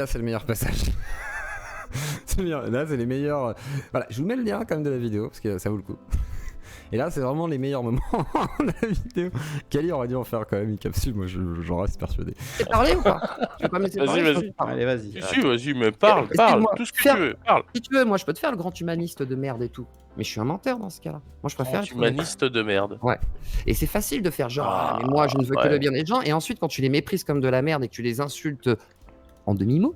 Là, c'est le meilleur passage. C'est le meilleur. Là, c'est les meilleurs. Voilà, je vous mets le lien quand même de la vidéo parce que ça vaut le coup. Et là, c'est vraiment les meilleurs moments de la vidéo. Kali aurait dû en faire quand même une capsule, moi j'en reste persuadé. Tu veux parler ou pas? Tu veux pas me laisser parler? Vas-y. Allez, vas-y. Vas-y, mais parle, Excuse-moi, tout ce que tu veux, parle. Si tu veux, moi je peux te faire le grand humaniste de merde et tout. Mais je suis un menteur dans ce cas-là. Moi je préfère être honnête. Humaniste de merde. Et c'est facile de faire genre, mais moi je ne veux que le bien des gens. Et ensuite, quand tu les méprises comme de la merde et que tu les insultes en demi-mot,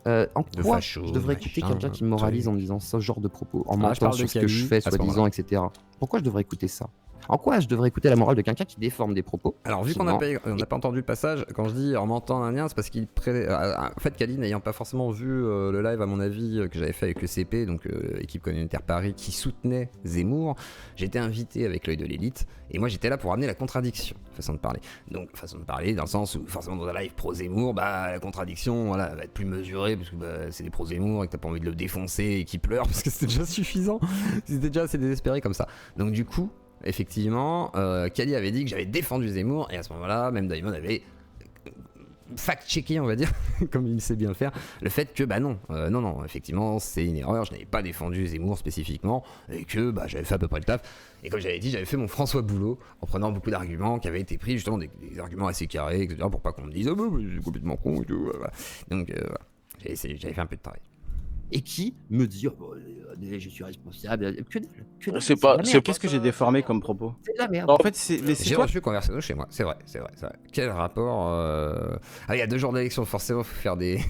en De quoi facho, je devrais écouter machin, quelqu'un qui me moralise en me disant ce genre de propos, en je mentant parle de sur ce que je Kali, fais, à ce soi-disant, etc. Pourquoi je devrais écouter ça? En quoi je devrais écouter la morale de quelqu'un qui déforme des propos? Alors, vu qu'on n'a pas entendu le passage, quand je dis en mentant un lien, c'est parce qu'il. En fait, Kali, n'ayant pas forcément vu le live, à mon avis, que j'avais fait avec le CP, donc équipe communautaire Paris, qui soutenait Zemmour, j'étais invité avec l'œil de l'élite, et moi j'étais là pour amener la contradiction, façon de parler. Donc, façon de parler, dans le sens où, forcément, dans un live pro-Zemmour, bah, la contradiction, voilà, va être plus mesurée, parce que bah, c'est des pro-Zemmour et que t'as pas envie de le défoncer et qu'il pleure, parce que c'était déjà suffisant, c'était déjà assez désespéré comme ça. Donc, du coup. Effectivement, Kali avait dit que j'avais défendu Zemmour, et à ce moment-là, même Daimon avait fact-checké, on va dire, comme il sait bien le faire, le fait que, bah non, effectivement, c'est une erreur, je n'avais pas défendu Zemmour spécifiquement, et que bah, j'avais fait à peu près le taf. Et comme j'avais dit, j'avais fait mon François Boulot, en prenant beaucoup d'arguments qui avaient été pris, justement, des arguments assez carrés, etc., pour pas qu'on me dise, oh bah, c'est complètement con, et tout, voilà. Donc, voilà, j'avais fait un peu de travail. Et qui me dit, oh, bon, je suis responsable, que dalle. C'est pas. Qu'est-ce que j'ai déformé comme propos? C'est de la merde. En fait, c'est J'ai toi. reçu Conversano chez moi, c'est vrai. Quel rapport Ah, il y a 2 jours d'élection, forcément, faut faire des...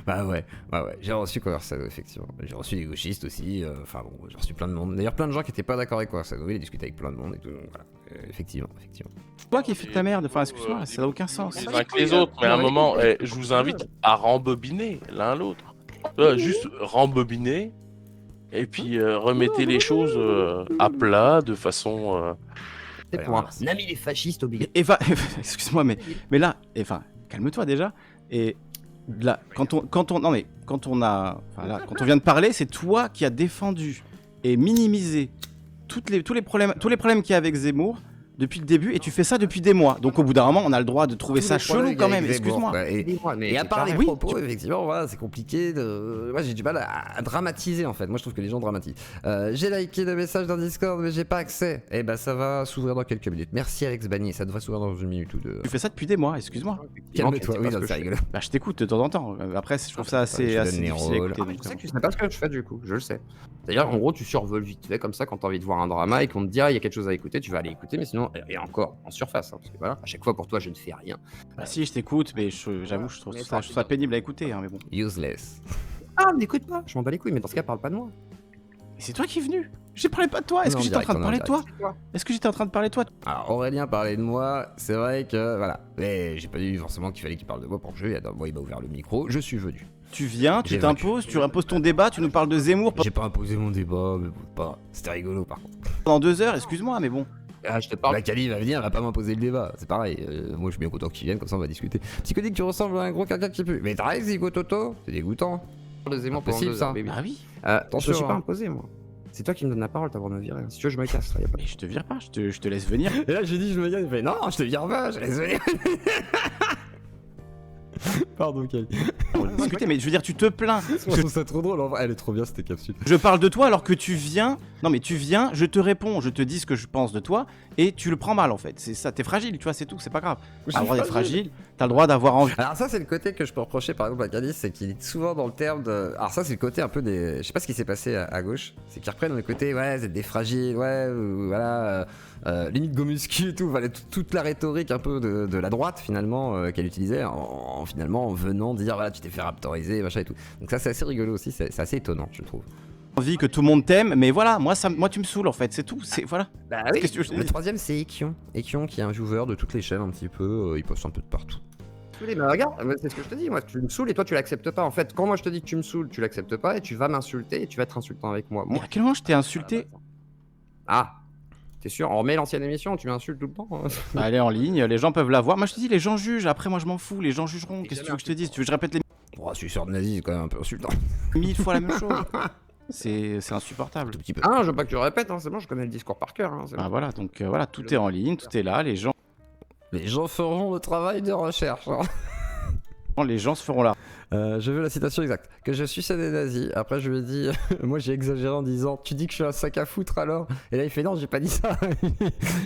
Bah ouais, j'ai reçu Conversano, effectivement. J'ai reçu des gauchistes aussi, enfin bon, j'ai reçu plein de monde. D'ailleurs, plein de gens qui étaient pas d'accord avec Conversano, il a discuté avec plein de monde et tout, donc voilà. Effectivement. Toi qui fais ta merde, enfin excuse-moi, ça n'a aucun sens. Les uns que les autres, mais à un moment, je vous invite à rembobiner l'un l'autre. Juste rembobiner, et puis remettez les choses à plat de façon. C'est pour un ami des fascistes obligatoire. Eva, excuse-moi, mais là, enfin, calme-toi déjà. Et là, quand on vient de parler, c'est toi qui as défendu et minimisé tous les problèmes qu'il y a avec Zemmour depuis le début, et tu fais ça depuis des mois. Donc au bout d'un moment, on a le droit de trouver ça chelou quand même, excuse-moi. Et à part les propos, effectivement, voilà, c'est compliqué de... Moi, j'ai du mal à dramatiser, en fait. Moi, je trouve que les gens dramatisent. J'ai liké le message dans Discord, mais j'ai pas accès. Eh ben, ça va s'ouvrir dans quelques minutes. Merci, Alex Bagné. Ça devrait s'ouvrir dans 1 minute ou 2. Tu fais ça depuis des mois, excuse-moi. Calme-toi, oui, c'est rigolo. Bah, je t'écoute de temps en temps. Après, je trouve ça assez difficile à écouter. Je sais que tu sais pas ce que je fais du coup, je le sais. D'ailleurs, en gros, tu survoles vite fait comme ça quand t'as envie de voir un drama et qu'on te dit, ah, il y a quelque chose à écouter, tu vas aller écouter, mais sinon, et encore, en surface, hein, parce que voilà, à chaque fois pour toi, je ne fais rien. Bah si, je t'écoute, mais j'avoue, je trouve ça pénible à écouter, hein, mais bon. Useless. Ah, n'écoute pas, je m'en bats les couilles, mais dans ce cas, parle pas de moi. Mais c'est toi qui es venu. Je parlais pas de toi. Est-ce que j'étais en train de parler de toi? Est-ce que j'étais en train de parler de toi? Alors, Aurélien parlait de moi, c'est vrai que, voilà. Mais j'ai pas dit forcément qu'il fallait qu'il parle de moi pour le jeu, il m'a ouvert le micro, je suis venu. Tu viens, tu t'imposes, tu imposes ton débat, tu nous parles de Zemmour. J'ai pas imposé mon débat, mais pas. C'était rigolo par contre. Pendant 2 heures, excuse-moi, mais bon. Ah, je te parle. La Kali va venir, elle va pas m'imposer le débat, c'est pareil. Moi je suis bien content qu'il vienne, comme ça on va discuter. Psychodique, tu ressembles à un gros caca qui pue. Mais t'arrêtes, Zico Toto, c'est dégoûtant. De Zemmour pendant Impossible, 2 ça. heures, oui. Ah oui. Je me suis pas imposé, moi. C'est toi qui me donnes la parole, t'as vraiment viré. Si tu veux, je me casse. Là, y a pas... Mais je te vire pas, je te laisse venir. Et là j'ai dit je me vire, il fait non, je te vire pas, je laisse venir. Pardon, Kali. On va discuter, mais je veux dire, tu te plains. Je trouve ça trop drôle, en vrai. Elle est trop bien cette capsule. Je parle de toi alors que tu viens. Non, mais tu viens, je te réponds, je te dis ce que je pense de toi, et tu le prends mal en fait. C'est ça, t'es fragile, tu vois, c'est tout, c'est pas grave. T'as le droit d'être fragile, t'as le droit d'avoir envie. Alors, ça, c'est le côté que je peux reprocher par exemple à Kali, c'est qu'il est souvent dans le terme de. Alors, ça, c'est le côté un peu des. Je sais pas ce qui s'est passé à gauche, c'est qu'ils reprennent le côté, ouais, vous êtes des fragiles, ouais, voilà. Limite gomuscu et tout, voilà, toute la rhétorique un peu de la droite finalement qu'elle utilisait finalement en venant dire voilà tu t'es fait raptoriser machin et tout. Donc ça c'est assez rigolo aussi, c'est assez étonnant je trouve. Envie que tout le monde t'aime, mais voilà, moi tu me saoules en fait, c'est tout, c'est voilà. Bah oui. Qu'est-ce que je te Le dis? troisième c'est Ekion qui est un viewer de toutes les chaînes un petit peu, il poste un peu de partout. Mais regarde, c'est ce que je te dis, moi tu me saoules et toi tu l'acceptes pas. En fait, quand moi je te dis que tu me saoules, tu l'acceptes pas et tu vas m'insulter et tu vas être insultant avec moi. Mais à quel moment je t'ai insulté? Ah, t'es sûr? On remet l'ancienne émission, tu m'insultes tout le temps. Bah, elle est en ligne, les gens peuvent la voir. Moi je te dis, les gens jugent, après moi je m'en fous, les gens jugeront. Qu'est-ce que tu veux que je te dise? Tu veux que je répète les Oh, suceur de nazi c'est quand même un peu insultant. 1000 fois la même chose? C'est insupportable. Un petit peu. Ah, je veux pas que tu répètes, hein, c'est bon, je connais le discours par cœur. Hein, c'est Bah bon. voilà, donc voilà, tout est en ligne, tout est là, les gens. Les gens feront le travail de recherche. Hein. Les gens se feront là. Je veux la citation exacte. Que je suis des nazis. Après, je lui ai dit, moi j'ai exagéré en disant, tu dis que je suis un sac à foutre alors. Et là, il fait non, j'ai pas dit ça.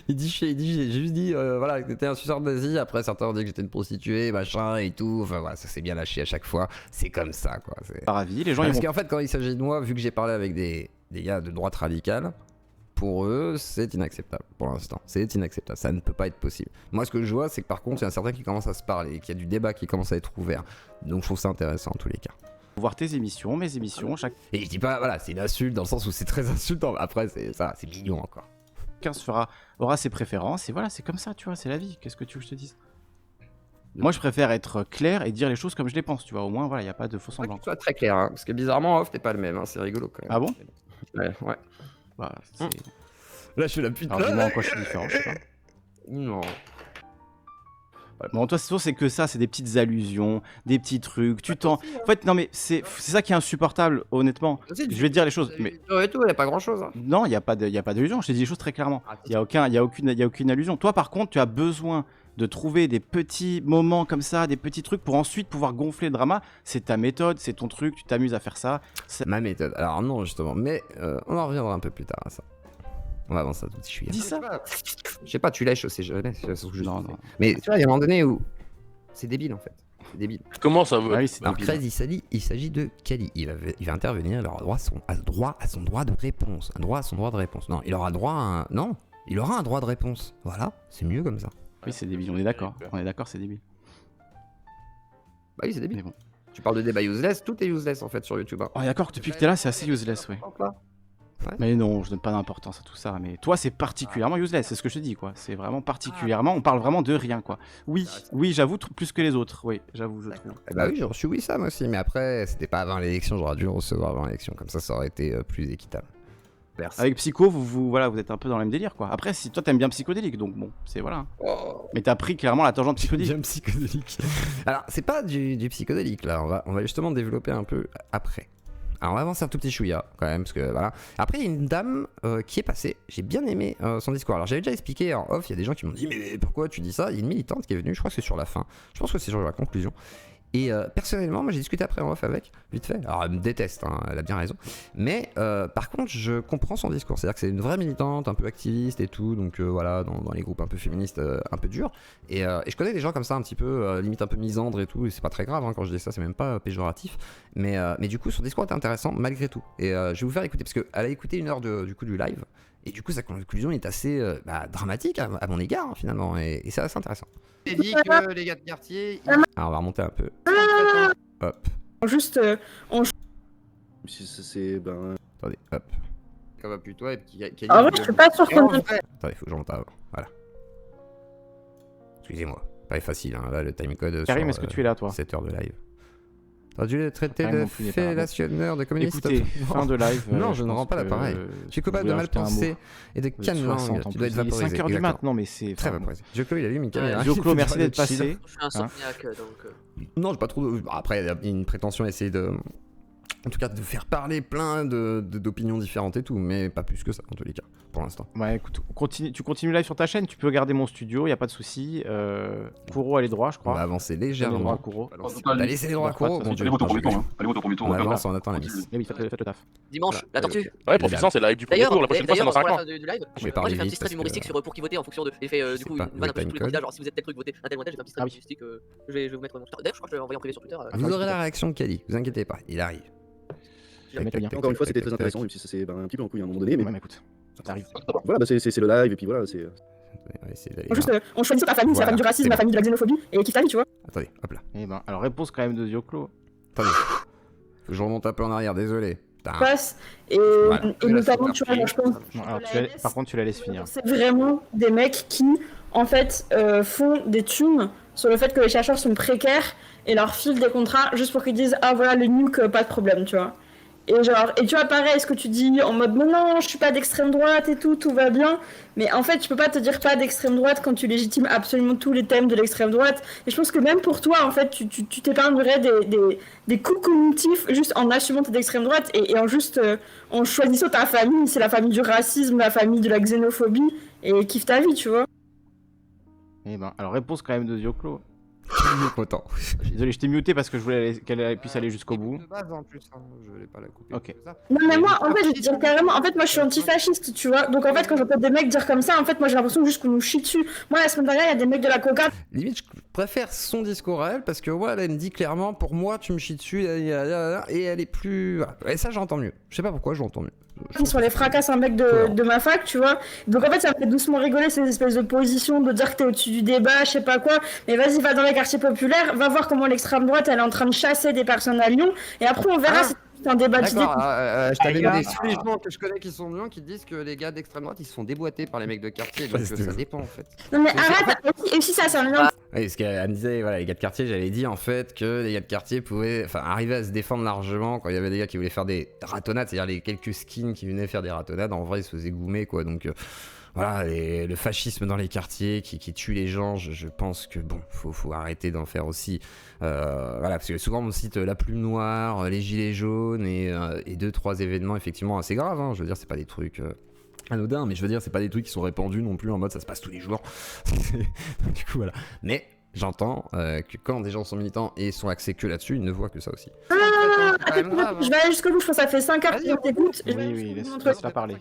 J'ai juste dit, voilà, que t'étais un suceur de nazi. Après, certains ont dit que j'étais une prostituée, machin et tout. Enfin, voilà, ça s'est bien lâché à chaque fois. C'est comme ça, quoi. Pas ravi. Les gens, ils Parce vont. qu'en fait, quand il s'agit de moi, vu que j'ai parlé avec des gars de droite radicale, pour eux, c'est inacceptable pour l'instant. C'est inacceptable. Ça ne peut pas être possible. Moi, ce que je vois, c'est que par contre, il y a certains qui commencent à se parler, qu'il y a du débat qui commence à être ouvert. Donc, je trouve ça intéressant en tous les cas. Voir tes émissions, mes émissions, Et je dis pas, voilà, c'est une insulte dans le sens où c'est très insultant. Après, c'est ça, c'est mignon encore. chacun aura ses préférences, et voilà, c'est comme ça, tu vois, c'est la vie. Qu'est-ce que tu veux que je te dise? Moi, je préfère être clair et dire les choses comme je les pense, tu vois. Au moins, voilà, il n'y a pas de faux semblant. Que tu sois très clair, hein, parce que bizarrement, off, t'es pas le même, hein, c'est rigolo quand même. Ah bon? Ouais. Bah, c'est... Là, je suis la pute. Alors, dis-moi en quoi je suis différent, je sais pas. Non. Bon, toi, c'est que ça, c'est des petites allusions, des petits trucs, tu t'en... En fait, non, mais c'est ça qui est insupportable, honnêtement. Je vais te dire les choses, mais... Et tout, y a pas grand chose. Hein. Non, il n'y a pas d'allusion, je t'ai dit les choses très clairement. Il n'y a aucune allusion. Toi, par contre, tu as besoin de trouver des petits moments comme ça, des petits trucs pour ensuite pouvoir gonfler le drama. C'est ta méthode, c'est ton truc, tu t'amuses à faire ça. Ma méthode. Alors non, justement, mais on en reviendra un peu plus tard à ça. On va avancer tout de suite. Dis ça. Je sais pas, tu lèches, c'est jamais. Non. Mais tu vois, il y a un moment donné où c'est débile en fait. C'est débile. Comment ça veut? Ah oui, c'est Alors débile. Crazy, il s'agit de Kali. Il va intervenir, il aura droit à son droit de réponse. Un droit à son droit de réponse. Non, il aura droit à un... Non, il aura un droit de réponse. Voilà, c'est mieux comme ça. Oui, c'est débile, on est d'accord. On est d'accord, c'est débile. Bah oui, c'est débile. Mais bon. Tu parles de débat useless, tout est useless en fait sur YouTube. Hein. On est d'accord que depuis que t'es là, c'est assez useless, ouais. Mais non, je donne pas d'importance à tout ça. Mais toi, c'est particulièrement useless, c'est ce que je te dis, quoi. C'est vraiment particulièrement, on parle vraiment de rien, quoi. Oui, j'avoue, plus que les autres. Oui, j'avoue, je trouve. Eh bah oui, j'ai reçu oui Sam aussi, mais après, c'était pas avant l'élection, j'aurais dû le recevoir avant l'élection. Comme ça aurait été plus équitable. Merci. Avec Psycho, vous êtes un peu dans le même délire, quoi. Après, si toi t'aimes bien psychodélique, donc bon, c'est voilà. Oh. Mais t'as pris clairement la tangente psychodélique. Bien psychodélique. Alors, c'est pas du psychodélique là, on va justement développer un peu après. Alors, on va avancer un tout petit chouïa quand même, parce que voilà. Après, il y a une dame qui est passée, j'ai bien aimé son discours. Alors, j'avais déjà expliqué en off, il y a des gens qui m'ont dit, mais pourquoi tu dis ça? Il y a une militante qui est venue, je crois que c'est sur la fin, je pense que c'est sur la conclusion. Et personnellement, moi j'ai discuté après en off avec, vite fait. Alors elle me déteste, hein, elle a bien raison. Mais par contre, je comprends son discours. C'est-à-dire que c'est une vraie militante, un peu activiste et tout. Donc voilà, dans les groupes un peu féministes, un peu durs. Et je connais des gens comme ça, un petit peu, limite un peu misandres et tout. Et c'est pas très grave, hein, quand je dis ça, c'est même pas péjoratif. Mais du coup, son discours était intéressant malgré tout. Et je vais vous faire écouter, parce qu'elle a écouté une heure du live. Et du coup, sa conclusion est assez dramatique à mon égard, hein, finalement. Et c'est assez intéressant. J'ai dit que les gars de quartier. Alors, on va remonter un peu. Hop. Juste, Si c'est ben. Attendez, hop. Ça va plus toi et puis en vrai, je suis pas sûr qu'on Attendez, faut que je remonte avant. Voilà. Excusez-moi. Pas facile, hein. Là, le timecode. Karim, sur, est-ce que tu es là, toi? 7 heures de live. T'as dû les traiter Karim de non plus n'est pas là. fellationneurs, de communistes. Écoutez, fin de live. Non, je ne pense rends pas que, l'appareil. Je suis capable de mal penser et de canne langue. Tu dois être vaporisé. 5h du mat, non mais c'est... Très vaporisé. Joko, il allume une caméra. Joko, merci d'être passé. Je suis insomniaque donc. Non, j'ai pas trop. Après, il y a une prétention à essayer de. En tout cas, de faire parler plein d'opinions différentes et tout, mais pas plus que ça, en tous les cas, pour l'instant. Ouais, écoute, tu continues live sur ta chaîne, tu peux garder mon studio, y a pas de souci. Kuro, elle est droit, je On va crois. avancer Elle est droit, légèrement. Kuro. T'as laissé les droits à Kuro, mon dieu. Allez, vote au premier tour, hein. Allez, vote au premier tour. On va faire avance, ça. on attend la mise. Eh oui, faites le taf. Dimanche, la tortue. Ouais, profitant, c'est la live du premier D'ailleurs, tour. La prochaine fois, c'est dans 5 pour la ans. fin du live, Je vais moi parler j'ai fait un vite petit stream parce humoristique que- sur pour qui voter en fonction de. J'ai fait C'est du coup pas une le vanne un peu sur tous les timecode. candidats, genre si vous êtes tel truc, votez un tel modèle, j'ai fait un petit stream Ah oui. humoristique. Je vais vous mettre mon. D'ailleurs, je crois que je l'ai envoyé en privé sur Twitter. Vous aurez la réaction de Kali, vous inquiétez pas, il arrive. Je vais mettre le lien. Encore une fois, c'était très intéressant, même si ça s'est un petit peu en couille à un moment donné. Mais Ouais, mais écoute, ça arrive. voilà, bah, c'est le live, et puis voilà, c'est. On va essayer d'aller juste, là. on choisit ta famille, c'est la Voilà, famille du racisme, c'est la bon. famille de la xénophobie, et kiffe ta vie, tu vois. Attendez, hop là. Eh ben, alors réponse quand même de Dioclo. Attendez. Faut que je remonte un peu en arrière, désolé. Putain. Passe, et, Voilà. et notamment, tu vois, moi je pense. Non, alors, par contre, tu la laisses finir. C'est vraiment des mecs qui, en fait, font des thunes sur le fait que les chercheurs sont précaires et leur filent des contrats juste pour qu'ils disent ah voilà le nuke, pas de problème, tu vois. Et genre, et tu vois pareil ce que tu dis en mode non, je suis pas d'extrême droite et tout va bien, mais en fait tu peux pas te dire pas d'extrême droite quand tu légitimes absolument tous les thèmes de l'extrême droite. Et je pense que même pour toi en fait tu t'épargnerais des coups cognitifs juste en assumant t'es d'extrême droite et en juste en choisissant ta famille, c'est la famille du racisme, la famille de la xénophobie et kiffe ta vie, tu vois. Eh ben, alors réponse quand même de Dioclo. content. Désolé, je t'ai muté parce que je voulais qu'elle puisse aller jusqu'au bout. De base en plus, hein, je voulais pas la couper. Ok. comme ça. Non, mais moi, en fait, je dis carrément, en fait, moi, je suis antifasciste, tu vois. Donc, en fait, quand j'entends des mecs dire comme ça, en fait, moi, j'ai l'impression juste qu'on nous chie dessus. Moi, la semaine dernière, il y a des mecs de la coca. Limite, je préfère son discours à elle parce que ouais, elle me dit clairement, pour moi, tu me chies dessus, et elle est plus. Voilà. Et ça, j'entends mieux. Je sais pas pourquoi, je l'entends mieux. Qui sur les fracasses un mec de ma fac, tu vois. Donc en fait, ça me fait doucement rigoler ces espèces de positions de dire que t'es au-dessus du débat, je sais pas quoi. Mais vas-y, va dans les quartiers populaires, va voir comment l'extrême droite elle est en train de chasser des personnes à Lyon. Et après, on verra si c'est un débat d'idées. D'accord, je t'avais gars. demandé tous les gens que je connais qui sont Lyon qui disent que les gars d'extrême droite ils se font déboîter par les mecs de quartier, donc Ouais, ça dépend en fait. Non mais arrête, et aussi ça, c'est un énorme. Oui, parce qu'elle me disait, voilà, les gars de quartier, j'avais dit en fait que les gars de quartier pouvaient arriver à se défendre largement quand il y avait des gars qui voulaient faire des ratonnades, c'est-à-dire les quelques skins qui venaient faire des ratonnades, en vrai ils se faisaient goumer quoi, donc voilà, le fascisme dans les quartiers qui tue les gens, je pense que bon, faut arrêter d'en faire aussi. Voilà, parce que souvent on cite la plume noire, les gilets jaunes et 2-3 événements effectivement assez graves, hein, je veux dire, c'est pas des trucs. Anodin, mais je veux dire, c'est pas des trucs qui sont répandus non plus en mode ça se passe tous les jours. Du coup, voilà. Mais j'entends que quand des gens sont militants et sont axés que là-dessus, ils ne voient que ça aussi. Je vais aller jusqu'au bout, je pense que ça fait 5 heures Vas-y, qu'on t'écoute. Oui, laisse-la parler.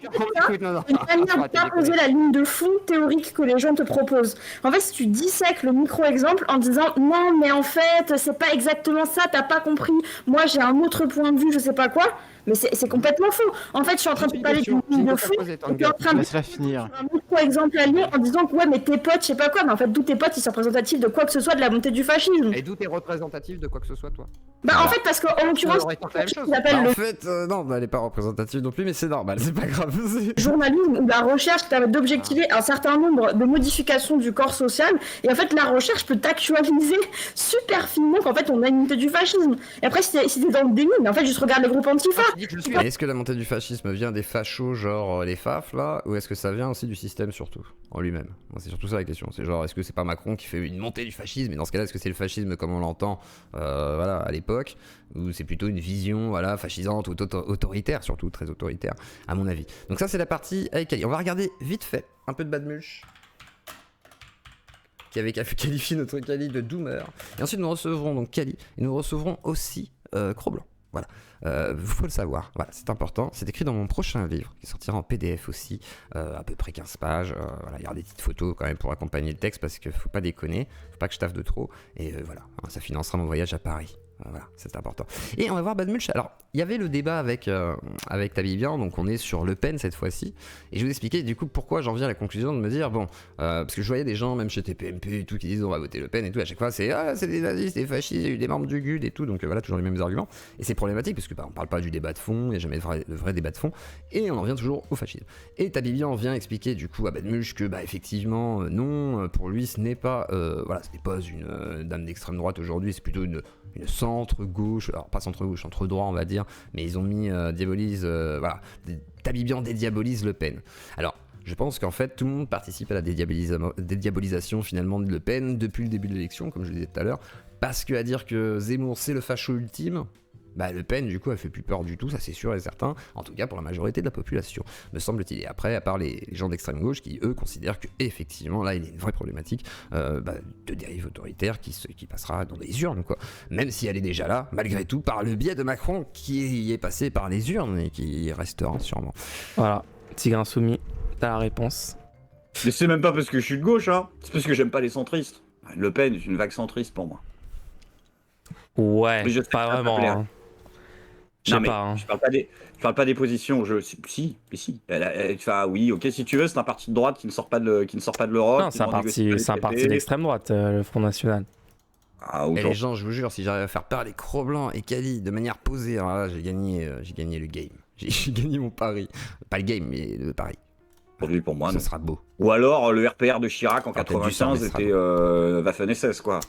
Une manière d'imposer la ligne de fond théorique que les gens te proposent. En fait, si tu dissèques le micro-exemple en disant non, mais en fait, c'est pas exactement ça, t'as pas compris, moi j'ai un autre point de vue, je sais pas quoi, mais c'est complètement faux. En fait, je suis en train de te parler d'une ligne de fond, et tu es en train de Laisse-la finir. un micro-exemple à Lyon en disant que ouais, mais tes potes, je sais pas quoi, mais en fait, tous tes potes ils sont représentatifs de quoi que ce soit de la montée du fascisme. Et d'où t'es représentatif de quoi que ce soit toi? Bah, en fait, parce qu'en l'occurrence, aurait tenté la même chose. ce qu'on appelle En le fait, non, elle est pas représentative non plus, mais c'est normal, c'est pas grave. journalisme ou la recherche qui permet d'objectiver un certain nombre de modifications du corps social. Et en fait, la recherche peut t'actualiser super finement qu'en fait, on a une montée du fascisme. Et après, si t'es dans le déni, mais en fait, juste regarde les groupes antifa. Mais est-ce que la montée du fascisme vient des fachos, genre les FAF là, ou est-ce que ça vient aussi du système surtout, en lui-même? Moi, c'est surtout ça la question. C'est genre, est-ce que c'est pas Macron qui fait une montée du fascisme? Et dans ce cas-là, est-ce que c'est le fascisme comme on l'entend voilà, à l'époque, ou c'est plutôt une vision voilà, fascisante ou autoritaire, surtout très autoritaire, à mon avis. Donc ça, c'est la partie avec Kali. On va regarder vite fait un peu de Bad Mulch, qui avait qualifié notre Kali de doomer. Et ensuite, nous recevrons donc Kali, et nous recevrons aussi Cro-Blanc. Voilà. Vous faut le savoir, voilà, c'est important. C'est écrit dans mon prochain livre qui sortira en PDF aussi, à peu près 15 pages. Voilà, il y aura des petites photos quand même pour accompagner le texte parce qu'il faut pas déconner, faut pas que je taffe de trop. Et voilà, hein, ça financera mon voyage à Paris. Voilà, c'est important. Et on va voir Bad Mulch. Alors, il y avait le débat avec Tabibian, donc on est sur Le Pen cette fois-ci. Et je vous expliquais du coup pourquoi j'en viens à la conclusion de me dire, bon, parce que je voyais des gens, même chez TPMP et tout, qui disent on va voter Le Pen et tout, à chaque fois c'est des nazis, c'est des fascistes, il y a eu des membres du GUD et tout, donc voilà, toujours les mêmes arguments. Et c'est problématique parce que on parle pas du débat de fond, il n'y a jamais de vrai débat de fond, et on en revient toujours au fascisme. Et Tabibian vient expliquer du coup à Bad Mulch que effectivement, non, pour lui ce n'est pas, voilà, ce n'est pas une dame d'extrême droite aujourd'hui, c'est plutôt une centre-gauche, alors pas centre-gauche, centre-droit on va dire, mais ils ont mis diabolise, voilà, Tabibian dédiabolise Le Pen. Alors, je pense qu'en fait tout le monde participe à la dédiabolisation finalement de Le Pen depuis le début de l'élection, comme je le disais tout à l'heure, parce que à dire que Zemmour c'est le facho ultime, Le Pen du coup elle fait plus peur du tout, ça c'est sûr et certain, en tout cas pour la majorité de la population, me semble-t-il. Et après, à part les gens d'extrême gauche qui eux considèrent que effectivement là il y a une vraie problématique de dérive autoritaire qui passera dans les urnes quoi, même si elle est déjà là, malgré tout, par le biais de Macron qui est passé par les urnes et qui y restera sûrement. Voilà, Tigre Insoumis, t'as la réponse. Mais c'est même pas parce que je suis de gauche, hein. C'est parce que j'aime pas les centristes. Le Pen est une vague centriste pour moi. Ouais, Mais je sais pas que ça vraiment. va plaire. Hein. Je sais Non, mais pas. Hein. je parle pas des positions. Si. Enfin, oui, ok, si tu veux, c'est un parti de droite qui ne sort pas de l'Europe. Non, c'est un parti d'extrême droite, le Front National. Ah, et les gens, je vous jure, si j'arrive à faire parler Cro-Blanc et Kali de manière posée, alors là, j'ai gagné le game. J'ai gagné mon pari. Pas le game, mais le pari. Pour moi, ça non. sera beau. Ou alors le RPR de Chirac en Enfin, peut-être du sang, 95 mais ce sera était Waffen-SS, quoi.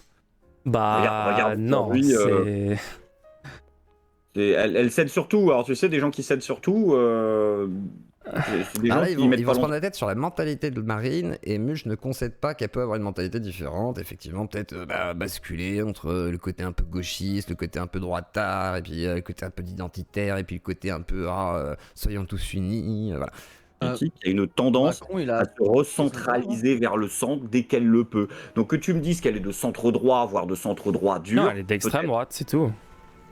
Regarde, Non, aujourd'hui, c'est... Elle cède surtout. Alors tu sais, des gens qui cèdent surtout, c'est des gens Là, qui ils vont mettent se pas prendre la tête sur la mentalité de Marine, et Mulch ne concède pas qu'elle peut avoir une mentalité différente, effectivement, peut-être basculer entre le côté un peu gauchiste, le côté un peu droitard, et puis le côté un peu d'identitaire, et puis le côté un peu soyons tous unis, voilà. politique qui a une tendance Macron, il à a. se recentraliser vers le centre dès qu'elle le peut. Donc que tu me dises qu'elle est de centre droit, voire de centre droit dur, Non, elle est d'extrême peut-être. droite, c'est tout.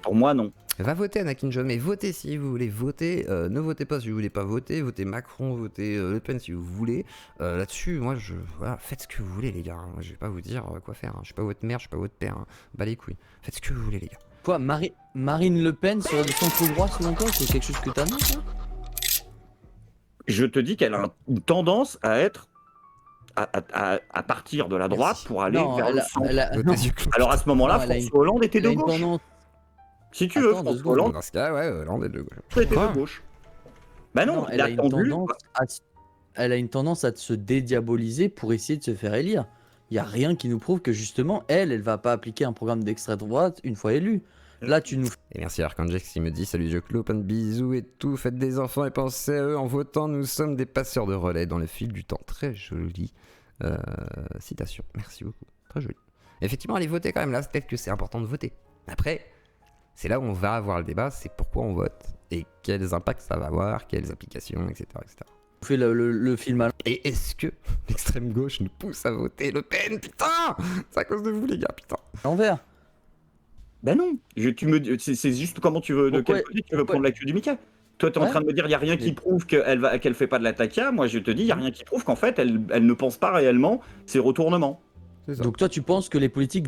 Pour moi, non. Va voter Anakin John, mais votez si vous voulez voter, ne votez pas si vous voulez pas voter, votez Macron, votez Le Pen si vous voulez. Là-dessus, moi, voilà, faites ce que vous voulez les gars, hein. Je vais pas vous dire quoi faire, hein. Je suis pas votre mère, je suis pas votre père, hein. Bah les couilles, faites ce que vous voulez les gars. Quoi, Marine Le Pen sur le centre droit selon toi, c'est quelque chose que t'annonces là? Je te dis qu'elle a une tendance à être à partir de la droite pour aller Non, vers le centre. non. Alors à ce moment-là, Non, elle a François Hollande était Elle de a une gauche. tendance. Si tu veux, Attends, 2 François secondes. Hollande Dans ce cas, ouais, Hollande est de gauche. était Quoi de gauche. Bah non, il elle a a une attendu. tendance elle a une tendance à se dédiaboliser pour essayer de se faire élire. Il y a rien qui nous prouve que justement, elle va pas appliquer un programme d'extrême droite une fois élue. Là, tu nous Et merci Arcanjex qui me dit salut Dieu Clos, plein de bisous et tout, faites des enfants et pensez à eux en votant, nous sommes des passeurs de relais dans le fil du temps. Très jolie citation, merci beaucoup, très joli. Effectivement, allez voter quand même, là, peut-être que c'est important de voter. Après, c'est là où on va avoir le débat, c'est pourquoi on vote et quels impacts ça va avoir, quelles applications, etc. etc. fait le film à Et est-ce que l'extrême gauche nous pousse à voter Le Pen, putain? C'est à cause de vous les gars, putain. l'envers. Ben non, c'est juste comment tu veux, de Pourquoi- quel côté tu veux prendre l'actu du Mika. Toi, tu es en Ouais. train de me dire, il n'y a rien qui Mais- prouve qu'elle fait pas de l'attaquia. Moi, je te dis, il n'y a rien qui prouve qu'en fait, elle ne pense pas réellement ses retournements. C'est ça. Donc toi, tu penses que les politiques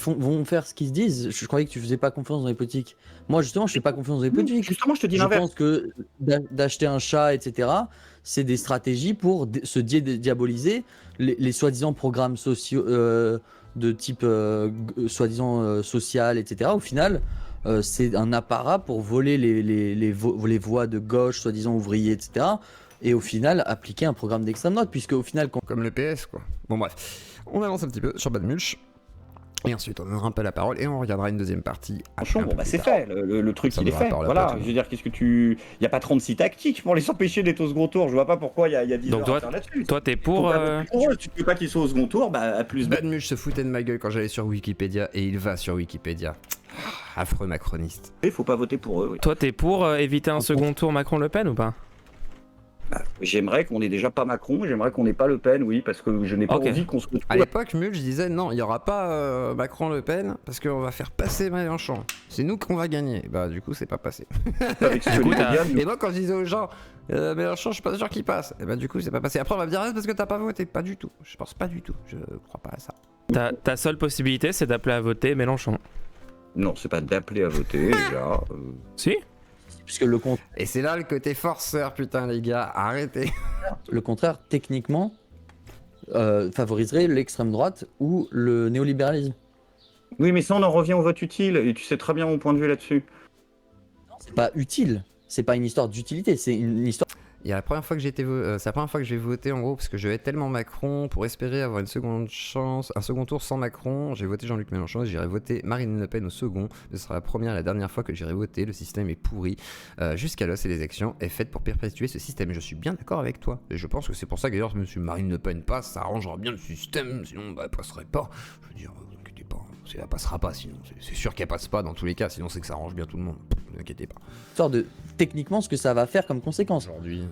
vont faire ce qu'ils se disent? Je croyais que tu faisais pas confiance dans les politiques. Moi, justement, je fais pas confiance dans les politiques. Justement, je te dis Je l'inverse. pense que d'acheter un chat, etc., c'est des stratégies pour se diaboliser les soi-disant programmes sociaux de type soi-disant social, etc. Au final, c'est un apparat pour voler les voix de gauche, soi-disant ouvriers, etc. Et au final, appliquer un programme d'extrême droite, puisque au final, quand Comme le PS, quoi. Bon, bref. On avance un petit peu sur Bad Mulch. Et ensuite, on donnera un peu la parole et on regardera une deuxième partie. Franchement, un bon, peu bah, plus c'est tard. fait, le truc Ça il est devra fait. parler Voilà, après, tout. je veux dire, qu'est-ce que tu. Il n'y a pas 36 tactiques pour les empêcher d'être au second tour. Je vois pas pourquoi il y a 10 Donc heures toi- à faire là-dessus. Toi, t'es Faut pour. pas voter pour eux. Si tu veux pas qu'ils soient au second tour, bah à plus Bad Mulch se foutait de ma gueule quand j'allais sur Wikipédia et il va sur Wikipédia. Affreux macroniste. il faut pas voter pour eux. Oui. Toi, t'es pour éviter un second tour Macron-Le Pen ou pas? J'aimerais qu'on ait déjà pas Macron, j'aimerais qu'on n'ait pas Le Pen, oui, parce que je n'ai pas Ok. envie qu'on se retrouve À l'époque, Mulch disait non, il n'y aura pas Macron-Le Pen parce qu'on va faire passer Mélenchon. C'est nous qu'on va gagner. Bah, du coup, c'est pas passé. avec ce Du coup, que les t'as- médias nous- Et moi, quand je disais aux gens Mélenchon, je suis pas sûr qu'il passe. Et bah, du coup, c'est pas passé. Après, on va me dire ah, c'est parce que t'as pas voté. Pas du tout. Je pense pas du tout. Je crois pas à ça. Ta seule possibilité, c'est d'appeler à voter Mélenchon. Non, c'est pas d'appeler à voter, déjà. Si? puisque le Et c'est là le côté forceur, putain, les gars. Arrêtez. contraire, techniquement, favoriserait l'extrême droite ou le néolibéralisme. Oui, mais ça, on en revient au vote utile, et tu sais très bien mon point de vue là-dessus. C'est pas utile. C'est pas une histoire d'utilité, c'est une histoire. Il y a la première fois que c'est la première fois que j'ai voté en gros parce que je vais tellement Macron pour espérer avoir une seconde chance, un second tour sans Macron. J'ai voté Jean-Luc Mélenchon et j'irai voter Marine Le Pen au second. Ce sera la première et la dernière fois que j'irai voter. Le système est pourri jusqu'à là. C'est l'élection est faite pour perpétuer ce système. Et je suis bien d'accord avec toi. Et je pense que c'est pour ça que d'ailleurs Monsieur Marine Le Pen passe, ça arrangera bien le système. Sinon, bah, elle passerait pas. Je veux dire, vous inquiétez pas, elle passera pas. Sinon, c'est sûr qu'elle passe pas dans tous les cas. Sinon, c'est que ça arrange bien tout le monde. Ne vous inquiétez pas. Histoire de techniquement ce que ça va faire comme conséquence. Aujourd'hui.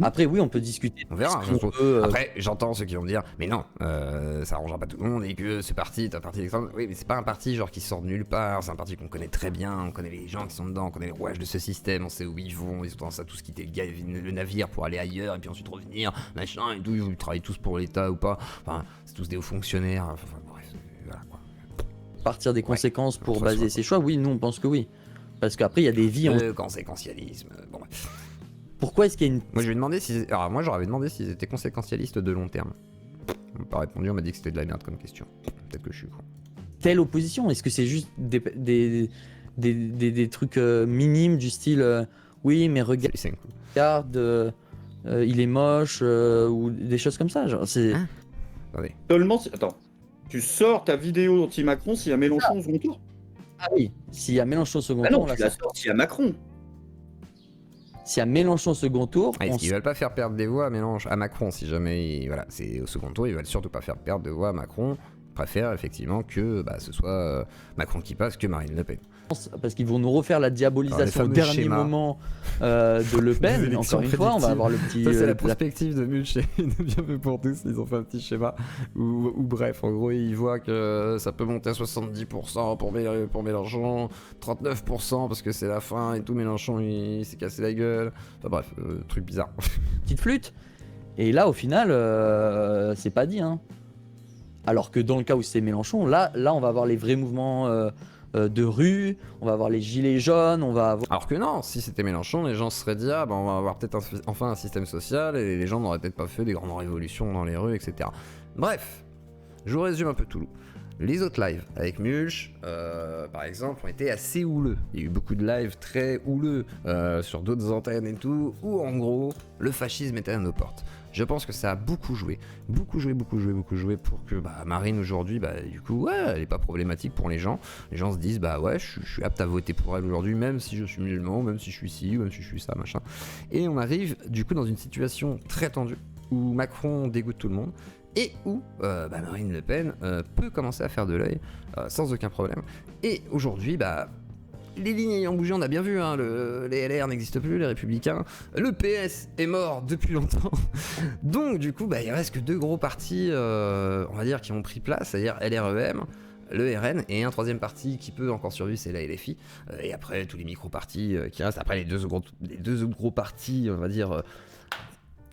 Après, oui, on peut discuter. On verra. Ce qu'on veut, Après, j'entends ceux qui vont me dire, mais non, ça arrangera pas tout le monde et que ce parti est un parti d'extrême. Oui, mais c'est pas un parti genre qui sort de nulle part. C'est un parti qu'on connaît très bien. On connaît les gens qui sont dedans. On connaît les rouages de ce système. On sait où ils vont. Ils ont tendance à tous quitter le navire pour aller ailleurs et puis ensuite revenir, machin et tout. Ils travaillent tous pour l'État ou pas. Enfin, c'est tous des hauts fonctionnaires. Enfin, bref, voilà quoi. partir des conséquences pour ça, baser soit- ses choix. Oui, nous on pense que oui. Parce qu'après, il y a des vies. Le conséquentialisme. Bon, bref. Pourquoi est-ce qu'il y a une Moi, je lui ai demandé si. Alors, moi, j'aurais demandé s'ils étaient conséquentialistes de long terme. On m'a pas répondu. On m'a dit que c'était de la merde comme question. Peut-être que je suis con. telle opposition? Est-ce que c'est juste des trucs minimes du style oui, mais Salut, Senku. regarde, il est moche ou des choses comme ça? Genre, c'est. Hein? Attendez. Seulement si. Attends. Tu sors ta vidéo anti-Macron s'il y a Mélenchon au second tour? Ah oui, s'il y a Mélenchon au second Ah tour, non, on la tu la sort. sors s'il y a Macron. S'il y a Mélenchon au second tour, Ah, on ils veulent pas faire perdre des voix à Macron si jamais voilà, c'est au second tour, ils veulent surtout pas faire perdre de voix à Macron. Ils préfèrent effectivement que ce soit Macron qui passe que Marine Le Pen. parce qu'ils vont nous refaire la diabolisation au fameux dernier schémas. moment de Le Pen. Des élections Encore une fois, on va prédictives. avoir le petit. Ça, c'est la la- perspective de Mulch et de Bien fait pour tous. Ils ont fait un petit schéma où bref, en gros, ils voient que ça peut monter à 70% pour Mélenchon, 39% parce que c'est la fin et tout. Mélenchon, il s'est cassé la gueule. Enfin bref, truc bizarre. petite flûte. Et là, au final, c'est pas dit. Hein. Alors que dans le cas où c'est Mélenchon, là, on va avoir les vrais mouvements de rue, on va avoir les gilets jaunes, on va avoir. Alors que non, si c'était Mélenchon, les gens se seraient dit, ah bah on va avoir peut-être enfin un système social et les gens n'auraient peut-être pas fait des grandes révolutions dans les rues, etc. Bref, je vous résume un peu tout. Les autres lives avec Mulch, par exemple, ont été assez houleux. Il y a eu beaucoup de lives très houleux sur d'autres antennes et tout, où en gros, le fascisme était à nos portes. Je pense que ça a beaucoup joué pour que Marine aujourd'hui, du coup, ouais, elle est pas problématique pour les gens. Les gens se disent, bah ouais, je suis apte à voter pour elle aujourd'hui, même si je suis musulman, même si je suis ci, même si je suis ça, machin. Et on arrive du coup dans une situation très tendue où Macron dégoûte tout le monde. Et où Marine Le Pen peut commencer à faire de l'œil sans aucun problème. Et aujourd'hui, les lignes ayant bougé, on a bien vu, hein, les LR n'existent plus, les Républicains. Le PS est mort depuis longtemps. Donc du coup, il reste que deux gros partis, on va dire, qui ont pris place, c'est-à-dire LREM, le RN, et un troisième parti qui peut encore survivre, c'est la LFI. Et après, tous les micro-partis qui restent. Après, les deux autres gros partis, on va dire...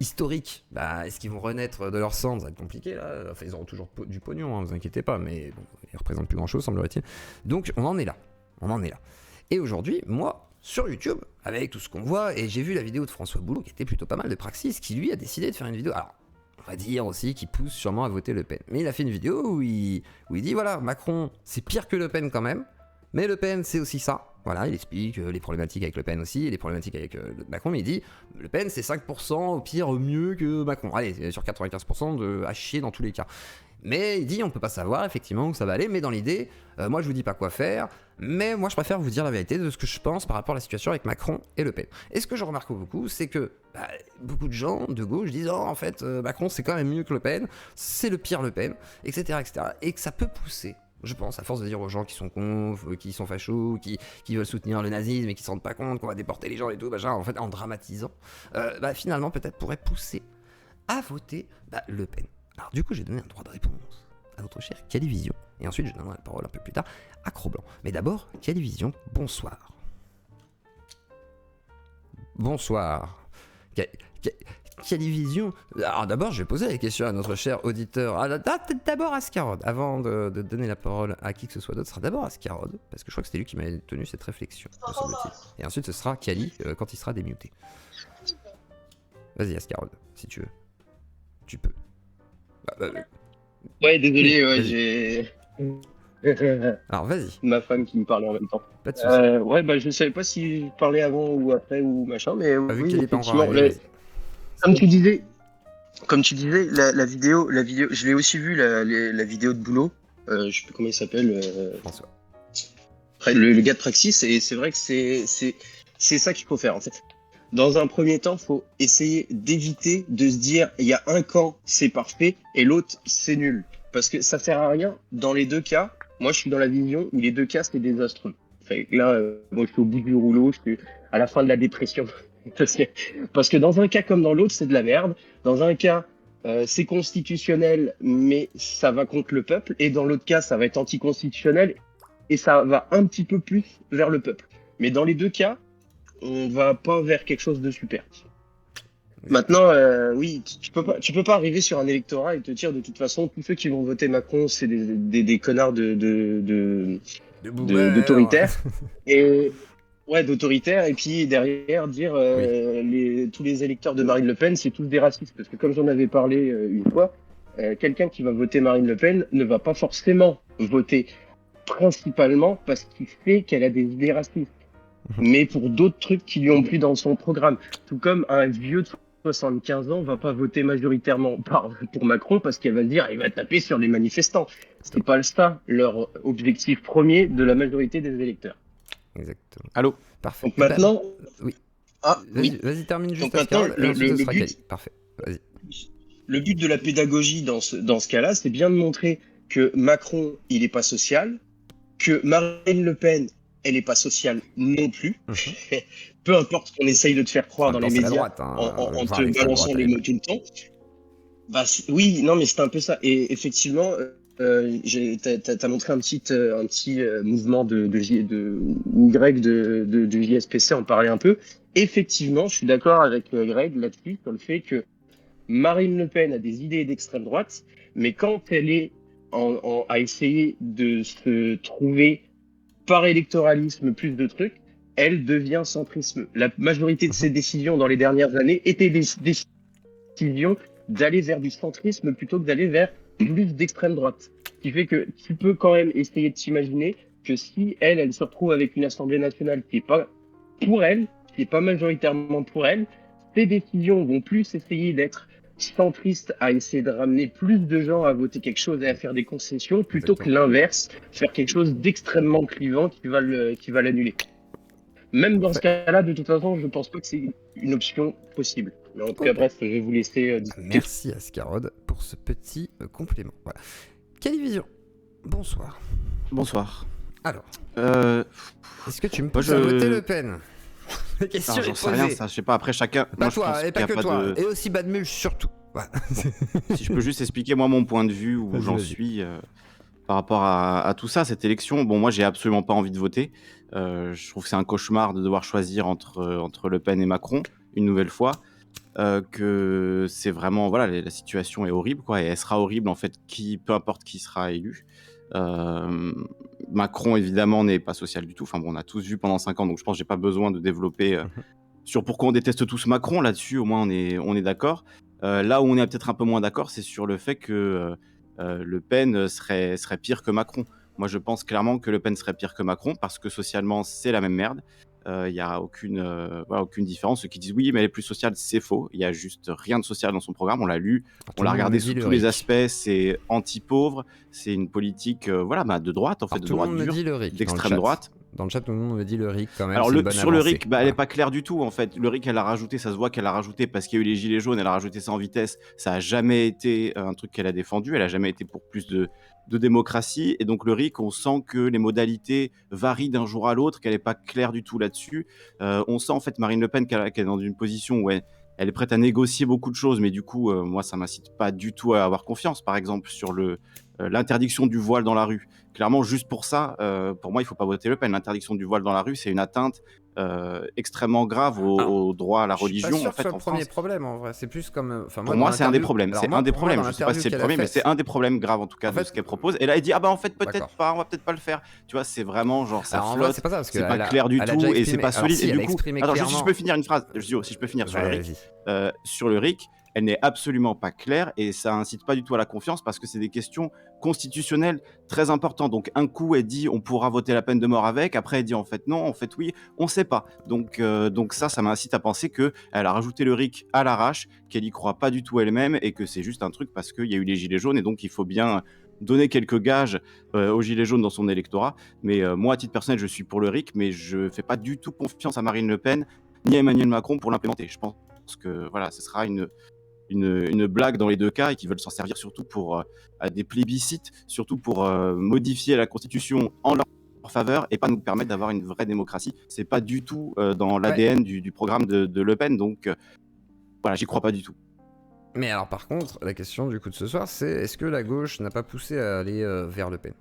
historiques, est-ce qu'ils vont renaître de leur cendre? Ça va être compliqué là, enfin ils auront toujours du pognon, hein, vous inquiétez pas, mais bon, ils représentent plus grand chose semblerait-il. Donc on en est là. Et aujourd'hui, moi, sur YouTube, avec tout ce qu'on voit, et j'ai vu la vidéo de François Boulot qui était plutôt pas mal de Praxis, qui lui a décidé de faire une vidéo, alors on va dire aussi qu'il pousse sûrement à voter Le Pen, mais il a fait une vidéo où il dit voilà, Macron c'est pire que Le Pen quand même, mais Le Pen c'est aussi ça. Voilà, il explique les problématiques avec Le Pen aussi, et les problématiques avec Macron, mais il dit Le Pen c'est 5% au pire mieux que Macron. Allez, sur 95% de à chier dans tous les cas. Mais il dit on peut pas savoir effectivement où ça va aller, mais dans l'idée, moi je vous dis pas quoi faire, mais moi je préfère vous dire la vérité de ce que je pense par rapport à la situation avec Macron et Le Pen. Et ce que je remarque beaucoup, c'est que beaucoup de gens de gauche disent oh en fait Macron c'est quand même mieux que Le Pen, c'est le pire Le Pen, etc. et que ça peut pousser. Je pense, à force de dire aux gens qui sont cons, qui sont fachos, qui veulent soutenir le nazisme et qui se rendent pas compte qu'on va déporter les gens et tout, en fait, en dramatisant, finalement, peut-être pourrait pousser à voter Le Pen. Alors, du coup, j'ai donné un droit de réponse à notre cher Calivision. Et ensuite, je donnerai la parole un peu plus tard à Cro-Blanc. Mais d'abord, Calivision, bonsoir. Bonsoir. Calivision. Alors d'abord, je vais poser la question à notre cher auditeur. D'abord Ascarod. Avant de donner la parole à qui que ce soit d'autre, ce sera d'abord Ascarod, parce que je crois que c'était lui qui m'avait tenu cette réflexion, me semble-t-il. Et ensuite, ce sera Cali quand il sera démuté. Vas-y Ascarod, si tu veux. Tu peux. Ouais, désolé, ouais, Vas-y. j'ai... Alors vas-y. Ma femme qui me parlait en même temps. Pas de soucis. Ouais, je savais pas si je parlais avant ou après ou machin, mais Vu oui, qu'il est pas encore effectivement, arrivé, vas-y. comme tu disais, la vidéo, je l'ai aussi vu la vidéo de Boulot. Je sais plus comment il s'appelle. François. Le gars de Praxis, et c'est vrai que c'est ça qu'il faut faire en fait. Dans un premier temps, faut essayer d'éviter de se dire il y a un camp c'est parfait et l'autre c'est nul, parce que ça sert à rien dans les deux cas. Moi, je suis dans la vision où les deux cas c'est désastreux. Enfin, là, moi, je suis au bout du rouleau, je suis à la fin de la dépression. Parce que dans un cas comme dans l'autre, c'est de la merde. Dans un cas, c'est constitutionnel, mais ça va contre le peuple. Et dans l'autre cas, ça va être anticonstitutionnel et ça va un petit peu plus vers le peuple. Mais dans les deux cas, on va pas vers quelque chose de super. Maintenant, oui, tu peux pas arriver sur un électorat et te dire de toute façon, tous ceux qui vont voter Macron, c'est des connards d'autoritaires. Et ouais, d'autoritaires. Et puis derrière dire tous les électeurs de Marine Le Pen, c'est tous des racistes. Parce que comme j'en avais parlé une fois, quelqu'un qui va voter Marine Le Pen ne va pas forcément voter principalement parce qu'il sait qu'elle a des idées racistes, mais pour d'autres trucs qui lui ont plu dans son programme. Tout comme un vieux de 75 ans va pas voter majoritairement pour Macron parce qu'elle va se dire il va taper sur les manifestants. C'est pas ça leur objectif premier de la majorité des électeurs. Exactement. Allô. Parfait. Donc maintenant, oui. Oui. Vas-y, termine juste Donc maintenant, Ascarod, et ensuite ce le sera but- Cali. Parfait. Vas-y. le but de la pédagogie dans ce cas-là, c'est bien de montrer que Macron, il est pas social, que Marine Le Pen, elle est pas sociale non plus. Peu importe ce qu'on essaye de te faire croire dans les c'est la médias droite, hein, en voir te l'extrême balançant droite, les elle est mots tout le temps. Bah, oui, non, mais c'est un peu ça. Et effectivement, t'as montré un petit mouvement de Y de JSPC, en parlait un peu. Effectivement, je suis d'accord avec Greg là-dessus, sur le fait que Marine Le Pen a des idées d'extrême droite, mais quand elle est à essayer de se trouver par électoralisme plus de trucs, elle devient centrisme. La majorité de ses décisions dans les dernières années étaient des décisions d'aller vers du centrisme plutôt que d'aller vers plus d'extrême droite. Ce qui fait que tu peux quand même essayer de t'imaginer que si elle se retrouve avec une Assemblée nationale qui n'est pas pour elle, qui n'est pas majoritairement pour elle, ses décisions vont plus essayer d'être centristes, à essayer de ramener plus de gens à voter quelque chose et à faire des concessions, plutôt que l'inverse, faire quelque chose d'extrêmement clivant qui va l'annuler. Même dans ce cas-là, de toute façon, je pense pas que c'est une option possible. Mais en tout cas, bref, je vais vous laisser discuter. Merci à Scarod pour ce petit complément. Voilà. Calivision, bonsoir. Bonsoir. Alors, Euh, est-ce que tu me moi, pousses à voter Le Pen? La alors, question j'en est sais rien, posée. ça, je sais pas. Après, chacun. Pas moi, je toi, pense et pas qu'il y a que toi. de- Et aussi Badmulch, surtout. Voilà. Si je peux juste expliquer moi mon point de vue où Vas-y, j'en vas-y. suis par rapport à tout ça, cette élection. Bon, moi, j'ai absolument pas envie de voter. Je trouve que c'est un cauchemar de devoir choisir entre Le Pen et Macron une nouvelle fois. Que c'est vraiment, voilà, la situation est horrible, quoi, et elle sera horrible en fait, peu importe qui sera élu. Macron évidemment n'est pas social du tout. Enfin bon, on a tous vu pendant 5 ans, donc je pense que j'ai pas besoin de développer sur pourquoi on déteste tous Macron. Là-dessus, au moins, on est d'accord. Là où on est peut-être un peu moins d'accord, c'est sur le fait que Le Pen serait pire que Macron. Moi, je pense clairement que Le Pen serait pire que Macron parce que socialement, c'est la même merde. Il n'y a aucune différence. Ceux qui disent oui, mais elle est plus sociale, c'est faux. Il n'y a juste rien de social dans son programme. On l'a lu, on l'a regardé sous tous les aspects. C'est anti-pauvre, c'est une politique de droite, en fait, de Tout le droite monde me dure, dit le RIC. d'extrême droite. Dans le chat, tout le monde me dit le RIC quand même. Alors c'est une bonne sur le avancée. RIC, elle est pas claire du tout en fait. Le RIC, elle a rajouté, ça se voit qu'elle a rajouté parce qu'il y a eu les gilets jaunes, elle a rajouté ça en vitesse. Ça a jamais été un truc qu'elle a défendu, elle a jamais été pour plus de démocratie. Et donc le RIC, on sent que les modalités varient d'un jour à l'autre, qu'elle est pas claire du tout là-dessus. On sent en fait Marine Le Pen qu'elle est dans une position où elle est prête à négocier beaucoup de choses, mais du coup, moi, ça m'incite pas du tout à avoir confiance. Par exemple, sur l'interdiction du voile dans la rue. Clairement, juste pour ça, pour moi, il faut pas voter Le Pen. L'interdiction du voile dans la rue, c'est une atteinte extrêmement grave au droit à la religion. Je suis pas sûr En que fait, ce soit en le premier France. problème en vrai. C'est plus comme. Pour moi, c'est un des problèmes. C'est un des problèmes. Je sais pas si c'est le premier, mais c'est un des problèmes graves en tout cas En de fait- ce qu'elle propose. Et là, elle dit en fait peut-être D'accord. pas, on va peut-être pas le faire. Tu vois, c'est vraiment genre ça Alors, en vrai, flotte. c'est pas ça parce que C'est pas elle a- clair du elle a tout déjà et c'est exprimé- pas alors, solide. si, Et elle a du coup, exprimé attends, juste si je clairement- peux finir une phrase. Si je peux finir sur le Ouais, RIC. vas-y. Sur le RIC, elle n'est absolument pas claire et ça incite pas du tout à la confiance parce que c'est des questions constitutionnelles très importantes. Donc un coup elle dit on pourra voter la peine de mort avec, après elle dit en fait non, en fait oui, on sait pas. Donc ça m'incite à penser que elle a rajouté le RIC à l'arrache, qu'elle y croit pas du tout elle-même et que c'est juste un truc parce qu'il y a eu les gilets jaunes et donc il faut bien donner quelques gages aux gilets jaunes dans son électorat. Mais moi à titre personnel je suis pour le RIC, mais je fais pas du tout confiance à Marine Le Pen ni à Emmanuel Macron pour l'implémenter. Je pense que voilà, ce sera une blague dans les deux cas et qu'ils veulent s'en servir surtout pour à des plébiscites, surtout pour modifier la Constitution en leur faveur et pas nous permettre d'avoir une vraie démocratie. C'est pas du tout dans l'ADN du programme de Le Pen, donc voilà, j'y crois pas du tout. Mais alors par contre, la question du coup de ce soir, c'est est-ce que la gauche n'a pas poussé à aller vers Le Pen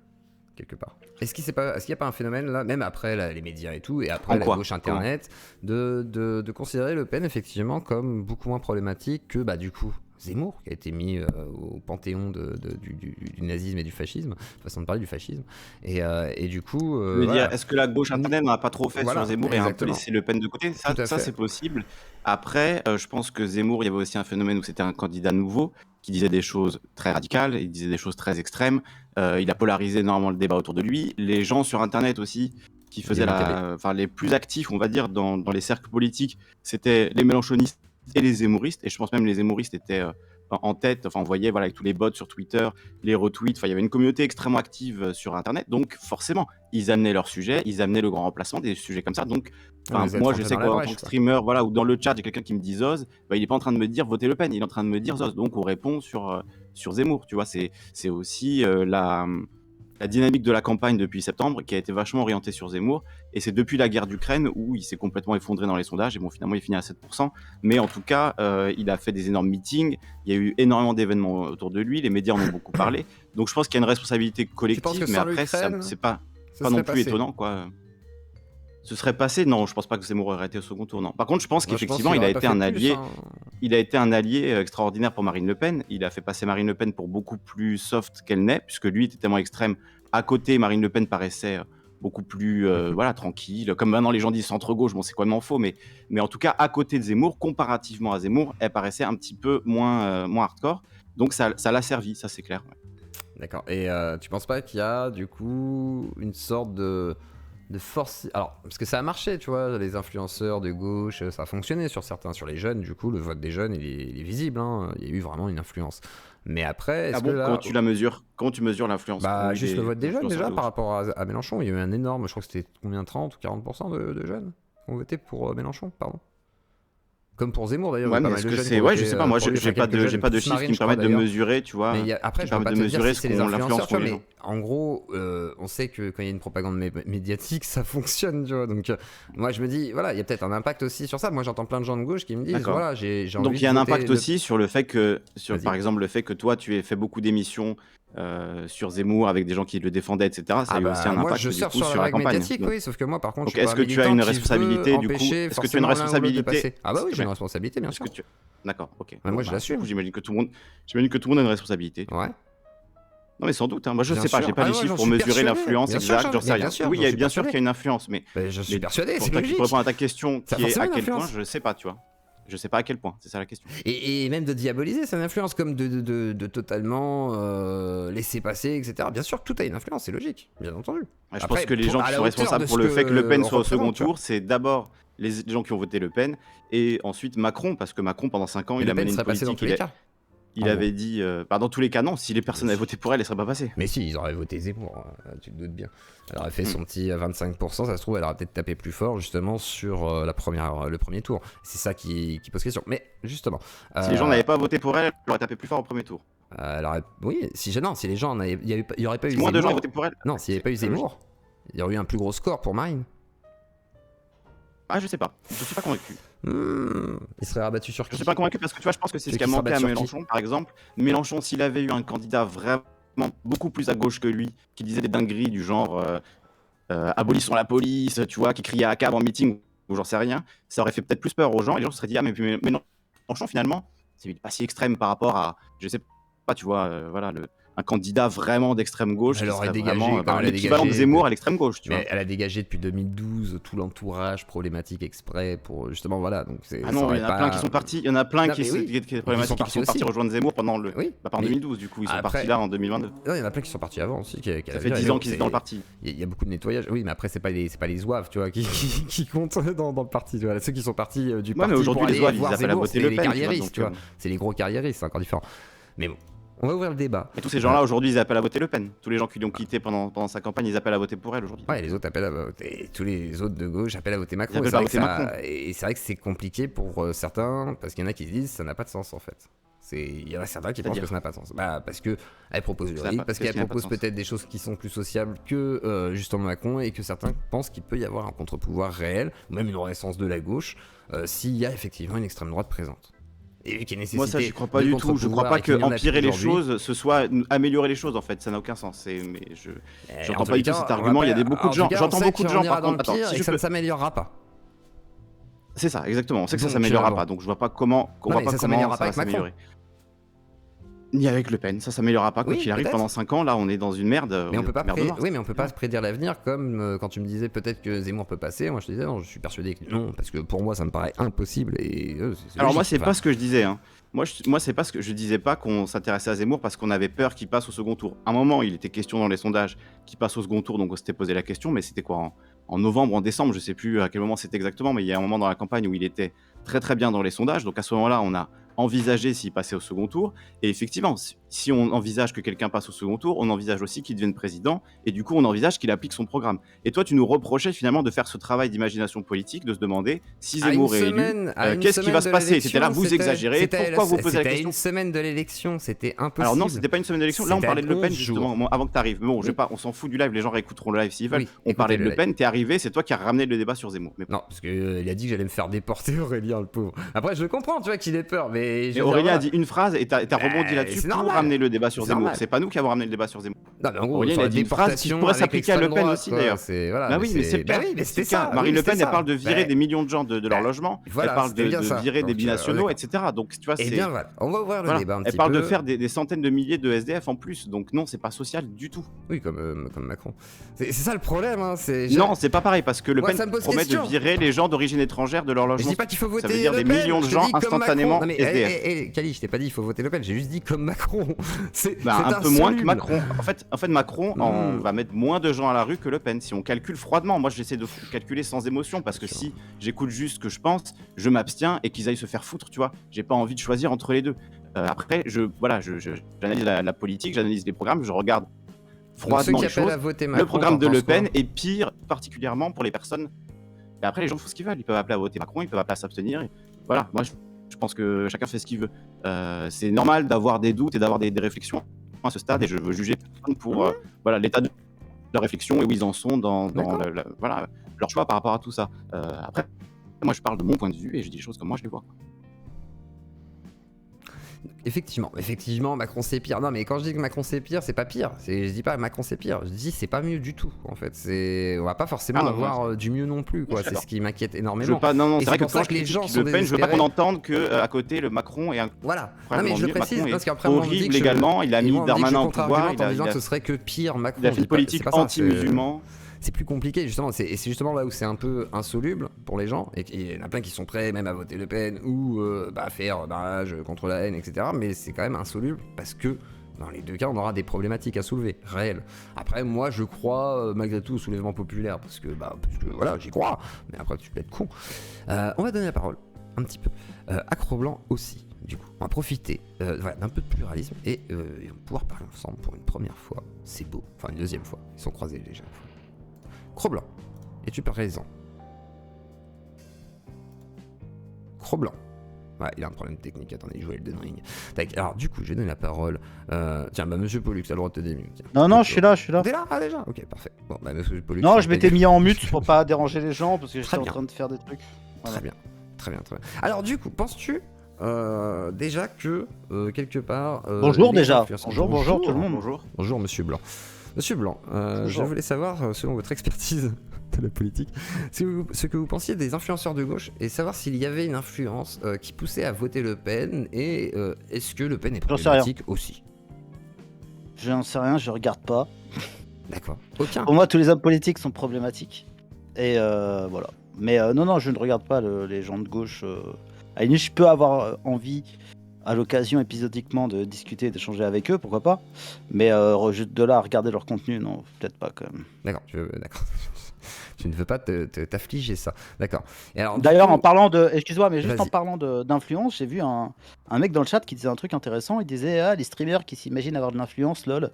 quelque part? Est-ce qu'il n'y a pas un phénomène là, même après les médias et tout, et après la gauche internet, de considérer Le Pen effectivement comme beaucoup moins problématique que du coup Zemmour, qui a été mis au panthéon du nazisme et du fascisme, façon de parler du fascisme, et du coup... Je veux dire, est-ce que la gauche internet n'a pas trop fait Voilà, sur Zemmour et a un peu exactement. laissé Le Pen de côté? Tout à Ça fait. c'est possible. Après, je pense que Zemmour, il y avait aussi un phénomène où c'était un candidat nouveau qui disait des choses très radicales, il disait des choses très extrêmes. Il a polarisé énormément le débat autour de lui. Les gens sur internet aussi qui faisaient les plus actifs, on va dire, dans les cercles politiques, c'était les mélenchonistes et les zémouristes. Et je pense même les zémouristes étaient en tête. Enfin, on voyait avec tous les bots sur Twitter, les retweets. Enfin, il y avait une communauté extrêmement active sur internet. Donc, forcément, ils amenaient leur sujet, ils amenaient le grand remplacement, des sujets comme ça. Donc, moi, je sais qu'en tant que streamer, ou dans le chat, j'ai quelqu'un qui me dit Zoz, il est pas en train de me dire votez Le Pen, il est en train de me dire Zoz. Donc, on répond sur Zemmour. Tu vois, c'est aussi la dynamique de la campagne depuis septembre qui a été vachement orientée sur Zemmour. Et c'est depuis la guerre d'Ukraine où il s'est complètement effondré dans les sondages. Et bon, finalement, il finit à 7%. Mais en tout cas, il a fait des énormes meetings. Il y a eu énormément d'événements autour de lui. Les médias en ont beaucoup parlé. Donc je pense qu'il y a une responsabilité collective. Mais après, c'est pas non plus étonnant, quoi. Ce serait passé? Non, je pense pas que Zemmour aurait été au second tour. Non. Par contre, je pense qu'effectivement, il a été un allié. Il a été un allié extraordinaire pour Marine Le Pen. Il a fait passer Marine Le Pen pour beaucoup plus soft qu'elle n'est, puisque lui était tellement extrême. À côté, Marine Le Pen paraissait beaucoup plus voilà, tranquille. Comme maintenant les gens disent centre-gauche, bon, c'est complètement faux, mais en tout cas, à côté de Zemmour, comparativement à Zemmour, elle paraissait un petit peu moins hardcore. Donc ça l'a servi, ça c'est clair. Ouais. D'accord. Et tu penses pas qu'il y a du coup une sorte de force. Alors, parce que ça a marché, tu vois, les influenceurs de gauche, ça a fonctionné sur certains, sur les jeunes, du coup, le vote des jeunes, il est visible, hein. Il y a eu vraiment une influence. Mais après, est-ce que là... Comment tu la mesures? Comment tu mesures l'influence? Bah, juste le vote des jeunes, déjà, par rapport à Mélenchon, il y a eu un énorme, je crois que c'était combien, 30 ou 40% de jeunes qui ont voté pour Mélenchon, pardon. Comme pour Zemmour d'ailleurs. Ouais, mais est-ce que c'est. Ouais, je sais pas, moi j'ai pas de chiffres qui me permettent de mesurer, tu vois. Mais après, je peux pas te dire si c'est les influenceurs, tu vois, mais en gros, on sait que quand il y a une propagande médiatique, ça fonctionne, tu vois. Donc, moi je me dis, voilà, il y a peut-être un impact aussi sur ça. Moi j'entends plein de gens de gauche qui me disent, voilà, j'ai envie. Donc il y a un impact aussi sur le fait que, par exemple, le fait que toi tu aies fait beaucoup d'émissions sur Zemmour avec des gens qui le défendaient, etc. Ça a eu aussi un impact je du coup sur la campagne. Médiatique, oui, sauf que moi par contre, donc est-ce que tu as une responsabilité du coup? Est-ce que tu as une responsabilité? Ah bah oui, j'ai une responsabilité, bien sûr. D'accord, ok. Moi je l'assume. J'imagine que tout le monde a une responsabilité. Ouais. Non mais sans doute, moi je sais pas, j'ai pas les chiffres pour mesurer l'influence exacte, j'en sais rien. Oui, bien sûr qu'il y a une influence, mais je suis persuadé, c'est logique. Pour répondre à ta question, qui est à quel point, je sais pas, tu vois. Je sais pas à quel point, c'est ça la question. Et même de diaboliser, ça a une influence, comme de totalement laisser passer, etc. Bien sûr que tout a une influence, c'est logique, bien entendu. Je pense que les gens qui sont responsables pour le fait que Le Pen soit au second tour, c'est d'abord les gens qui ont voté Le Pen, et ensuite Macron, parce que Macron pendant 5 ans, il a mené une politique. Il avait dit, dans tous les cas, non, si les personnes avaient voté pour elle, elle serait pas passée. Mais si, ils auraient voté Zemmour, tu te doutes bien. Elle aurait fait son petit 25%, ça se trouve, elle aurait peut-être tapé plus fort, justement, sur le premier tour. C'est ça qui pose question. Mais, justement... Si les gens n'avaient pas voté pour elle, elle aurait tapé plus fort au premier tour. Oui, si les gens n'avaient... Il n'y aurait pas eu Zemmour... Moins de gens voté pour elle. Non, s'il n'y avait pas eu Zemmour, il y aurait eu un plus gros score pour Marine. Ah, je sais pas. Je suis pas convaincu. Il serait rabattu sur qui? Je suis pas convaincu parce que tu vois, je pense que c'est ce qui a manqué à Mélenchon, par exemple. Mélenchon, s'il avait eu un candidat vraiment beaucoup plus à gauche que lui, qui disait des dingueries du genre abolissons la police, tu vois, qui criait à cab en meeting ou j'en sais rien, ça aurait fait peut-être plus peur aux gens et les gens se seraient dit, ah, mais Mélenchon, finalement, c'est pas si extrême par rapport à, je sais pas, tu vois, voilà, un candidat vraiment d'extrême gauche qui serait vraiment l'équivalent de Zemmour à l'extrême gauche, tu vois. Elle a dégagé depuis 2012 tout l'entourage problématique exprès pour justement voilà, donc c'est... Ah non, il y en a plein qui sont partis, il y en a plein qui sont partis rejoindre Zemmour pendant 2012, du coup ils sont partis là en 2022. Non, il y en a plein qui sont partis avant aussi. Ça fait 10 ans qu'ils étaient dans le parti. Il y a beaucoup de nettoyage, oui, mais après c'est pas les zouaves, tu vois, qui comptent dans le parti, tu vois. Ceux qui sont partis du parti. Mais aujourd'hui les zouaves, ils appellent à voter Le Pen, tu vois. C'est les gros carriéristes, c'est encore différent. Mais bon. On va ouvrir le débat. Et tous ces gens-là, aujourd'hui, ils appellent à voter Le Pen. Tous les gens qui l'ont quitté pendant sa campagne, ils appellent à voter pour elle aujourd'hui. Ouais, les autres appellent à voter. Tous les autres de gauche appellent à voter Macron. Et c'est vrai que c'est compliqué pour certains, parce qu'il y en a qui se disent ça n'a pas de sens en fait. Il y en a certains qui pensent que ça n'a pas de sens. Parce qu'elle propose le RIC, parce qu'elle propose peut-être des choses qui sont plus sociables que justement Macron, et que certains pensent qu'il peut y avoir un contre-pouvoir réel, ou même une renaissance de la gauche, s'il y a effectivement une extrême droite présente. Moi ça je crois pas du tout, je crois pas que empirer les choses ce soit améliorer les choses en fait, ça n'a aucun sens. Mais j'entends pas du tout cet argument, il y a beaucoup de gens, j'entends beaucoup de gens par contre, si ça ne s'améliorera pas. C'est ça, exactement, on sait que ça s'améliorera pas, donc je vois pas comment ça va s'améliorer. Ni avec Le Pen, ça s'améliorera pas quoi qu'il arrive pendant 5 ans, là on est dans une merde. Mais on peut pas prédire l'avenir comme quand tu me disais peut-être que Zemmour peut passer, moi je te disais non, je suis persuadé que non, parce que pour moi ça me paraît impossible et alors moi c'est pas ce que je disais hein. Moi c'est pas ce que je disais pas qu'on s'intéressait à Zemmour parce qu'on avait peur qu'il passe au second tour. À un moment, il était question dans les sondages qu'il passe au second tour, donc on s'était posé la question, mais c'était quoi en novembre, en décembre, je sais plus à quel moment c'était exactement, mais il y a un moment dans la campagne où il était très très bien dans les sondages, donc à ce moment-là, on a envisagé s'il passait au second tour, et effectivement, si on envisage que quelqu'un passe au second tour, on envisage aussi qu'il devienne président, et du coup, on envisage qu'il applique son programme. Et toi, tu nous reprochais finalement de faire ce travail d'imagination politique, de se demander si Zemmour est élu, qu'est-ce qui va se passer? C'était là, vous exagérez, pourquoi vous posez la question? C'était une semaine de l'élection, c'était impossible. Alors non, c'était pas une semaine d'élection, là on C'était parlait de Le Pen 11 jours. justement, avant que tu arrives. Mais bon, Oui. on s'en fout du live, les gens réécouteront le live s'ils veulent. Oui, On parlait de écoutez Le le Pen, t'es arrivé, c'est toi qui as ramené le débat sur Zemmour. Mais Non, parce qu'il a dit que j'allais me faire déporter, Aurélien, le pauvre. Après, je comprends, tu vois, qu'il ait peur, mais... Et Aurélien a dit une phrase et t'as rebondi là-dessus c'est pour normal. ramener le débat sur C'est Zemmour. normal. C'est pas nous qui avons ramené le débat sur Zemmour. Non, mais en gros, Aurélien sur a la dit une phrase qui déportation pourrait avec s'appliquer à Le l'extrême Pen droite, aussi quoi, d'ailleurs. c'est- voilà, Bah oui, mais c'est le cas. Bah oui, mais C'est c'était le cas. ça. Marine oui, Le Pen, c'était elle ça. parle de virer Bah, des millions de gens de leur logement. voilà, Elle parle c'était bien ça. de virer des Donc, binationaux, d'accord. etc. Donc tu vois, Eh c'est. bien, voilà, on va ouvrir le Voilà. débat un Elle petit parle peu. de faire des centaines de milliers de SDF en plus. Donc non, c'est pas social du tout. Oui, comme Macron. C'est ça le problème, hein, c'est... Non, c'est pas pareil parce que Le Moi, Pen ça me pose promet question. de virer les gens d'origine étrangère de leur Je logement. dis pas qu'il faut voter Ça veut dire Le des Pen, millions de je te gens dis comme instantanément Macron. Non, mais, SDF. Kali, je t'ai pas dit il faut voter Le Pen, j'ai juste dit comme Macron. C'est Bah, c'est un peu moins que insoluble. Macron. En fait Macron Mm. va mettre moins de gens à la rue que Le Pen. Si on calcule froidement, moi j'essaie de calculer sans émotion parce que si j'écoute juste ce que je pense, je m'abstiens et qu'ils aillent se faire foutre, tu vois. J'ai pas envie de choisir entre les deux. Après, j'analyse la politique, j'analyse les programmes, je regarde froidement ceux les qui appellent choses. à voter Le Macron, programme de t'en Le penses quoi Pen est pire, particulièrement pour les personnes. Et après, les gens font ce qu'ils veulent. Ils peuvent appeler à voter Macron, ils peuvent appeler à s'abstenir. Voilà, moi je pense que chacun fait ce qu'il veut. C'est normal d'avoir des doutes et d'avoir des réflexions à ce stade, et je veux juger personne pour voilà, l'état de leur réflexion et où ils en sont dans voilà, leur choix par rapport à tout ça. Après, moi je parle de mon point de vue et je dis les choses comme moi je les vois. Effectivement, Macron c'est pire. Non, mais quand je dis que Macron c'est pire, c'est pas pire. Je dis pas Macron c'est pire. Je dis c'est pas mieux du tout. En fait, on va pas forcément Ah, avoir du mieux non plus. Quoi. C'est ce qui m'inquiète énormément. Non, Et c'est vrai que pour ça quand je les gens critique sont Le Pen, je veux pas désespérés. qu'on entende que à côté le Macron est Voilà. Non, mais je le précise Macron parce est qu'après on me dit horrible que également. Il a mis Darmanin au pouvoir. en disant que ce serait que pire Macron. Il a fait une politique C'est pas ça, anti-musulman. c'est plus compliqué justement, et c'est justement là où c'est un peu insoluble pour les gens, et il y en a plein qui sont prêts même à voter Le Pen ou faire barrage contre la haine, etc. Mais c'est quand même insoluble parce que dans les deux cas on aura des problématiques à soulever, réelles. Après moi je crois malgré tout au soulèvement populaire, parce que voilà j'y crois, mais après tu peux être con. On va donner la parole un petit peu à Cro-Blanc aussi. Du coup, on va profiter d'un peu de pluralisme et ils vont pouvoir parler ensemble pour une première fois. C'est beau. Enfin, une deuxième fois. Ils sont croisés déjà. Cro-Blanc, es-tu présent? Cro-Blanc. Ouais, il a un problème technique. Attendez, je vais le donner. Tac. Alors, du coup, je vais donner la parole. Tiens, monsieur Pollux, t'as le droit de te démute. Non, je suis là. T'es là? Ah, déjà? Ok, parfait. Bon, monsieur Pollux. Non, je m'étais mis en mute pour pas déranger les gens parce que j'étais en bien. train de faire des trucs. Voilà. Très bien. Alors, du coup, penses-tu déjà que quelque part. Bonjour les déjà. influenceurs- Bonjour tout le monde. Bonjour, monsieur Blanc. Monsieur Blanc, je Bonjour. voulais savoir, selon votre expertise de la politique, ce que vous pensiez des influenceurs de gauche et savoir s'il y avait une influence qui poussait à voter Le Pen et est-ce que Le Pen est J'en sais rien. problématique aussi? J'en sais rien, je regarde pas. D'accord. Aucun. Pour moi, tous les hommes politiques sont problématiques. Et voilà. Mais non, je ne regarde pas les gens de gauche. À la limite, je peux avoir envie, à l'occasion, épisodiquement, de discuter, d'échanger avec eux, pourquoi pas. Mais de là à regarder leur contenu, non, peut-être pas quand même. D'accord, d'accord. Tu ne veux pas t'affliger ça. D'accord. Et alors, D'ailleurs, du coup- en parlant de. Excuse-moi, mais juste en Vas-y. parlant d'influence, j'ai vu un mec dans le chat qui disait un truc intéressant. Il disait les streamers qui s'imaginent avoir de l'influence, lol.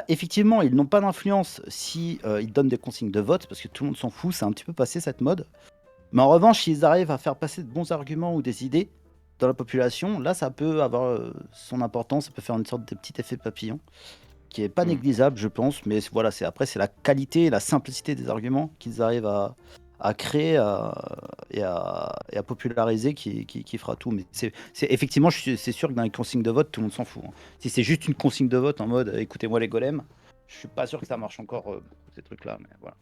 Effectivement, ils n'ont pas d'influence si ils donnent des consignes de vote, parce que tout le monde s'en fout, c'est un petit peu passé cette mode. Mais en revanche, s'ils arrivent à faire passer de bons arguments ou des idées dans la population, là, ça peut avoir son importance, ça peut faire une sorte de petit effet papillon, qui est pas négligeable, je pense. Mais voilà, après, c'est la qualité et la simplicité des arguments qu'ils arrivent à créer et à populariser qui fera tout. Mais effectivement, c'est sûr que dans les consignes de vote, tout le monde s'en fout. Hein. Si c'est juste une consigne de vote en mode écoutez-moi les golems, je suis pas sûr que ça marche encore, ces trucs-là. Mais voilà.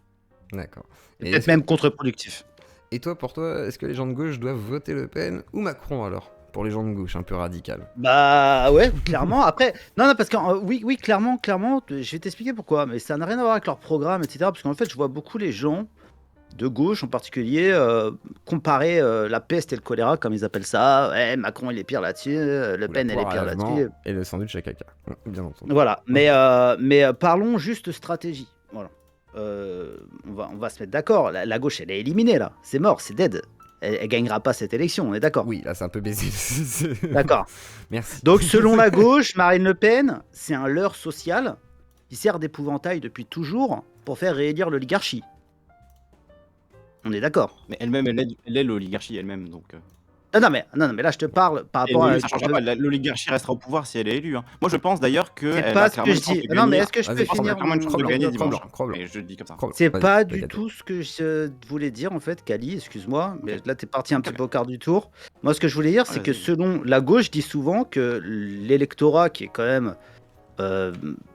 D'accord. Et peut-être même contre-productif. Et toi, pour toi, est-ce que les gens de gauche doivent voter Le Pen ou Macron alors? Pour les gens de gauche, un peu radical. Bah ouais, clairement. Après, non, parce que oui, clairement, je vais t'expliquer pourquoi. Mais ça n'a rien à voir avec leur programme, etc. Parce qu'en fait, je vois beaucoup les gens de gauche en particulier comparer la peste et le choléra, comme ils appellent ça. Ouais, Macron il est pire là-dessus, Le Pen elle est pire là-dessus. Et le sandwich à caca, bien entendu. Voilà, mais parlons juste stratégie. Voilà. On va se mettre d'accord. La gauche elle est éliminée là, c'est mort, c'est dead. elle gagnera pas cette élection, on est d'accord? Oui, là c'est un peu baisé. D'accord. Merci. Donc selon la gauche, Marine Le Pen, c'est un leurre social qui sert d'épouvantail depuis toujours pour faire réélire l'oligarchie. On est d'accord? Mais elle-même, elle est l'oligarchie elle-même, donc. Non, mais là je te parle par rapport à. Ça changera pas. L'oligarchie restera au pouvoir si elle est élue. Hein. Moi, je pense d'ailleurs que. C'est pas ce que je dis. Non, mais est-ce que je peux finir clairement une chance de gagner dimanche. Croble. Mais je le dis comme ça. C'est pas du tout ce que je voulais dire en fait, Kali, excuse-moi, mais là t'es parti un petit peu au quart du tour. Moi ce que je voulais dire, c'est que selon la gauche dit souvent que l'électorat qui est quand même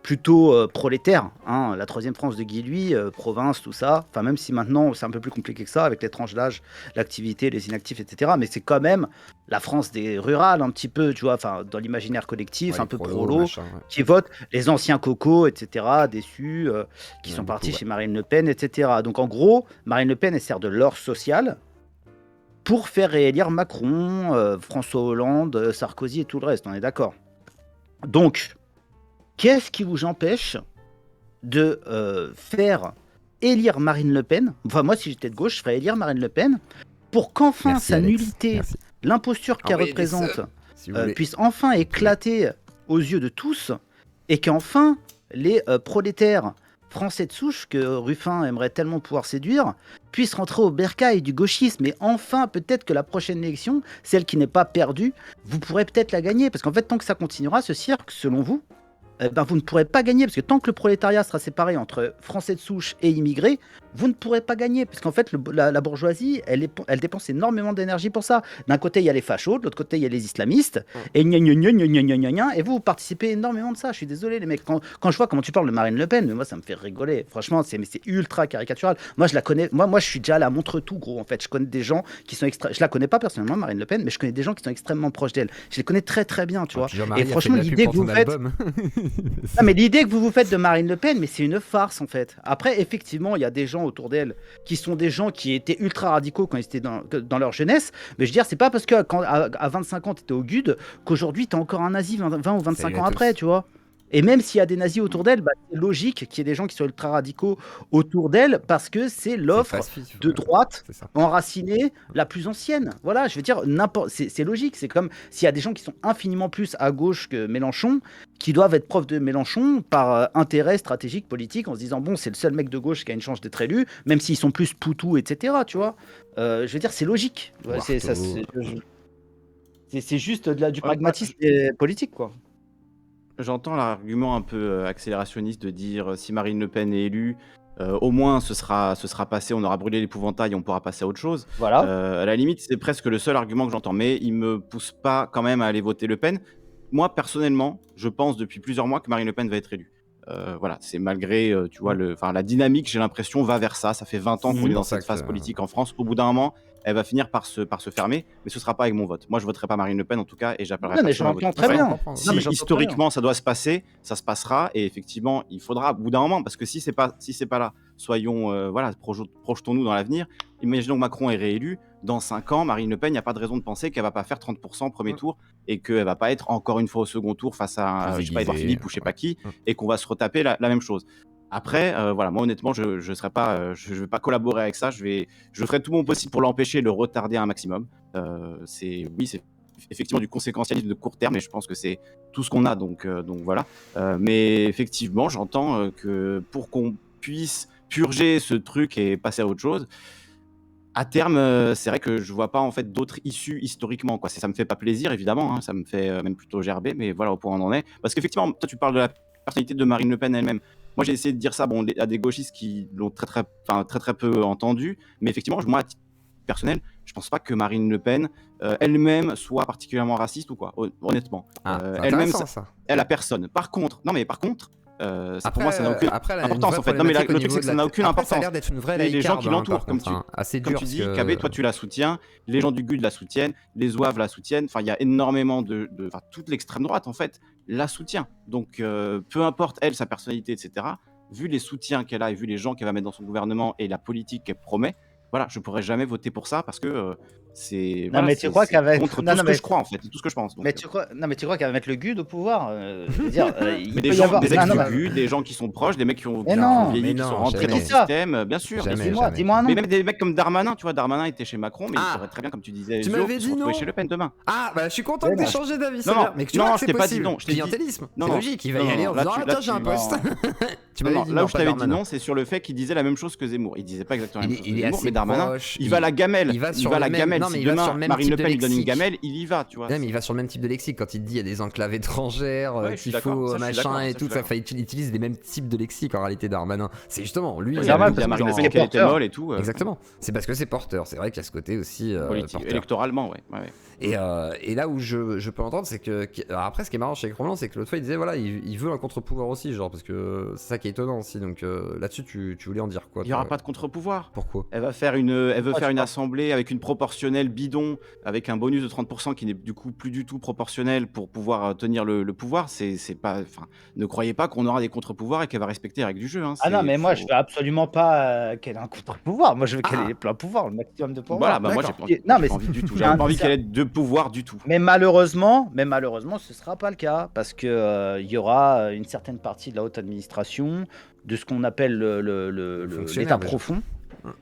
plutôt prolétaire, hein, la troisième France de Guy Lui, province, tout ça, enfin même si maintenant c'est un peu plus compliqué que ça avec les tranches d'âge, l'activité, les inactifs, etc. Mais c'est quand même la France des rurales un petit peu, tu vois, enfin dans l'imaginaire collectif, un peu prolo, qui votent les anciens cocos, etc., déçus, qui sont partis chez Marine Le Pen, etc. Donc en gros, Marine Le Pen elle sert de leurre social pour faire réélire Macron, François Hollande, Sarkozy et tout le reste, on est d'accord. Donc, qu'est-ce qui vous empêche de faire élire Marine Le Pen? Enfin, moi, si j'étais de gauche, je ferais élire Marine Le Pen pour qu'enfin sa nullité, l'imposture qu'elle représente, puisse enfin éclater aux yeux de tous et qu'enfin les prolétaires français de souche que Ruffin aimerait tellement pouvoir séduire puissent rentrer au bercail du gauchisme. Et enfin, peut-être que la prochaine élection, celle qui n'est pas perdue, vous pourrez peut-être la gagner. Parce qu'en fait, tant que ça continuera, ce cirque, selon vous, vous ne pourrez pas gagner, parce que tant que le prolétariat sera séparé entre français de souche et immigrés, vous ne pourrez pas gagner, parce qu'en fait la bourgeoisie, elle dépense énormément d'énergie pour ça. D'un côté il y a les fachos, de l'autre côté il y a les islamistes, et et vous participez énormément de ça. Je suis désolé les mecs, quand je vois comment tu parles de Marine Le Pen, mais moi ça me fait rigoler, franchement c'est ultra caricatural. Moi je la connais, moi je suis déjà allé à Montretout gros, en fait je connais des gens qui sont je la connais pas personnellement Marine Le Pen, mais je connais des gens qui sont extrêmement proches d'elle, je les connais très très bien, tu vois. Et franchement l'idée que vous faites... Non, mais l'idée que vous vous faites de Marine Le Pen, mais c'est une farce en fait. Après, effectivement, il y a des gens autour d'elle qui sont des gens qui étaient ultra radicaux quand ils étaient dans leur jeunesse. Mais je veux dire, c'est pas parce qu'à 25 ans, tu étais au GUD qu'aujourd'hui, tu es encore un nazi 20 ou 25 ans après, tu vois. Et même s'il y a des nazis autour d'elle, c'est logique qu'il y ait des gens qui soient ultra radicaux autour d'elle parce que c'est l'offre de droite enracinée la plus ancienne. Voilà, je veux dire, c'est logique. C'est comme s'il y a des gens qui sont infiniment plus à gauche que Mélenchon, qui doivent être profs de Mélenchon par intérêt stratégique, politique, en se disant bon, c'est le seul mec de gauche qui a une chance d'être élu, même s'ils sont plus poutous, etc. Tu vois, je veux dire, c'est logique. Ouais, c'est juste du pragmatisme politique, quoi. J'entends l'argument un peu accélérationniste de dire si Marine Le Pen est élue, au moins ce sera passé, on aura brûlé l'épouvantail, on pourra passer à autre chose. Voilà. À la limite, c'est presque le seul argument que j'entends, mais il me pousse pas quand même à aller voter Le Pen. Moi, personnellement, je pense depuis plusieurs mois que Marine Le Pen va être élue. Voilà, c'est malgré, tu vois, la dynamique, j'ai l'impression, va vers ça. Ça fait 20 ans qu'on est dans cette phase politique en France. Au bout d'un moment, elle va finir par se fermer, mais ce sera pas avec mon vote. Moi, je voterai pas Marine Le Pen en tout cas, et j'appellerai mais je l'entends très bien. Si historiquement ça doit se passer, ça se passera, et effectivement, il faudra au bout d'un moment, parce que si c'est pas là, soyons, projetons-nous dans l'avenir. Imaginons que Macron est réélu, dans 5 ans, Marine Le Pen, il n'y a pas de raison de penser qu'elle va pas faire 30% au premier tour, et qu'elle va pas être encore une fois au second tour face à, je sais pas, Édouard Philippe ou je sais pas qui, et qu'on va se retaper la même chose. Après, voilà, moi honnêtement, je serai pas, je vais pas collaborer avec ça. Je ferai tout mon possible pour l'empêcher, le retarder un maximum. C'est effectivement du conséquentialisme de court terme, et je pense que c'est tout ce qu'on a. Donc voilà. Mais effectivement, j'entends que pour qu'on puisse purger ce truc et passer à autre chose, à terme, c'est vrai que je vois pas en fait d'autres issues historiquement, quoi. Ça me fait pas plaisir, évidemment. Hein, ça me fait même plutôt gerber, mais voilà, au point où on en est. Parce qu'effectivement, toi, tu parles de la personnalité de Marine Le Pen elle-même. Moi, j'ai essayé de dire ça à des gauchistes qui l'ont très peu entendu, mais effectivement, moi, à titre personnel, je pense pas que Marine Le Pen elle-même soit particulièrement raciste ou quoi, honnêtement. Elle-même, elle a personne. Par contre, pour moi, ça n'a aucune importance en fait. Non, mais le truc, c'est que ça n'a aucune importance. Ça a l'air d'être une vraie les gens qui l'entourent, comme tu dis, KB, toi tu la soutiens, les gens du GUD la soutiennent, les Zouaves la soutiennent. Enfin, il y a énormément toute l'extrême droite en fait la soutient. Donc, peu importe elle, sa personnalité, etc. Vu les soutiens qu'elle a et vu les gens qu'elle va mettre dans son gouvernement et la politique qu'elle promet, voilà, je pourrais jamais voter pour ça parce que C'est Non, mais tu crois qu'elle va être- contre non, tout non, ce mais- que je crois en fait, tout ce que je pense. Donc, Mais tu crois qu'elle va mettre le GUD au pouvoir je veux dire, il mais peut des y gens, avoir. des Non, ex non, du mais- GUD, des gens qui sont proches, des mecs qui ont Mais non, vieilli, mais qui non, sont rentrés jamais. dans le Qui ça système, bien sûr. Jamais, Dis-moi, jamais. dis-moi un nom. Mais même des mecs comme Darmanin, tu vois, Darmanin était chez Macron, mais Ah. il pourrait très bien, comme tu disais, Tu Zo, m'avais se dit retrouver non. chez Le Pen demain. Ah, bah je suis content Ouais, que t'aies non. changé d'avis, c'est Non, bien. Mais que tu non, vois que je c'est t'ai pas dit possible. non, je t'ai dit- Clientélisme, Non, c'est non. logique, il va y Non, aller non, en là, disant tu- ah là, tiens j'ai un tu- poste. Tu Non, m'avais non, dit là non, où je pas t'avais dit Darmanin. non, c'est sur le fait qu'il disait la même chose que Zemmour. Il disait pas exactement la même chose que Il est Zemmour, assez mais Darmanin, proche, il va à la gamelle. il va Il sur va à le la même- gamelle. non, mais Si il va sur demain le même Marine type Le de Pen lui donne une lexique. gamelle, il y va, tu vois. Ouais, mais il va sur le même type de lexique quand il dit il y a des enclaves étrangères, Ouais, je suis qu'il d'accord, faut ça, je suis d'accord, machin et ça, tout, je suis ça fait il utilise les mêmes types de lexique en réalité Darmanin. C'est justement lui. Il il y a a il y a Marine Le dans- Pen qui était porteur. molle et tout. Exactement. C'est parce que c'est porteur. C'est vrai qu'il y a ce côté aussi Politique, porteur. électoralement, ouais. Et là où je peux l'entendre, c'est que alors après, ce qui est marrant chez Cromland, c'est que l'autre fois il disait voilà, il veut un contre-pouvoir aussi, genre parce que c'est ça qui est étonnant aussi. Donc là-dessus, tu voulais en dire quoi Il y aura toi pas de contre-pouvoir. Pourquoi Elle veut faire une tu assemblée avec une proportionnelle bidon, avec un bonus de 30% qui n'est du coup plus du tout proportionnel pour pouvoir tenir le pouvoir. C'est pas, enfin, ne croyez pas qu'on aura des contre-pouvoirs et qu'elle va respecter les règles du jeu. Hein. Ah non, C'est- mais moi faut- je veux absolument pas qu'elle ait un contre-pouvoir. Moi je veux qu'elle Ah. ait plein pouvoir, le maximum de pouvoir. Voilà, bah moi j'ai D'accord. pas envie, Non, j'ai mais pas envie du tout. c'est J'ai pas envie ça. qu'elle ait de pouvoir du tout. Mais malheureusement, ce sera pas le cas parce que il y aura une certaine partie de la haute administration, de ce qu'on appelle fonctionnaire, l'état déjà. profond,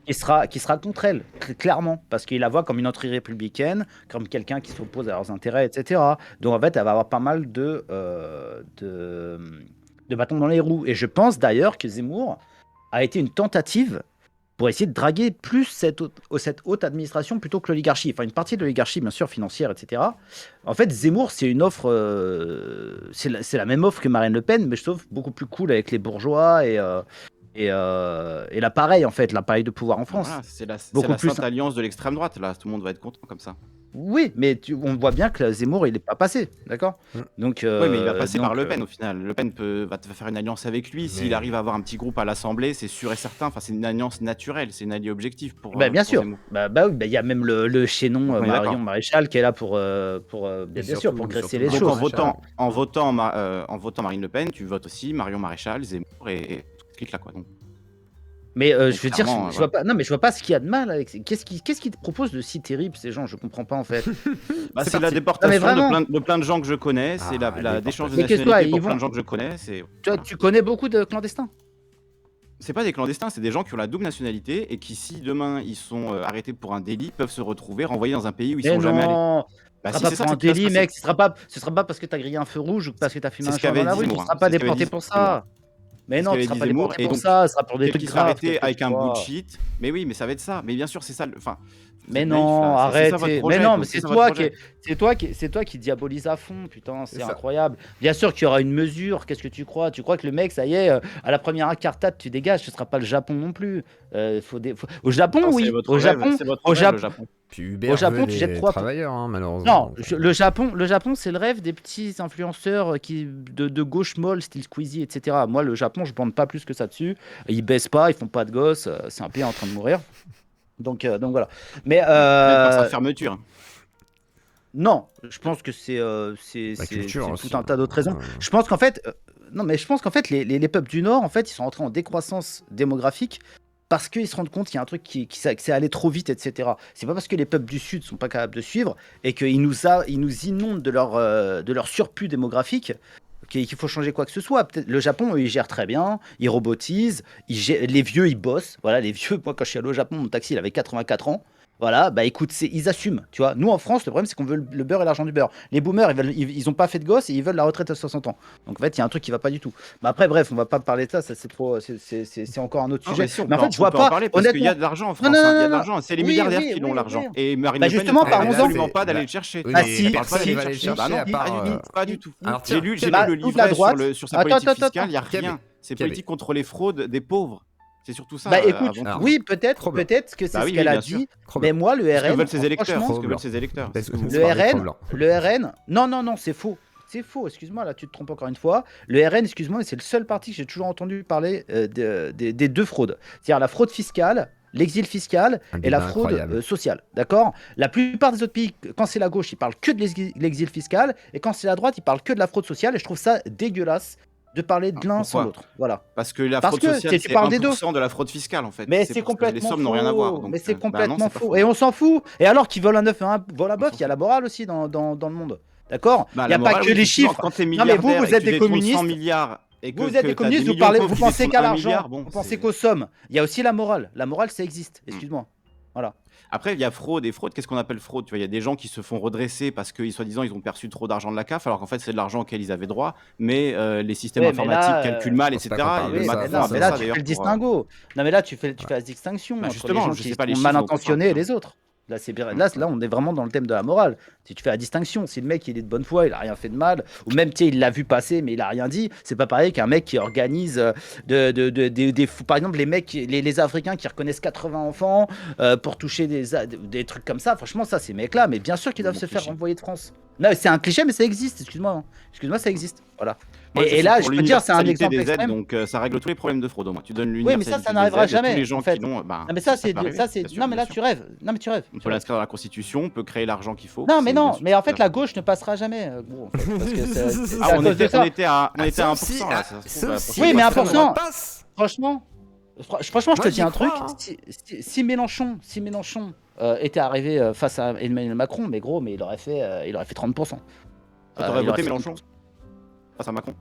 qui sera contre elle, clairement, parce qu'il la voit comme une entrée républicaine, comme quelqu'un qui s'oppose à leurs intérêts, etc. Donc en fait, elle va avoir pas mal de bâtons dans les roues. Et je pense d'ailleurs que Zemmour a été une tentative pour essayer de draguer plus cette haute administration plutôt que l'oligarchie. Enfin, une partie de l'oligarchie, bien sûr, financière, etc. En fait, Zemmour, c'est une offre... c'est la même offre que Marine Le Pen, mais je trouve beaucoup plus cool avec les bourgeois et l'appareil, en fait, l'appareil de pouvoir en France. Voilà, c'est la Beaucoup plus- sainte alliance de l'extrême droite. Là, tout le monde va être content comme ça. Oui, mais on voit bien que Zemmour, il n'est pas passé, d'accord Donc, Oui, mais il va passer donc, par Le Pen au final. Le Pen va faire une alliance avec lui. S'il arrive à avoir un petit groupe à l'Assemblée, c'est sûr et certain. Enfin, c'est une alliance naturelle, c'est une allié objectif pour. Bah, bien pour sûr. Zemmour. Oui, il y a même le chaînon On est Marion d'accord. Maréchal qui est là pour bien sûr, surtout- pour graisser surtout les Donc choses. en votant Marine Le Pen, tu votes aussi Marion Maréchal, Zemmour et tout ce clique là quoi. Donc, Mais Donc, je veux dire, clairement, je vois pas. Non, mais je vois pas ce qu'il y a de mal avec. Qu'est-ce qu'ils te proposent de si terrible ces gens? Je comprends pas en fait. bah, C'est c'est la parti. déportation Non, mais vraiment. de plein de gens que je connais. C'est Ah, la la déchange de Mais qu'est-ce que nationalité toi, pour ils plein vont- de gens que je connais. Tu connais beaucoup de clandestins? C'est pas des clandestins, c'est des gens qui ont la double nationalité et qui, si demain ils sont arrêtés pour un délit, peuvent se retrouver renvoyés dans un pays où ils Mais sont jamais allés. non, Bah, ce si, sera c'est pas ça pour un qui va se délit, passer. mec. Ce sera pas parce que t'as grillé un feu rouge ou parce que t'as fumé C'est un ce joint dans qu'avait la dit rue. Tu Zemmour, seras hein. pas C'est ce qu'avait déporté dit pour Zemmour. ça. Mais C'est ce non, tu qu'avait seras dit pas Zemmour, déporté et pour donc, ça. Ce sera pour des Quelqu'un trucs qui sera graves. arrêté avec un bout de calme-toi. shit. Mais oui, mais ça va être ça. Mais bien sûr, c'est ça. Enfin, vous Mais êtes naïf, non, là. C'est ça arrête. votre Mais projet, non, donc mais c'est c'est ça toi votre projet. c'est toi qui diabolise à fond. Putain, c'est C'est ça. incroyable. Bien sûr qu'il y aura une mesure. Qu'est-ce que tu crois? Tu crois que le mec, ça y est, à la première incartade, tu dégages. Ce sera pas le Japon non plus. Au Japon, Non, oui. c'est votre Au rêve, Japon, c'est votre au rêve, Japon. le Japon. Puis Uber Au Japon, veut tu des jettes 3 travailleurs, hein, malheureusement. Non, le Japon, c'est le rêve des petits influenceurs de gauche molle, style Squeezie, etc. Moi, le Japon, je bande pas plus que ça dessus. Ils baissent pas, ils font pas de gosses. C'est un pays en train de mourir. Donc voilà. Mais Peut-être par sa fermeture. non, je pense que c'est culture tout aussi. un tas d'autres raisons. Je pense qu'en fait, non, mais je pense qu'en fait, les peuples du Nord, en fait, ils sont entrés en décroissance démographique parce qu'ils se rendent compte qu'il y a un truc que c'est allé trop vite, etc. C'est pas parce que les peuples du Sud sont pas capables de suivre et qu'ils nous inondent de leur surplus démographique qu'il faut changer quoi que ce soit. Peut-être le Japon, eux, ils gèrent très bien, ils robotisent, les vieux, ils bossent. Voilà, les vieux, moi, quand je suis allé au Japon, mon taxi, il avait 84 ans. Voilà, bah écoute, ils assument, tu vois. Nous, en France, le problème, c'est qu'on veut le beurre et l'argent du beurre. Les boomers, ils ont pas fait de gosses et ils veulent la retraite à 60 ans. Donc, en fait, il y a un truc qui va pas du tout. Mais après, bref, on va pas parler de ça, c'est trop, c'est encore un autre Non, sujet. mais si, on Mais en peut fait, je vois on peut en pas, parler parce qu'il y a honnêtement. de l'argent en Non, France. non, hein, non, il y a de non, l'argent. C'est les oui, milliardaires oui, qui l'ont oui, l'argent. oui. Et Marine Bah, Le Pen justement, ne par parle exemple- absolument pas d'aller le chercher. Oui, Ah, mais si, personne si, va aller le si, chercher Bah non, à part. pas du tout. Alors, J'ai tiens, lu Keb, bah, le toute la livret droite- sur sa Attends, politique attends, fiscale, il n'y a Keb, rien. C'est Keb. politique contre les fraudes des pauvres. C'est surtout ça. Bah écoute, avant tout. oui, peut-être Krobler. que c'est Bah ce oui, qu'elle oui, a bien sûr. dit. Krobler. Mais moi, le C'est ce que RN, veulent ses électeurs. franchement, C'est ce que veulent ses électeurs. Parce que- Le RN, non, c'est faux. C'est faux, excuse-moi, là tu te trompes encore une fois. Le RN, excuse-moi, c'est le seul parti que j'ai toujours entendu parler des deux fraudes. C'est-à-dire la fraude fiscale, l'exil fiscal Un et la débat fraude incroyable. sociale. D'accord? La plupart des autres pays, quand c'est la gauche, ils parlent que de l'exil fiscal et quand c'est la droite, ils parlent que de la fraude sociale et je trouve ça dégueulasse. de parler de l'un sans Pourquoi l'autre. Voilà. Parce que la Parce fraude que sociale, tu c'est parles des deux. 1% de la fraude fiscale, en fait. Mais C'est c'est parce que les complètement sommes faux. n'ont rien à voir. Donc, mais c'est bah non, complètement c'est pas faux. faux. Et on s'en fout. Et alors qu'ils volent un œuf et un vol à botte, il y a la morale aussi dans le monde. D'accord. Bah, Il n'y a la pas morale, que oui, les effectivement, chiffres. Quand t'es Non mais vous milliardaire et êtes que des tu détournes communistes. 100 milliards et que Vous êtes des t'as communistes, vous millions de pauvres vous qui pensez détournent qu'à 1 l'argent, milliard, bon, vous pensez c'est- qu'aux sommes. Il y a aussi la morale. La morale, ça existe. Excuse-moi. Voilà. Après, il y a fraude et fraude. Qu'est-ce qu'on appelle fraude? Tu vois, il y a des gens qui se font redresser parce que, soi-disant, ils ont perçu trop d'argent de la CAF, alors qu'en fait, c'est de l'argent auquel ils avaient droit, mais les systèmes Ouais, mais informatiques là, calculent mal, je pense etc. pas qu'on parle Et de le ça. Macron Non, a mais fait là, ça, tu fais d'ailleurs, le pour, distinguo. Non, mais là, tu fais la distinction Bah, entre justement, les gens je qui sais pas les sont chiffres, mal donc, intentionnés et enfin, les autres. Là, on est vraiment dans le thème de la morale. Si tu fais la distinction, si le mec il est de bonne foi, il a rien fait de mal, ou même tu sais, il l'a vu passer mais il a rien dit, c'est pas pareil qu'un mec qui organise des fous. Par exemple, les mecs, les Africains qui reconnaissent 80 enfants pour toucher des trucs comme ça. Franchement, ça, ces mecs-là, mais bien sûr qu'ils doivent Bon se faire cliché. renvoyer de France. Non, c'est un cliché, mais ça existe. Excuse-moi, Excuse-moi, ça existe. Voilà. Moi, Et là, suis je pour peux te dire, c'est un l'universalité exemple des aides, extrême. donc ça règle tous les problèmes de fraude au moins. Tu donnes Oui, mais l'universalité ça n'arrivera des aides, jamais, tous les gens en fait. qui l'ont, ben, Non, mais ça, c'est peut arriver, ça, c'est. bien sûr, Non, mais là, bien tu rêves. Non, mais tu rêves. On peut l'inscrire dans la Constitution, on peut créer l'argent qu'il faut. Non, mais c'est non, bien sûr, mais en fait, tout à la fait. gauche ne passera jamais, gros. En fait, parce que c'est Ah, à on cause de était, ça. on était à, on était à 1%, sauf si- là, ça se trouve, sauf la si- prochaine Oui, mais fois, 1%. on passe. Franchement, franchement, je Moi, te dis j'y un truc. crois, hein. Si Mélenchon était arrivé face à Emmanuel Macron, mais gros, mais il aurait fait 30%. Toi, t'aurais Il voté aurait fait Mélenchon face à Macron?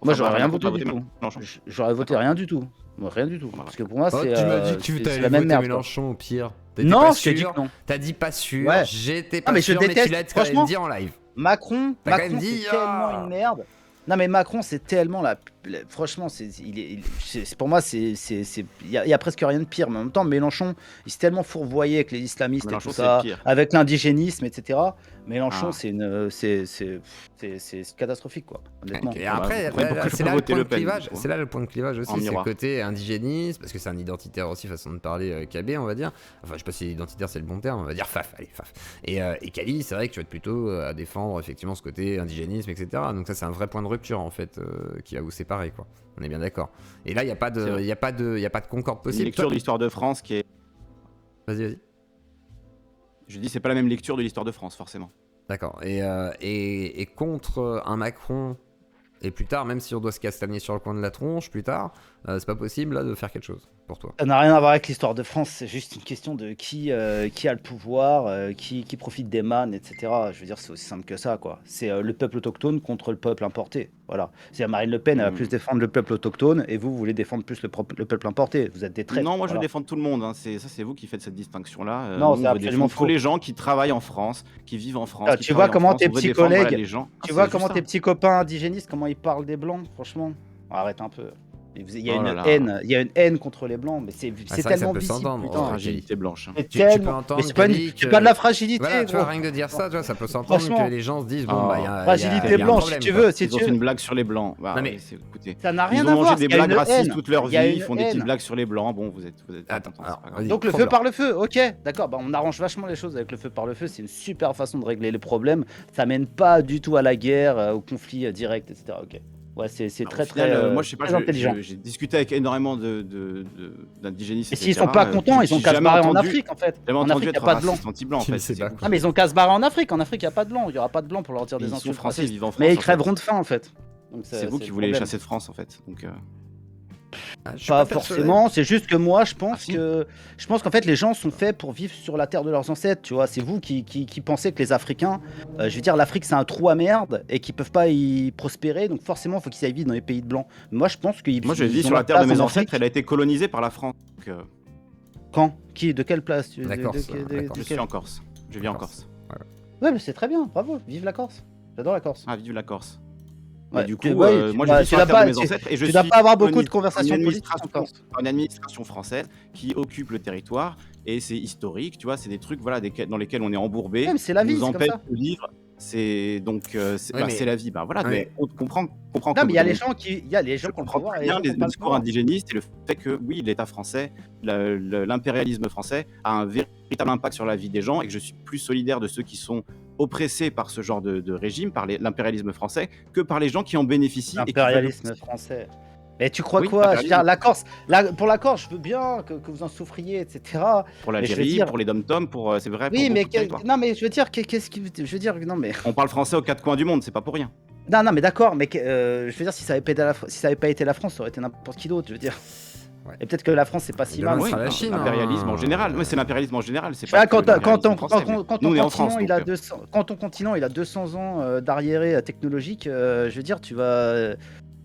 Moi, Enfin, j'aurais rien Macron, voté t'as du tout. Mélenchon. J'aurais voté rien du tout. Moi, rien du tout. Parce que pour moi, Oh, c'est tu m'as dit que tu c'est t'allais la même voter merde. quoi. Mélenchon au pire. T'étais Non, pas je t'ai dit sûr. que non. T'as dit pas sûr. Ouais. J'étais pas mais je sûr, mais déteste, tu l'as quand même franchement. dit en live. Macron, T'as quand même Macron, dit, c'est tellement une merde. Non mais Macron, c'est tellement franchement, pour moi, il y a presque rien de pire. Mais en même temps, Mélenchon, il s'est tellement fourvoyé avec les islamistes Mélenchon, et tout c'est ça, pire. avec l'indigénisme, etc. Mélenchon, Ah. c'est catastrophique, quoi. Honnêtement. Et après, Après, pourquoi c'est pas là le voter point Le de Pen, clivage. du coup, C'est là le point de clivage en aussi, c'est le miroir. côté indigénisme, parce que c'est un identitaire aussi, façon de parler KB, on va dire. Enfin, je sais pas si identitaire c'est le bon terme, on va dire faf, allez, faf. Et Kali, c'est vrai que tu vas être plutôt à défendre effectivement ce côté indigénisme, etc. Donc ça, c'est un vrai point de rupture en fait, qui va vous séparer, quoi. On est bien d'accord. Et là, il y a pas de, il y a pas de concorde Une possible. lecture de l'histoire de France qui est. Vas-y. Je dis, c'est pas la même lecture de l'histoire de France, forcément. D'accord. Et contre un Macron, et plus tard, même si on doit se castagner sur le coin de la tronche, plus tard, c'est pas possible là de faire quelque chose pour toi. Ça n'a rien à voir avec l'histoire de France, c'est juste une question de qui a le pouvoir, qui profite des mannes, etc. Je veux dire, c'est aussi simple que ça, quoi. C'est le peuple autochtone contre le peuple importé. Voilà. C'est Marine Le Pen, elle va plus défendre le peuple autochtone, et vous voulez défendre plus le peuple importé. Vous êtes des traîtres. Non, moi je veux voilà. défendre tout le monde. Hein. C'est vous qui faites cette distinction-là. Non, Nous, c'est on veut absolument défendre faux. tous les gens qui travaillent en France, qui vivent en France. Ah, qui tu vois travaillent en comment France. tes On veut petits défendre, voilà, collègues, les gens. tu Ah, vois c'est comment juste tes ça. petits copains indigénistes, comment ils parlent des blancs, franchement. Arrête un peu. Il y a Oh une là là. haine, il y a une haine contre les blancs, mais c'est c'est vrai que ça tellement peut visible, s'entendre, putain. Fragilité blanche. hein. C'est Tu peux tellement. entendre Mais c'est pas, Kelly c'est que- pas de la fragilité. Voilà, tu vois, gros. rien que de dire ça, tu vois, ça peut s'entendre Franchement. que les gens se disent bon, bah, il y a. Fragilité y a un blanche, problème, si tu quoi. veux, si Ils ont tu fait veux. une blague sur les blancs. Bah, Non, mais- écoutez. Ça n'a rien Ils à ont voir. mangé des il y a une blagues racistes haine. toute leur Il y a vie. une Ils font des petites haine. blagues sur les blancs. Bon, vous êtes pas Attends, contents, alors, c'est pas grave. vas-y. Donc le Trop feu blanc. par le feu, ok, d'accord, bah on arrange vachement les choses avec le feu par le feu, c'est une super façon de régler les problèmes, ça mène pas du tout à la guerre, au conflit direct, etc. Ok, ouais, c'est Alors, très au final, très, moi, je sais pas, très intelligent. j'ai discuté avec énormément d'indigénistes. Et s'ils sont pas contents, ils ont qu'à se barrer en Afrique en fait. Jamais En entendu Afrique, y a être pas de blanc. raciste anti-blanc en Je fait. sais c'est pas tout. Ah mais ils ont qu'à se barrer en Afrique y a pas de blanc, il y aura pas de blanc pour leur dire Ils des sont insultes français, ils racistes. vivent en France. Mais ils en fait. crèveront de faim en fait. Donc C'est vous qui le voulez les problème. chasser de France en fait. Donc, Ah, je suis Pas persuadé. forcément, c'est juste que moi je pense si. qu'en fait les gens sont faits pour vivre sur la terre de leurs ancêtres, tu vois, c'est vous qui pensez que les Africains, je veux dire l'Afrique c'est un trou à merde et qu'ils peuvent pas y prospérer, donc forcément il faut qu'ils aillent vivre dans les pays de blancs. Moi je pense qu'ils moi, je ils vis ont sur la leur terre de place mes en ancêtres. Afrique. Elle a été colonisée par la France. Donc, Quand? Qui? De quelle place? La Corse, la Corse. je suis en Corse. Je vis en Corse. Ouais mais c'est très bien, bravo, vive la Corse. J'adore la Corse. Ah, vive la Corse. Ouais, Et du coup, ouais, moi, tu je vis sur la dois terre pas- de mes ancêtres et je tu dois suis pas avoir beaucoup colonisé de conversations par une politiques en administration- Corse. par une administration française qui occupe le territoire et c'est historique, tu vois, c'est des trucs voilà, dans lesquels on est embourbé. Ouais, mais c'est la vie, nous c'est comme empêche ça. de vivre. C'est donc c'est Ouais, mais- la vie. Bah voilà, Ouais. mais on comprend Non que mais il y a dans- les gens qui ont Je le comprends pouvoir très et les bien gens qui les ont pas le discours pouvoir. indigénistes et le fait que oui, l'État français, l'impérialisme français a un véritable impact sur la vie des gens et que je suis plus solidaire de ceux qui sont oppressés par ce genre de régime, par l'impérialisme français, que par les gens qui en bénéficient. et qui veulent- L'impérialisme français. Mais tu crois Oui, quoi? Je veux dire, l'impérialisme. la Corse, pour la Corse, je veux bien que vous en souffriez, etc. Pour Mais je veux l'Algérie, dire- pour les dom-toms, pour c'est vrai. Oui, pour mais beaucoup de territoires. non, mais je veux dire, qu'est-ce qui, je veux dire, non, mais On parle français aux quatre coins du monde, c'est pas pour rien. Non, mais d'accord, mais je veux dire, si ça avait pas été la France, ça aurait été n'importe qui d'autre, je veux dire. Ouais. Et peut-être que la France, c'est pas si Demain, mal. ce Oui, sera la Chine, l'impérialisme hein. en général. Oui, c'est l'impérialisme en général. C'est Ah, pas que l'impérialisme français, mais quand nous, ton on est en continent, France. il a donc, 200, quand ton continent il a 200 ans d'arriéré technologique, je veux dire, tu vas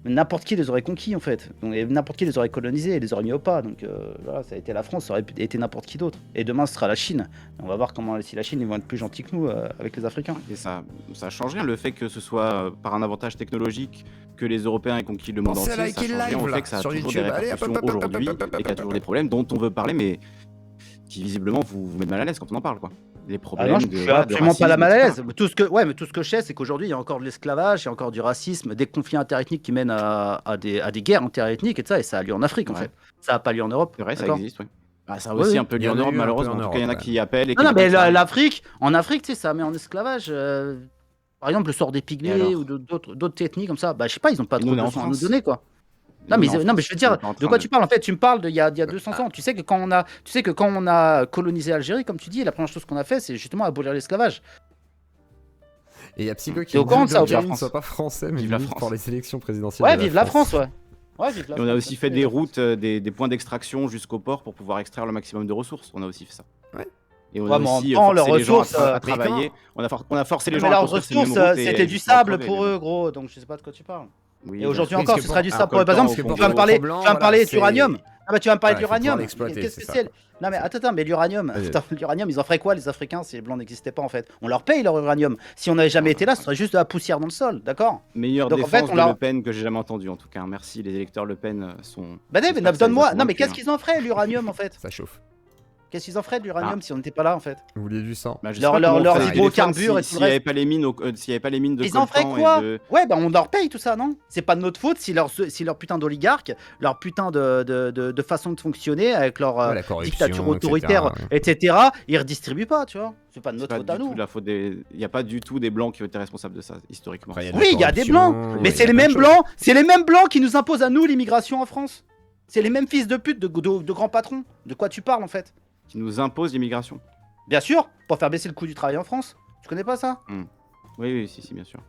n'importe qui les aurait conquis en fait. Donc, et n'importe qui les aurait colonisés, les aurait mis au pas. Donc voilà, ça a été la France, ça aurait été n'importe qui d'autre. Et demain, ce sera la Chine. On va voir comment si la Chine ils vont être plus gentils que nous avec les Africains. Et ça change rien. Le fait que ce soit par un avantage technologique que les Européens aient conquis le monde Pensez à entier, ça liker le change rien live, au là, fait que ça a sur toujours YouTube. des Allez, répercussions hop, hop, hop, aujourd'hui hop, hop, et qu'il y a toujours des problèmes dont on veut parler, mais qui visiblement vous mettent mal à l'aise quand on en parle, quoi. Les Ah problèmes non, je de suis voilà, de absolument pas la racisme, mal à etc. l'aise. Mais tout ce que je sais, c'est qu'aujourd'hui, il y a encore de l'esclavage, il y a encore du racisme, des conflits interethniques qui mènent à des guerres interethniques et ça a lieu en Afrique en Ouais. fait. Ça n'a pas lieu en Europe. C'est vrai, ça d'accord. existe, oui. Bah, ça a Oui, aussi oui. un peu Il lieu y en en a Europe, eu un peu malheureusement. en En tout cas, il y en a Europe, qui appellent et Non, qui non, mais veulent que ça arrive. l'Afrique, tu sais, ça met en esclavage. Par exemple, le sort des Et pygmées alors ou d'autres techniques comme ça. Bah, je sais pas, ils ont pas Et nous, trop on est de en leçons à nous France. donner quoi. Et Non nous, mais, on est en non, mais France. je veux On dire, est pas en de train quoi tu parles en fait? Tu me parles d'il y a 200 ans. Tu sais que quand on a colonisé l'Algérie, comme tu dis, la première chose qu'on a fait, c'est justement abolir l'esclavage. Et il y a Psycho qui T'es au dit courant de ça, que ou pas? Jerry ne soit pas français, mais Vive la limite France. pour les élections présidentielles. Ouais, de vive la France, ouais. Ouais, vive la Et on a France, aussi fait des routes, des points d'extraction jusqu'au port pour pouvoir extraire le maximum de ressources. On a aussi fait ça. Ouais. Et on Ouais, a mais en aussi même temps, forcé leurs les gens ressources, à mais travailler. On a forcé les Mais gens à leurs construire ces mêmes ressources, routes et c'était du ils se sont sable crevés, pour mais eux, bon. gros. Donc je sais pas de quoi tu parles. Oui, Et bien aujourd'hui sûr. encore, Oui, ce parce sera que du pour- sable pour eux. Par alors, exemple, que pour tu vas me le parler, blanc, tu vas me parler voilà, d'uranium. Ah bah tu vas me parler Voilà, il faut pouvoir d'uranium. l'exploiter, Qu'est-ce c'est que ça. c'est? Non mais attends, mais l'uranium, Vas-y. attends, l'uranium, ils en feraient quoi les Africains si les blancs n'existaient pas en fait? On leur paye leur uranium. Si on n'avait jamais été là, ce serait juste de la poussière dans le sol, d'accord? Meilleure Donc, en défense fait, on de leur- Le Pen que j'ai jamais entendue en tout cas. Merci, les électeurs Le Pen sont. Bah non, j'espère mais que ça les a donne-moi. Non mais convaincus, qu'est-ce hein. qu'ils en feraient l'uranium en fait? Ça chauffe. Qu'est-ce qu'ils en feraient de l'uranium si on n'était pas là en fait? Vous voulez du sang? Bah, je sais Leurs pas comment on leurs ferait. hydrocarbures et tout S'il le n'y avait reste. pas les mines, s'il y avait pas les mines de Ils en feraient coltan quoi? et de. Ouais, bah on leur paye tout ça, non? C'est pas de notre faute si leur putain d'oligarques, leur putain de façon de fonctionner avec leur Ouais, la corruption, dictature autoritaire, etc., ils redistribuent pas, tu vois? C'est pas de C'est notre pas faute à du tout nous. de la faute des. Il n'y a pas du tout des blancs qui ont été responsables de ça historiquement. Après, il y a de Oui, la il y a des corruption, blancs, ouais, mais il y c'est a les plein de mêmes choses. blancs, c'est les mêmes blancs qui nous imposent à nous l'immigration en France. C'est les mêmes fils de pute de grands patrons. De quoi tu parles en fait? Qui nous imposent l'immigration. Bien sûr, pour faire baisser le coût du travail en France. Tu connais pas ça? Oui, si, bien sûr.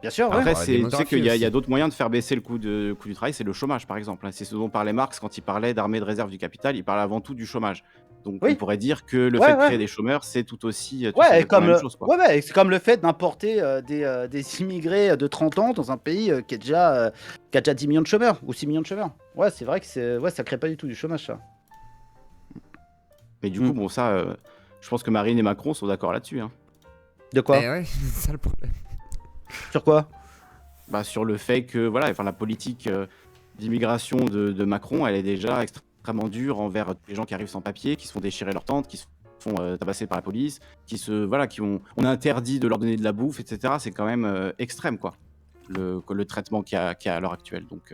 Bien sûr, ouais. Après, ouais, tu sais démographie qu'il y a aussi. d'autres moyens de faire baisser le coût du travail, c'est le chômage par exemple. C'est ce dont parlait Marx quand il parlait d'armée de réserve du capital, il parlait avant tout du chômage. Donc Oui. on pourrait dire que le Ouais, fait de ouais. créer des chômeurs, c'est tout aussi tout Ouais, simplement comme la même chose. Quoi. ouais, c'est comme le fait d'importer des immigrés de 30 ans dans un pays qui a déjà 10 millions de chômeurs ou 6 millions de chômeurs. Ouais, c'est vrai que ça crée pas du tout du chômage ça. Mais du coup, bon, ça, je pense que Marine et Macron sont d'accord là-dessus. Hein. De quoi? Eh ouais, c'est ça le problème. Sur quoi? Bah, sur le fait que voilà, enfin, la politique d'immigration de Macron, elle est déjà extrêmement dure envers les gens qui arrivent sans papier, qui se font déchirer leurs tentes, qui se font tabasser par la police, on a interdit de leur donner de la bouffe, etc. C'est quand même extrême, quoi, le traitement qu'il y a à l'heure actuelle. Donc,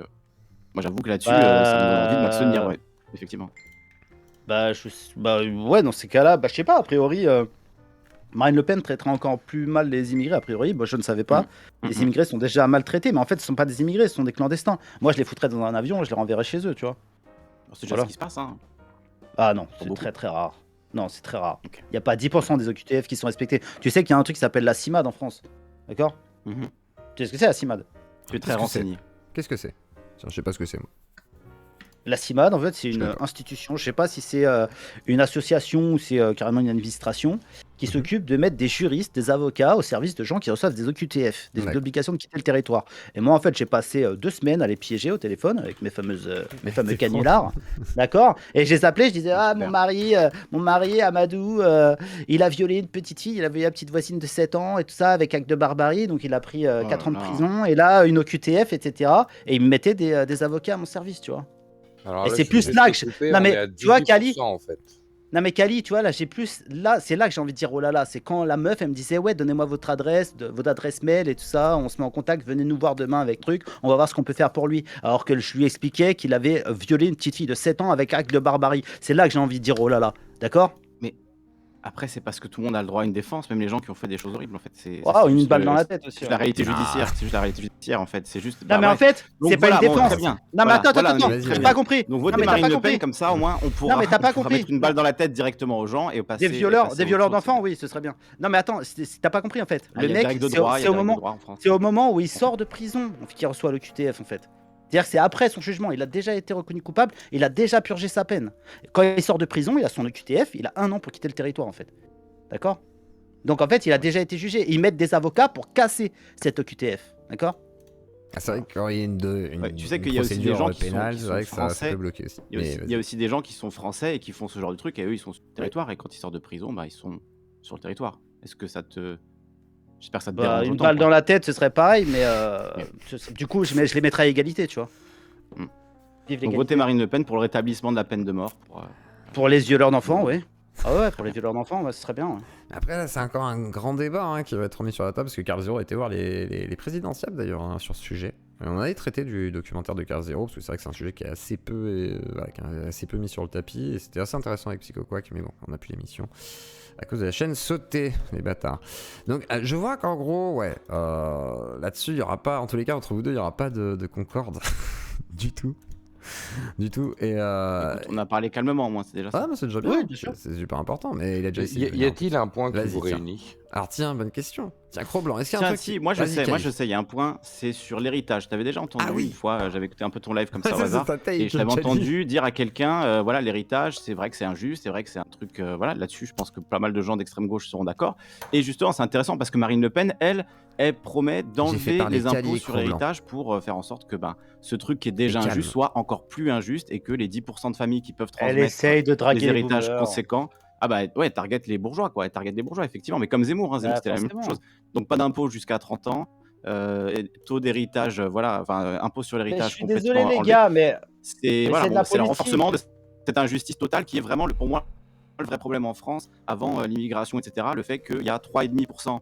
moi, j'avoue que là-dessus, ça me donne envie de m'abstenir, ouais, effectivement. Bah ouais, dans ces cas-là, bah je sais pas, a priori, Marine Le Pen traiterait encore plus mal les immigrés, a priori, moi je ne savais pas. Les immigrés sont déjà maltraités, mais en fait ce sont pas des immigrés, ce sont des clandestins. Moi je les foutrais dans un avion et je les renverrais chez eux, tu vois. C'est déjà ce qui se passe, hein. Ah non, c'est beaucoup. très très rare. Non, c'est très rare. Ok. Il n'y a pas 10% des OQTF qui sont respectés. Tu sais qu'il y a un truc qui s'appelle la CIMAD en France, d'accord? Tu sais ce que c'est la CIMAD? Tu es très renseigné. Qu'est-ce que c'est? Tiens, je sais pas ce que c'est, moi. La CIMAD, en fait, c'est une connais pas. institution, je sais pas si c'est une association ou c'est carrément une administration qui s'occupe de mettre des juristes, des avocats au service de gens qui reçoivent des OQTF, des D'accord. obligations de quitter le territoire. Et moi, en fait, j'ai passé 2 semaines à les piéger au téléphone avec mes fameux canulars, d'accord? Et je les appelais, je disais, ah, mon mari, Amadou, il a violé une petite fille, il a violé la petite voisine de 7 ans et tout ça avec acte de barbarie, donc il a pris 4 ans de là. prison, et là, une OQTF, etc. Et il me mettait des avocats à mon service, tu vois. Alors Et là, c'est je plus suis là juste que je- coupé, non, on mais est à tu vois, 18% Kali- en fait. Non mais Kali, tu vois, là j'ai plus... Là, c'est là que j'ai envie de dire, oh là là, c'est quand la meuf, elle me disait, ouais, donnez-moi votre adresse mail et tout ça, on se met en contact, venez nous voir demain avec truc, on va voir ce qu'on peut faire pour lui. Alors que je lui expliquais qu'il avait violé une petite fille de 7 ans avec acte de barbarie. C'est là que j'ai envie de dire, oh là là, d'accord? Après, c'est parce que tout le monde a le droit à une défense, même les gens qui ont fait des choses horribles, en fait. C'est Waouh, une juste balle dans la tête aussi. c'est la réalité Ah. judiciaire. C'est juste la réalité judiciaire, en fait. C'est juste. Non, mais en fait, Donc c'est pas voilà, une bon, défense. très bien. Non, mais Voilà, attends, voilà, attends, vas-y, t'as vas-y. pas compris. Donc Non, votez mais t'as Marine pas Le compris. Pen, comme ça, au moins, on pourra, mais t'as pas on pourra compris. mettre une balle dans la tête directement aux gens et passer. Des et violeurs passer à autre d'enfants, chose. oui, ce serait bien. Non, mais attends, t'as pas compris en fait. Ah, Le il y a mec, des règles de c'est droit, il y c'est a au des règles de moment, droit en France. c'est au moment où il sort de prison qu'il reçoit l'OQTF en fait. C'est-à-dire que c'est après son jugement, il a déjà été reconnu coupable, il a déjà purgé sa peine. Quand il sort de prison, il a son OQTF, il a 1 an pour quitter le territoire en fait. D'accord? Donc en fait, il a déjà été jugé. Ils mettent des avocats pour casser cette OQTF. D'accord? Ah, c'est vrai que quand il y a une, Ouais, tu sais une qu'il y a aussi des procédure gens qui pénale, sont c'est vrai que ça français. peut bloquer aussi. Il y a aussi, Mais il y a aussi des gens qui sont français et qui font ce genre de truc et eux, ils sont sur le territoire et quand ils sortent de prison, bah, ils sont sur le territoire. Est-ce que ça te. J'espère que ça te dérange Une autant, balle quoi. dans la tête, ce serait pareil, mais du coup, je les mettrais à égalité, tu vois. Hmm. Vive Donc l'égalité. votez Marine Le Pen pour le rétablissement de la peine de mort. Pour les violeurs d'enfants, oui. Ah ouais, pour les violeurs d'enfants, ouais, ce serait bien. Ouais. Après, là, c'est encore un grand débat hein, qui va être remis sur la table parce que Carl Zero a été voir les présidentiables d'ailleurs hein, sur ce sujet. Et on avait traité du documentaire de Carl Zero parce que c'est vrai que c'est un sujet qui est assez peu, qui est assez peu mis sur le tapis et c'était assez intéressant avec Psycho Quack, mais bon, on n'a plus l'émission à cause de la chaîne sautée, les bâtards. Donc, je vois qu'en gros, ouais, là-dessus, il y aura pas, en tous les cas, entre vous deux, il y aura pas de concorde du tout. Du tout. Et Écoute, on a parlé calmement, au moins, c'est déjà ça. ah, mais c'est déjà bien. Oui, bien sûr. C'est super important. Mais il a déjà essayé. Y a-t-il un point qui Vas-y, vous tiens. réunit? Alors tiens, bonne question. Tiens, Cro-Blanc, est-ce qu'il y a un Tiens, truc si, moi je Vas-y, sais, Kali. il y a un point, c'est sur l'héritage. T'avais déjà entendu Ah oui. une fois, j'avais écouté un peu ton live comme ça au C'est hasard, ta taille, et je t'avais entendu dire à quelqu'un, voilà, l'héritage, c'est vrai que c'est injuste, c'est vrai que c'est un truc, voilà, là-dessus, je pense que pas mal de gens d'extrême gauche seront d'accord. Et justement, c'est intéressant parce que Marine Le Pen, elle promet fait d'enlever parler les impôts Kali et sur Cro-Blanc. l'héritage pour faire en sorte que ce truc qui est déjà Et calme. injuste soit encore plus injuste et que les 10% de familles qui peuvent Elle transmettre essaye de des draguer les héritages boomers. conséquents. Ah bah ouais, target les bourgeois quoi, elle target les bourgeois effectivement, mais comme Zemmour, hein, Zemmour Bah, c'était la même forcément. chose. Donc pas d'impôt jusqu'à 30 ans, et taux d'héritage, voilà, enfin impôt sur Mais je l'héritage suis complètement désolé les enlevé. gars, mais C'est mais voilà, c'est de bon, la c'est le politique. renforcement de cette injustice totale qui est vraiment pour moi le vrai problème en France avant l'immigration, etc. Le fait qu'il y a 3,5%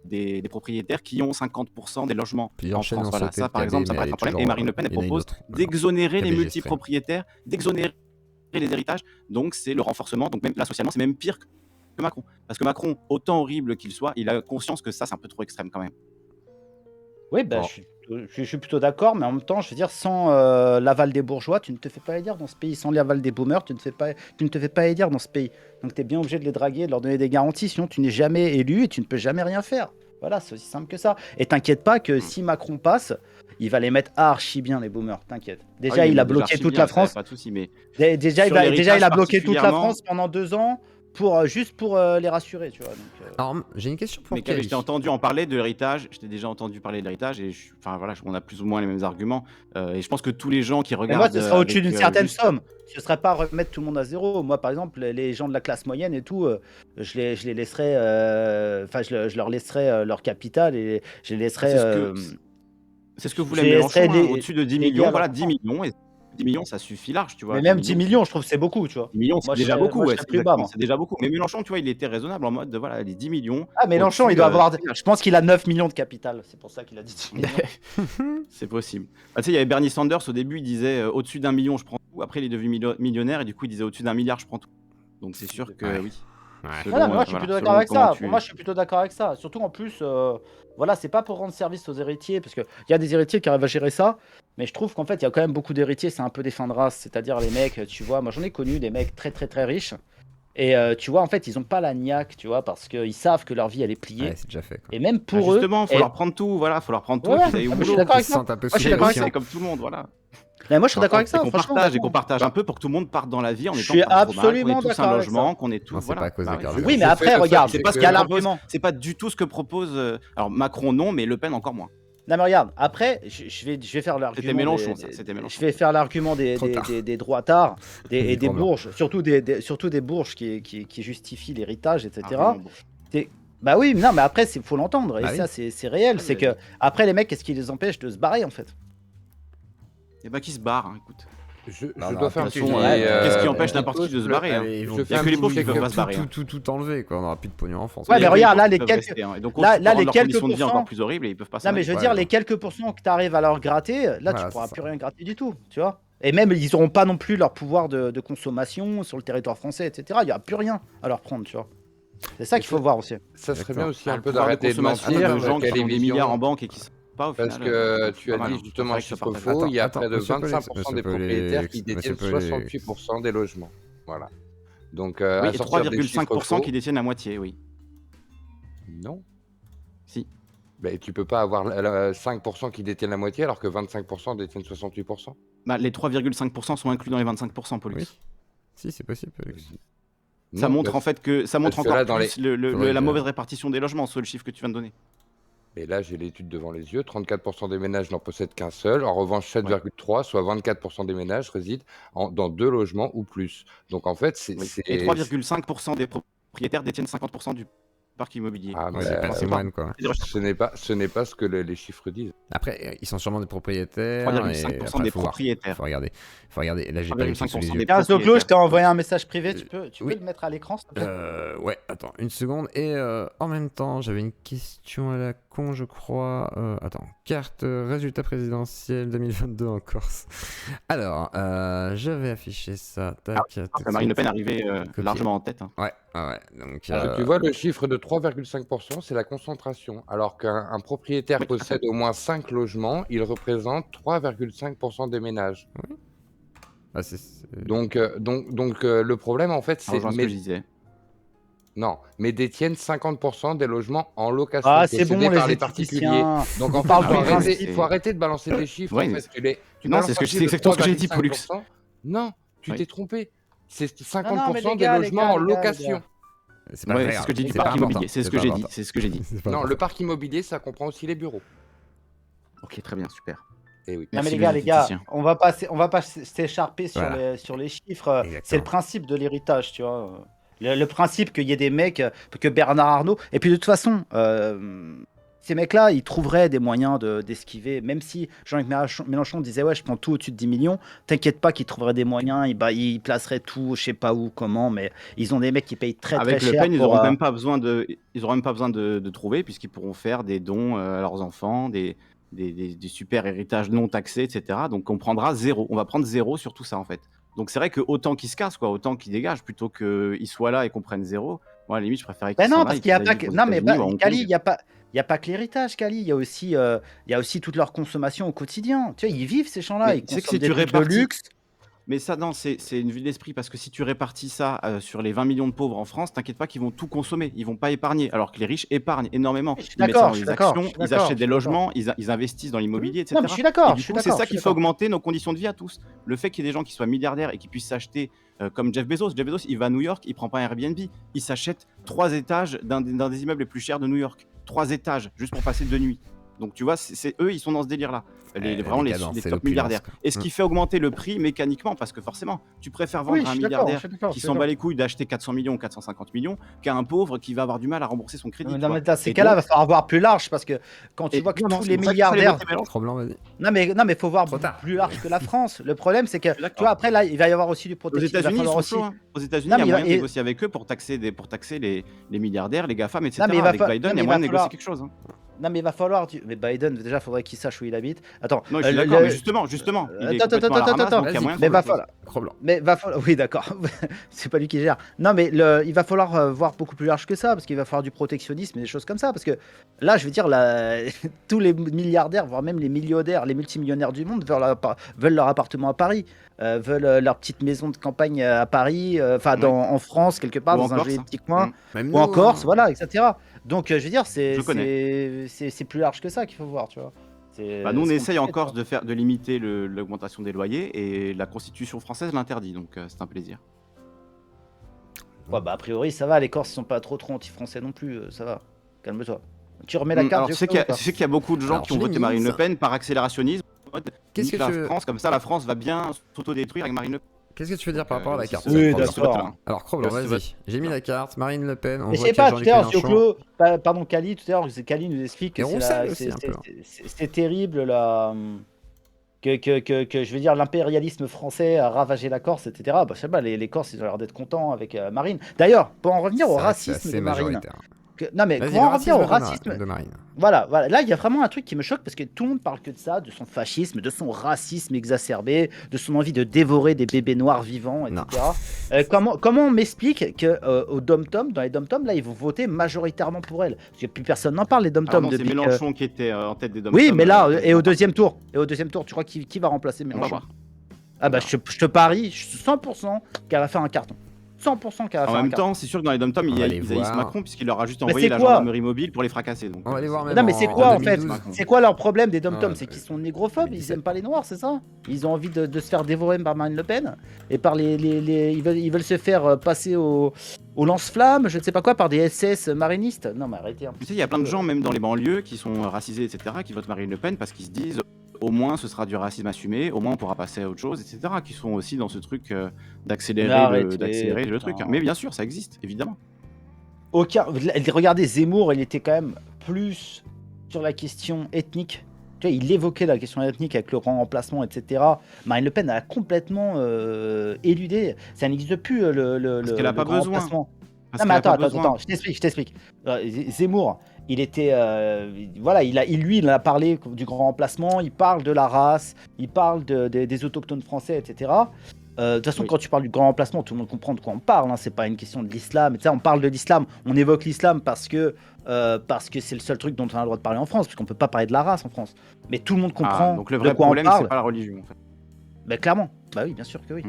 des propriétaires qui ont 50% des logements Plusieurs en chaînes France. ont Voilà, sauté ça de par exemple, ça KB, paraît mais un problème. toujours, Et Marine Le Pen, elle il y en a une propose autre, maintenant. d'exonérer les KBG multipropriétaires, d'exonérer les héritages. Donc c'est le renforcement. Donc même là socialement, c'est même pire que Macron. Parce que Macron, autant horrible qu'il soit, il a conscience que ça c'est un peu trop extrême quand même. oui, bah, Bon. je suis plutôt d'accord, mais en même temps, je veux dire, sans l'aval des bourgeois, tu ne te fais pas élire dans ce pays. Sans l'aval des boomers, tu ne te fais pas élire dans ce pays. Donc tu es bien obligé de les draguer, de leur donner des garanties, sinon tu n'es jamais élu et tu ne peux jamais rien faire. Voilà, c'est aussi simple que ça. Et t'inquiète pas que si Macron passe, il va les mettre archi bien, les boomers, t'inquiète. Déjà, Ah oui, il a mais bloqué archi toute bien, la ça, France. pas de souci, mais Déjà, sur il a l'héritage bloqué toute la particulièrement- France pendant 2 ans juste pour les rassurer, tu vois. Donc, Alors, j'ai une question pour Mais Kali, Kali. je t'ai entendu en parler de l'héritage, je t'ai déjà entendu parler de l'héritage et enfin voilà, on a plus ou moins les mêmes arguments et je pense que tous les gens qui mais regardent moi, ce sera au-dessus avec, d'une certaine juste- somme. Ce serait pas remettre tout le monde à zéro. Moi, par exemple, les gens de la classe moyenne et tout, je les laisserais, enfin, je leur laisserais leur capital et je les laisserais. C'est ce que je voulait les Mélenchon, laisserais hein, au-dessus de 10 légués millions, à voilà, leur 10 millions et 10 millions ça suffit large, tu vois. Mais même 10 millions, je trouve que c'est beaucoup, tu vois. 10 millions, c'est Moi, je déjà serais- beaucoup, moi, je ouais, serais c'est plus bas, exactement, moi. c'est déjà beaucoup. Mais Mélenchon, tu vois, il était raisonnable en mode de voilà, les 10 millions. Ah, Mélenchon, au-dessus, il doit avoir. c'est large. Je pense qu'il a 9 millions de capital. C'est pour ça qu'il a dit 10 millions. C'est possible. Bah, tu sais, il y avait Bernie Sanders au début, il disait au-dessus d'1 million, je prends tout. Après, il est devenu millionnaire et du coup, il disait au-dessus d'1 milliard, je prends tout. Donc c'est sûr que Ouais. oui. Ouais. Selon, Voilà, mais moi je suis voilà, plutôt selon d'accord avec comment ça. tu- Pour moi, je suis plutôt d'accord avec ça. Surtout en plus, voilà, c'est pas pour rendre service aux héritiers, parce qu'il y a des héritiers qui arrivent à gérer ça, mais je trouve qu'en fait, il y a quand même beaucoup d'héritiers, c'est un peu des fins de race. C'est-à-dire les mecs, tu vois, moi j'en ai connu des mecs très très très riches, et tu vois, en fait, ils ont pas la niaque, tu vois, parce qu'ils savent que leur vie elle est pliée. Ouais, c'est déjà fait. Quoi. Et même Bah, pour justement, eux. faut leur prendre tout, voilà, faut leur prendre tout Ouais, et puis d'aller au ah, mais je suis boulot. d'accord avec Ils se ça. sentent un peu Moi, je suis sous d'accord avec pression. ça. C'est comme tout le monde, voilà. Mais moi, je suis d'accord avec Et ça. qu'on Franchement, partage un peu pour que tout le monde parte dans la vie en Je étant suis pas trop mal, qu'on absolument ait tous d'accord un avec logement, ça. qu'on ait tous. Non, c'est Voilà. pas à cause de Bah, Carl Oui, Zero. mais après, regarde, c'est pas ce il y a que propose- l'argument. c'est pas du tout ce que propose. Alors Macron non, mais Le Pen encore moins. Non mais regarde, après, je vais faire l'argument. C'était Mélenchon, des- ça, c'était Mélenchon. Je vais faire l'argument Trop tard. des droitards et des Trop bien. bourges, surtout des bourges qui justifient l'héritage, etc. Ah, vraiment, bon. Bah oui, non, mais après, faut l'entendre, et Bah oui. ça, c'est réel. Ah, C'est mais- que, après, les mecs, qu'est-ce qui les empêche de se barrer, en fait? Et bah qui se barre, hein, écoute. Je Non, dois faire un de toute petit. façon, Qu'est-ce qui euh, empêche n'importe qui de se barrer, hein. Allez, ils vont Je Il y a fais que un les petit pauvres qui check-up. peuvent pas se barrer. hein. tout enlever, quoi. On aura plus de pognon en France. Ouais, Il y mais a que regarde, pauvres là, qui les peuvent quelques- rester, hein. Et donc, là, on rend les leurs quelques conditions de vie pourcents- encore plus horribles et ils peuvent pas Non, s'en mais je veux Ouais, dire, ouais. les quelques pourcents que tu arrives à leur gratter, là, Voilà, tu pourras c'est plus ça. rien gratter du tout, tu vois? Et même, ils n'auront pas non plus leur pouvoir de consommation sur le territoire français, etc. Il n'y aura plus rien à leur prendre, tu vois. C'est ça qu'il faut voir aussi. Ça serait bien aussi un peu pouvoir de d'arrêter de consommation mentir. de gens qui ont des Télévision. milliards en banque et qui sont pas au Parce final, que tu pas as mal, dit hein. justement un Faudrait que ça chiffre parte. faux, il y a Attends, près de monsieur Pelé, 25% des monsieur Pelé, propriétaires qui monsieur détiennent Pelé. 68% des logements. Voilà. Donc, Oui, à et sortir des chiffres 3,5% faux, qui détiennent la moitié, oui. non. Si. Ben, tu peux pas avoir 5% qui détiennent la moitié alors que 25% détiennent 68%. Bah, les 3,5% sont inclus dans les 25%, Pollux. Oui. Si, c'est possible. Ça Non, montre parce- en fait que ça montre parce que encore là, dans plus Ouais, la mauvaise répartition des logements, sur le chiffre que tu viens de donner. Et là, j'ai l'étude devant les yeux. 34% des ménages n'en possèdent qu'un seul. En revanche, 7,3, soit 24% des ménages résident dans 2 logements ou plus. Donc, en fait, Oui. Et 3,5% des propriétaires détiennent 50% du parc immobilier. Ah, Ouais, bah, c'est pas c'est moine, quoi. ce n'est pas ce que les chiffres disent. Après, ils sont sûrement des propriétaires. 3,5% des faut voir. propriétaires. Faut regarder. Là, j'ai pas les chiffres sous les 3,5% yeux. des Tiens, Zoclo, je t'ai propriétaires. envoyé un message privé, tu peux Oui. le mettre à l'écran, s'il te plaît? Ouais, attends, une seconde. Et en même temps, j'avais une question à la con, je crois. Attends, carte résultat présidentiel 2022 en Corse. Alors, je vais afficher ça. Tac, tout de Marine Le suite. Pen arrivait Copier. largement en tête. Hein. Ouais. Donc, Tu vois, le chiffre de 3,5%, c'est la concentration. Alors qu'un propriétaire possède au moins 5 logements, il représente 3,5% des ménages. ah, Donc, le problème, en fait, Ça c'est... rejoint ce que je disais. Non, mais détiennent 50% des logements en location Ah, c'est possédés bon, par les les particuliers. éthiciens. Donc, On en fait, parle faut de arrêter, principe. faut arrêter de balancer des chiffres. Ouais, en mais fait. Tu Non, balances c'est un ce que chiffre de exactement ce que j'ai dit, 3,5%. Non, tu Oui. t'es trompé. C'est Non, non, mais 50% les des gars, logements en les gars. location. c'est pas Ouais, vrai, c'est ce que j'ai dit c'est du pas parc important, immobilier. C'est ce pas que j'ai dit. important. C'est ce que j'ai dit. C'est pas Non, important. le parc immobilier, ça comprend aussi les bureaux. Ok, très bien, super. Eh oui. Non mais Merci, les gars, Laetitia. on va pas s'écharper Voilà. sur les chiffres. Exactement. C'est le principe de l'héritage, tu vois. Le principe qu'il y ait des mecs, que Bernard Arnault. Et puis de toute façon, ces mecs-là, ils trouveraient des moyens d'esquiver. Même si Jean-Luc Mélenchon disait ouais, je prends tout au-dessus de 10 millions, t'inquiète pas qu'ils trouveraient des moyens. Ils placeraient tout, je sais pas où, comment, mais ils ont des mecs qui payent très Avec très Le cher. Pen, ils pour, n'auront même pas besoin de trouver, puisqu'ils pourront faire des dons à leurs enfants, des super héritages non taxés, etc. Donc on prendra zéro. On va prendre zéro sur tout ça, en fait. Donc c'est vrai que autant qu'ils se cassent, quoi, autant qu'ils dégagent, plutôt qu'ils soient là et qu'on prenne zéro. Moi, à la limite, je préférais qu'ils Ben s'en non, aillent, parce qu'il y a qu'ils pas aillent que... aux Non, mais États-Unis ou à bah, Hong Kali, Kong. il y a pas que l'héritage, Kali. Il y a aussi toute leur consommation au quotidien. Tu vois, ils vivent ces gens-là. Mais Ils tu sais que consomment si des tu trucs de répartis- luxe. Mais ça, non, c'est une vue d'esprit, parce que si tu répartis ça sur les 20 millions de pauvres en France, t'inquiète pas qu'ils vont tout consommer, ils vont pas épargner, alors que les riches épargnent énormément. Je suis Ils mettent ça d'accord, dans je suis les d'accord, actions, je suis ils d'accord, achètent je des suis logements, ils investissent dans l'immobilier, etc. Non, mais je suis d'accord, Et du je suis coup, c'est d'accord, ça je suis qui fait d'accord. augmenter nos conditions de vie à tous. Le fait qu'il y ait des gens qui soient milliardaires et qui puissent s'acheter, comme Jeff Bezos. Jeff Bezos, il va à New York, il prend pas un Airbnb, il s'achète 3 étages d'un des immeubles les plus chers de New York. 3 étages, juste pour passer 2 nuits. Donc tu vois, eux, ils sont dans ce délire-là. Vraiment les décadence, c'est top l'opulence, milliardaires. quoi. Et ce qui fait augmenter le prix mécaniquement, parce que forcément, tu préfères vendre Oui, à un je suis d'accord, milliardaire je suis d'accord, qui je suis s'en bat d'accord. les couilles d'acheter 400 millions ou 450 millions qu'à un pauvre qui va avoir du mal à rembourser son crédit. Non, tu vois. mais dans ces Et cas-là, il donc- va falloir voir plus large parce que quand tu Et vois que non, tous c'est les pour ça qu'il fallait milliardaires. voter Mélenchon. Trop blanc, vas-y. Non, mais faut voir Trop tard. plus large que la France. Le problème, c'est que tu d'accord. vois, après là, il va y avoir aussi du Aux protectionnisme. Il va États-Unis, ils falloir sont aussi. chauds. Hein. Aux États-Unis, Non, il y a mais moyen de il- négocier avec eux pour taxer les milliardaires, les GAFAM, etc. Non, mais il va Avec fa- Biden, non, il y mais a il moyen de va négocier falloir- quelque chose. Hein. Non, mais il va falloir. Mais Biden, déjà, il faudrait qu'il sache où il habite. Attends. Non, je suis le- d'accord, le- mais justement, il est Attends, complètement à la ramasse, attends. donc il y a moyen de Mais faire va quelque chose. falloir. Trop blanc. Mais va falloir. Oui, d'accord. C'est pas lui qui gère. Non, mais il va falloir voir beaucoup plus large que ça, parce qu'il va falloir du protectionnisme et des choses comme ça. Parce que là, je veux dire, tous les milliardaires, voire même les millionnaires, les multimillionnaires du monde veulent leur appartement à Paris, veulent leur petite maison de campagne à Paris, Ouais. en France, quelque part, Ou en dans un Corse, joli hein. petit coin, Mm. Même ou en nous, Corse, hein. voilà, etc. Donc, je veux dire, Je connais. c'est plus large que ça qu'il faut voir, tu vois. Bah, nous, on c'est essaye en compliqué, tu Corse de limiter l'augmentation des loyers et la Constitution française l'interdit, donc c'est un plaisir. vois. Ouais, bah, a priori, ça va, les Corses sont pas trop anti-français non plus, ça va. Calme-toi. Tu remets la carte. Alors, tu sais Joko, ou pas qu'il y a beaucoup de gens Alors, qui ont je l'ai voté Marine mise. Le Pen par accélérationnisme. en mode, Qu'est-ce nique que la tu veux- France, comme ça, la France va bien s'autodétruire avec Marine Le Pen. Qu'est-ce que tu veux dire par rapport à la carte Oui, Cro-Blanc d'accord. Alors, Cro-Blanc, Ouais, c'est vas-y. J'ai mis la carte. Marine Le Pen. On Mais je voit sais qu'il y a pas, tout Jean-Luc à l'heure, Mélenchon. pardon, Kali, tout à l'heure, Kali nous explique Et que Roussel aussi, un peu. c'est terrible, là, que je veux dire, l'impérialisme français a ravagé la Corse, etc. Bah, je sais pas, les Corses, ils ont l'air d'être contents avec Marine. D'ailleurs, pour en revenir au C'est vrai que c'est racisme assez de Marine. majoritaire. Non, mais Vas-y, pour le en revenir au racisme racisme. de Marine. Voilà. Là, il y a vraiment un truc qui me choque parce que tout le monde parle que de ça, de son fascisme, de son racisme exacerbé, de son envie de dévorer des bébés noirs vivants, etc. Comment on m'explique que au Dom-Tom, dans les Dom-Tom, là, ils vont voter majoritairement pour elle? Parce que plus personne n'en parle, les Dom-Tom. C'est Mélenchon qui était en tête des Dom-Tom. Oui, mais là, et au deuxième tour, tu crois qui va remplacer Mélenchon? voir. Ah bah, je te parie 100% qu'elle va faire un carton. 100% qu'elle va faire En un même carton. temps, c'est sûr que dans les Dom-Tom, On va les ils haïssent voir. Macron puisqu'il leur a juste Mais envoyé c'est la quoi gendarmerie mobile pour les fracasser. Donc, On va les voir même Non mais c'est quoi en fait 2012. C'est quoi leur problème des Dom-Tom? Ah, C'est qu'ils sont négrophobes, ils 2017. aiment pas les noirs, c'est ça? Ils ont envie de se faire dévorer par Marine Le Pen et par ils veulent se faire passer au lance-flammes, je ne sais pas quoi, par des SS marinistes. Non mais arrêtez un peu. Tu sais, il y a plein de gens, même dans les banlieues, qui sont racisés, etc., qui votent Marine Le Pen parce qu'ils se disent au moins ce sera du racisme assumé, au moins on pourra passer à autre chose, etc., qui sont aussi dans ce truc d'accélérer le truc. Mais bien sûr, ça existe, évidemment. Regardez, Zemmour, il était quand même plus sur la question ethnique. Tu vois, il évoquait la question ethnique avec le grand remplacement, etc. Marine Le Pen a complètement éludé. Ça n'existe plus Parce qu'elle a pas grand besoin. remplacement. Parce Non mais qu'elle a pas besoin. attends, je t'explique. Zemmour, il était, voilà, il a parlé du grand remplacement, il parle de la race, il parle des autochtones français, etc. De toute façon, Oui. quand tu parles du grand remplacement, tout le monde comprend de quoi on parle. Hein, c'est pas une question de l'islam. Tu sais, on parle de l'islam, on évoque l'islam parce que c'est le seul truc dont on a le droit de parler en France, puisqu'on peut pas parler de la race en France. Mais tout le monde comprend Donc le de vrai quoi problème, on parle. c'est pas la religion, en fait. Bah, clairement. Bah oui, bien sûr que oui.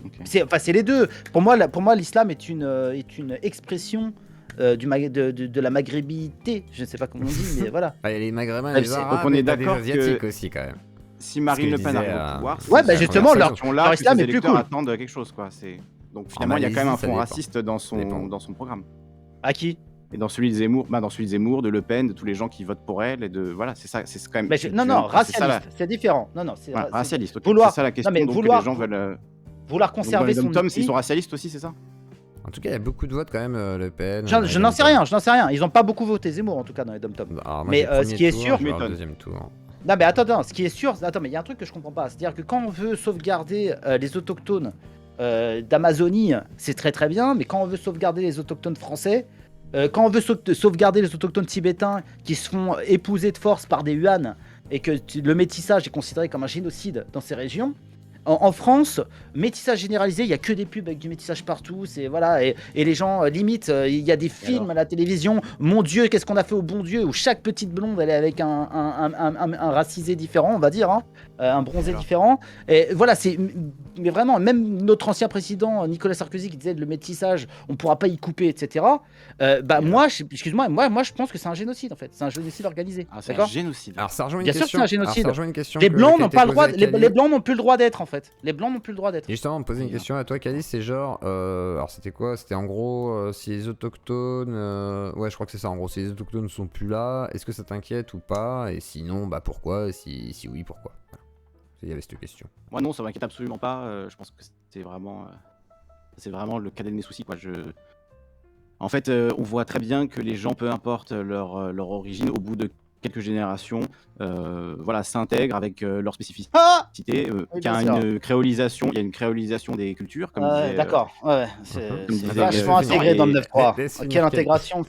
Ok. C'est les deux. Pour moi, l'islam est une expression de la maghrébité. Je ne sais pas comment on dit, mais voilà. Ah, il y a les maghrébins, Ouais, les c'est- arabes, donc on est et t'as les d'accord asiatiques que- aussi quand même. Si Marine Le qu'il Pen disait, arrive au pouvoir, Ouais, bah c'est justement, la leur conversation. là leur que islam les est plus électeurs cool. attendent quelque chose, quoi. Donc finalement, il y a quand même un Malaisie, ça fond dépend. raciste dans Dépend. son programme. À qui? Et dans celui de Zemmour, de Le Pen, de tous les gens qui votent pour elle, et de voilà, c'est ça, c'est quand même. Non, c'est ça, la- racialiste, c'est différent. Non, c'est Ouais, racialiste. ok. vouloir- C'est ça la question. non, mais donc vouloir- que les gens veulent. vouloir Donc, dans conserver les son Dom-Tom, pays. ils sont racialistes aussi, c'est ça? En tout cas, il y a beaucoup de votes quand même, Le Pen. Je n'en sais rien. Ils n'ont pas beaucoup voté Zemmour en tout cas dans les Dom-Tom. Alors, moi, Mais, j'ai le ce premier qui est tour, sûr- je vais avoir le M'étonne. deuxième tour. Non mais attends, ce qui est sûr, mais il y a un truc que je comprends pas, c'est-à-dire que quand on veut sauvegarder les autochtones d'Amazonie, c'est très très bien, mais quand on veut sauvegarder les autochtones français, quand on veut sauvegarder les autochtones tibétains qui se font épouser de force par des Huans et que le métissage est considéré comme un génocide dans ces régions, en France, métissage généralisé, il y a que des pubs avec du métissage partout, c'est voilà, et les gens limite, il y a des films à la télévision, mon Dieu, qu'est-ce qu'on a fait au bon Dieu, où chaque petite blonde elle est avec un racisé différent, on va dire, hein, un bronzé Alors. différent, et voilà, mais vraiment, même notre ancien président Nicolas Sarkozy qui disait le métissage, on pourra pas y couper, etc. Moi, excuse-moi, moi je pense que c'est un génocide en fait, c'est un génocide organisé, Ah, c'est un d'accord? génocide. Alors, ça rejoint une Bien sûr que question. c'est un génocide. Alors, ça rejoint une question Les que- blancs qui a n'ont été pas le droit, posée à Kali. les blancs n'ont plus le droit d'être en fait, les blancs n'ont plus le droit d'être. Et justement, on me posait une question à toi, Kali, c'est genre, alors c'était quoi? C'était en gros, si les autochtones, ouais, je crois que c'est ça, en gros, si les autochtones sont plus là, est-ce que ça t'inquiète ou pas? Et sinon, bah pourquoi? Et si oui, pourquoi? Voilà. Il y avait cette question. Moi non, ça m'inquiète absolument pas. Je pense que c'est vraiment le cadet de mes soucis, quoi. En fait, on voit très bien que les gens, peu importe leur origine, au bout de quelques générations, voilà, s'intègrent avec leur spécificité. Oui, Qu'il y a bien sûr. une créolisation, il y a une créolisation des cultures, comme disait, D'accord, ouais, c'est Comme c'est disait vachement Vincent, intégré dans le et- 9-3. laisse finir Quelle Kali. intégration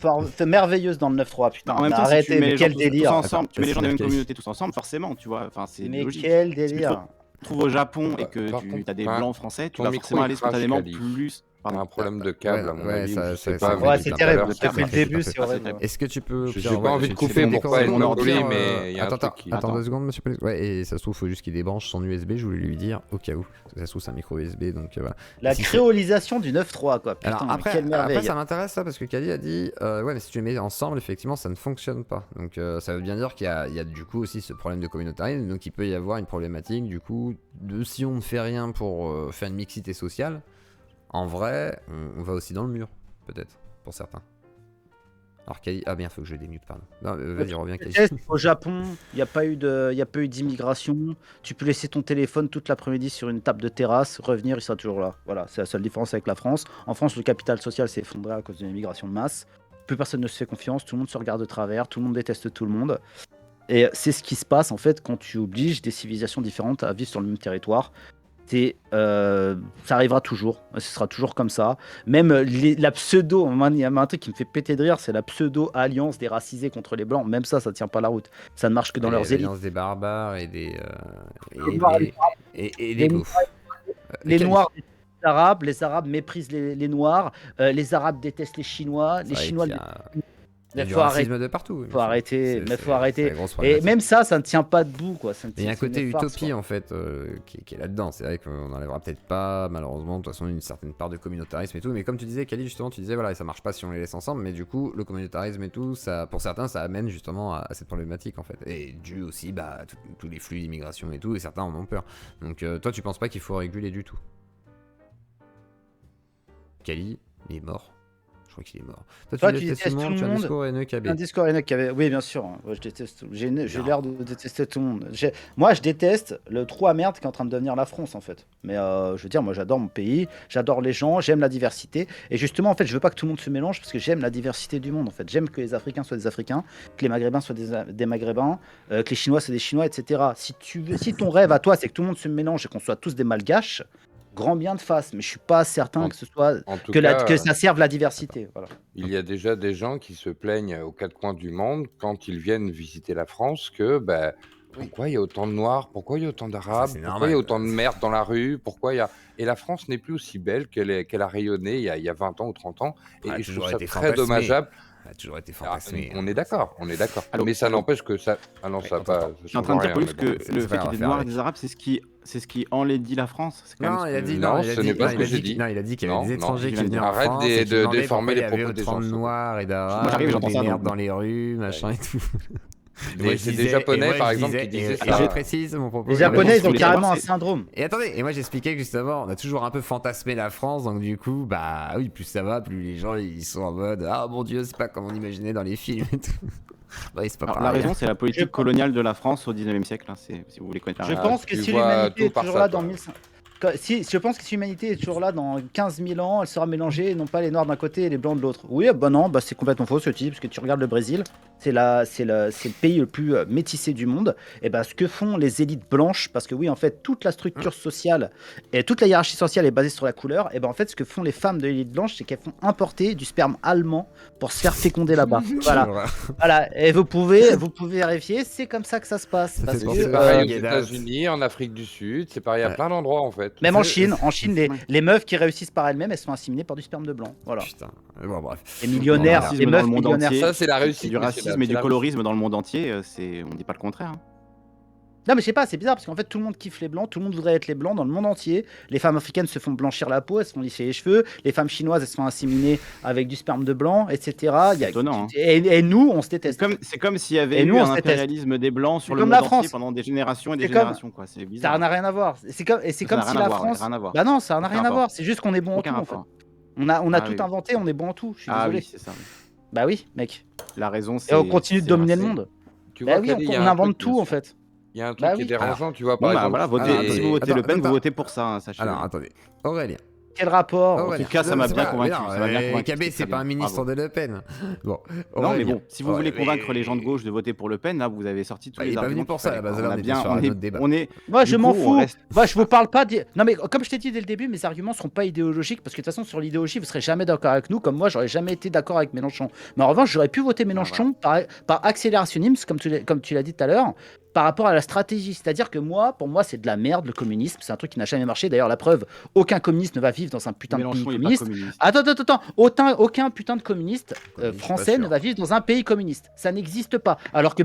merveilleuse dans le 9-3, putain. En même Mais temps, si arrêtez, tu mets mais les gens quel tous délire. ensemble, tu mets les gens de la même Attends, communauté tous ensemble, forcément, tu vois. Enfin, c'est Mais logique. quel Tu délire. te trouves au Japon et que Par tu contre, as des ton- blancs français, tu ton vas micro, forcément il aller crache, spontanément Kali. plus. T'as Pardon. un problème de câble, à mon Ouais, avis. ça- ou je sais ça- pas, ça mais Ouais, fait c'est tout à terrible. l'heure, Depuis le c'était début, pas c'est fait. horrible. Est-ce que tu peux. J'ai Pierre, pas envie de couper pour pas être Au pire, monopoly, mais il y a un attends, truc qui- attends Attends. 2 secondes, monsieur Pelé. Ouais, et ça se trouve, faut juste qu'il débranche son USB, je voulais lui dire, au cas où. Parce que ça se trouve, c'est un micro USB, donc voilà. La Si c'est- créolisation du 9-3, quoi. Putain, Alors mais après, quelle merveille. ça m'intéresse ça parce que Kali a dit ouais mais si tu les mets ensemble effectivement ça ne fonctionne pas donc ça veut bien dire qu'il y a du coup aussi ce problème de communautarisme donc il peut y avoir une problématique du coup de si on ne fait rien pour faire une mixité sociale en vrai on va aussi dans le mur peut-être pour certains. Alors Kali ah bien faut que je démute pardon. Non, vas-y reviens Kali. Au Japon, il n'y a pas eu d'immigration. Tu peux laisser ton téléphone toute l'après-midi sur une table de terrasse, revenir, il sera toujours là. Voilà, c'est la seule différence avec la France. En France, le capital social s'est effondré à cause de l'immigration de masse. Plus personne ne se fait confiance, tout le monde se regarde de travers, tout le monde déteste tout le monde. Et c'est ce qui se passe en fait quand tu obliges des civilisations différentes à vivre sur le même territoire. Ça arrivera toujours, ce sera toujours comme ça. Même la pseudo, il y a un truc qui me fait péter de rire, c'est la pseudo-alliance des racisés contre les blancs. Même ça tient pas la route. Ça ne marche que dans leurs élites. L'alliance des barbares et des Les beaufs. Les Noirs détestent les Arabes méprisent les Noirs, les Arabes détestent les Chinois, les Chinois... Il y a Mais du faut racisme arrêter. de partout. Faut arrêter, mais faut arrêter. c'est la grosse Et problématique. même ça ne tient pas debout, quoi. Il y a un côté une farce, utopie quoi. en fait qui est là-dedans. C'est vrai qu'on n'enlèvera peut-être pas, malheureusement, de toute façon, une certaine part de communautarisme et tout. Mais comme tu disais, Kali, justement, tu disais voilà, ça marche pas si on les laisse ensemble. Mais du coup, le communautarisme et tout, ça, pour certains, ça amène justement à cette problématique en fait. Et dû aussi à tous les flux d'immigration et tout. Et certains en ont peur. Donc toi, tu penses pas qu'il faut réguler du tout? Kali, il est mort. Je crois qu'il est mort. Toi, tu détestes tout le tu as un monde. discours haineux KB. Un discours haineux KB. Oui, bien sûr. Ouais, je déteste tout. J'ai l'air de détester tout le monde. Moi, je déteste le trou à merde qui est en train de devenir la France, en fait. Mais je veux dire, moi, j'adore mon pays, j'adore les gens, j'aime la diversité. Et justement, en fait, je veux pas que tout le monde se mélange parce que j'aime la diversité du monde, en fait. J'aime que les Africains soient des Africains, que les Maghrébins soient des Maghrébins, que les Chinois soient des Chinois, etc. Si ton rêve à toi, c'est que tout le monde se mélange et qu'on soit tous des malgaches, grand bien de face, mais je suis pas certain que ce soit que ça serve la diversité. Voilà. Il y a déjà des gens qui se plaignent aux quatre coins du monde quand ils viennent visiter la France que pourquoi il y a autant de Noirs, pourquoi il y a autant d'Arabes, pourquoi il y a autant de merde dans la rue, et la France n'est plus aussi belle qu'elle a rayonné il y a 20 ans ou 30 ans, et je trouve ça très dommageable. Ça a toujours été fantasmé. On est d'accord, mais ça n'empêche que ça... Ah non, ça pas... Je suis en train de dire que le fait qu'il y ait des Noirs et des Arabes, c'est ce qui enlaidit la France. Non, il a dit non, ce n'est pas ce que j'ai dit. Non, il a dit qu'il y avait des étrangers qui venaient en Arrête France. de déformer les propos des gens. Il y avait autant de Noirs et d'Arabes, j'arrive, j'entends des ça, merdes donc. dans les rues, machin et tout. Ouais, c'est des Japonais, par exemple, qui disaient ça. Et je précise mon propos. Les Japonais, ils ont carrément un syndrome. Et attendez, et moi j'expliquais que justement, on a toujours un peu fantasmé la France, donc du coup, bah oui, plus ça va, plus les gens ils sont en mode ah mon dieu, c'est pas comme on imaginait dans les films et tout. Ouais, c'est pas Alors, pareil. la raison, c'est la politique coloniale de la France au 19e siècle, hein, si vous voulez connaître. Je pense que si l'humanité est toujours là dans 1500... je pense que si l'humanité est toujours là dans 15 000 ans, elle sera mélangée, et non pas les noirs d'un côté et les blancs de l'autre. Oui, bah non, bah c'est complètement faux ce type, parce que tu regardes le Brésil, c'est le pays le plus métissé du monde, et bah ce que font les élites blanches, parce que oui, en fait, toute la structure sociale et toute la hiérarchie sociale est basée sur la couleur, et bah en fait, ce que font les femmes de l'élite blanche, c'est qu'elles font importer du sperme allemand pour se faire féconder là-bas. Voilà, et vous pouvez vérifier, c'est comme ça que ça se passe. Parce que, c'est pareil aux États-Unis, en Afrique du Sud, c'est pareil à plein d'endroits en fait. Même en Chine, les meufs qui réussissent par elles-mêmes, elles sont inséminées par du sperme de blanc. Voilà. Putain. Bon, bref. Les millionnaires, les meufs millionnaires. Ça, c'est la réussite. Du racisme et du colorisme dans le monde entier, on dit pas le contraire. hein. Non mais je sais pas, c'est bizarre parce qu'en fait tout le monde kiffe les blancs, tout le monde voudrait être les blancs dans le monde entier. Les femmes africaines se font blanchir la peau, elles se font lisser les cheveux. Les femmes chinoises elles se font inséminer avec du sperme de blanc, etc. C'est étonnant. hein. Et nous on se déteste. C'est comme s'il y avait Et nous, eu on un se déteste. impérialisme des blancs sur C'est le comme monde la France. entier pendant des générations et des C'est comme- générations. quoi. C'est bizarre. Ça n'a rien à voir. C'est comme n'a si rien à la voir, France. rien à voir. Bah non, ça n'a Aucun rien à rapport. voir. C'est juste qu'on est bon en tout Aucun en fait. rapport. On a tout oui. inventé, on est bon en tout. Je suis Ah désolé. oui, c'est ça. Bah oui, mec. La raison, c'est. Et on continue de c'est dominer le raciste. monde. Tu Bah vois, oui, Kali, il y a on un invente truc, tout bien en sûr. fait. Il y a un truc Bah qui est oui. dérangeant, tu vois, Bon, par bah exemple. voilà, si vous votez Le Pen, attends. vous votez pour ça, hein, sachez-le. Alors attendez, Aurélien. Quel rapport En tout cas, ça m'a bien convaincu. Non, ça m'a bien convaincu, KB, c'est pas un ministre de Le Pen. Bon. Non, mais Aurélien. bon, si vous voulez convaincre les gens de gauche de voter pour Le Pen, là, vous avez sorti tous Bah, il les est pas arguments. venu pour ça, à la base, là, on était sur un autre débat. Moi, je du m'en coup, on fous. reste- Moi, je vous parle pas. Non, mais comme je t'ai dit dès le début, mes arguments seront pas idéologiques parce que de toute façon, sur l'idéologie, vous serez jamais d'accord avec nous. Comme moi, j'aurais jamais été d'accord avec Mélenchon. Mais en revanche, j'aurais pu voter Mélenchon par accélérationnisme, comme tu l'as dit tout à l'heure, par rapport à la stratégie. C'est-à-dire que pour moi, c'est de la merde, le communisme. C'est un truc qui n'a jamais marché. D'ailleurs, la preuve, aucun communiste ne va vivre dans un putain de Mélenchon, pays il est pas communiste. communiste. Attends. Aucun putain de communiste français ne va vivre dans un pays communiste. Ça n'existe pas. Alors que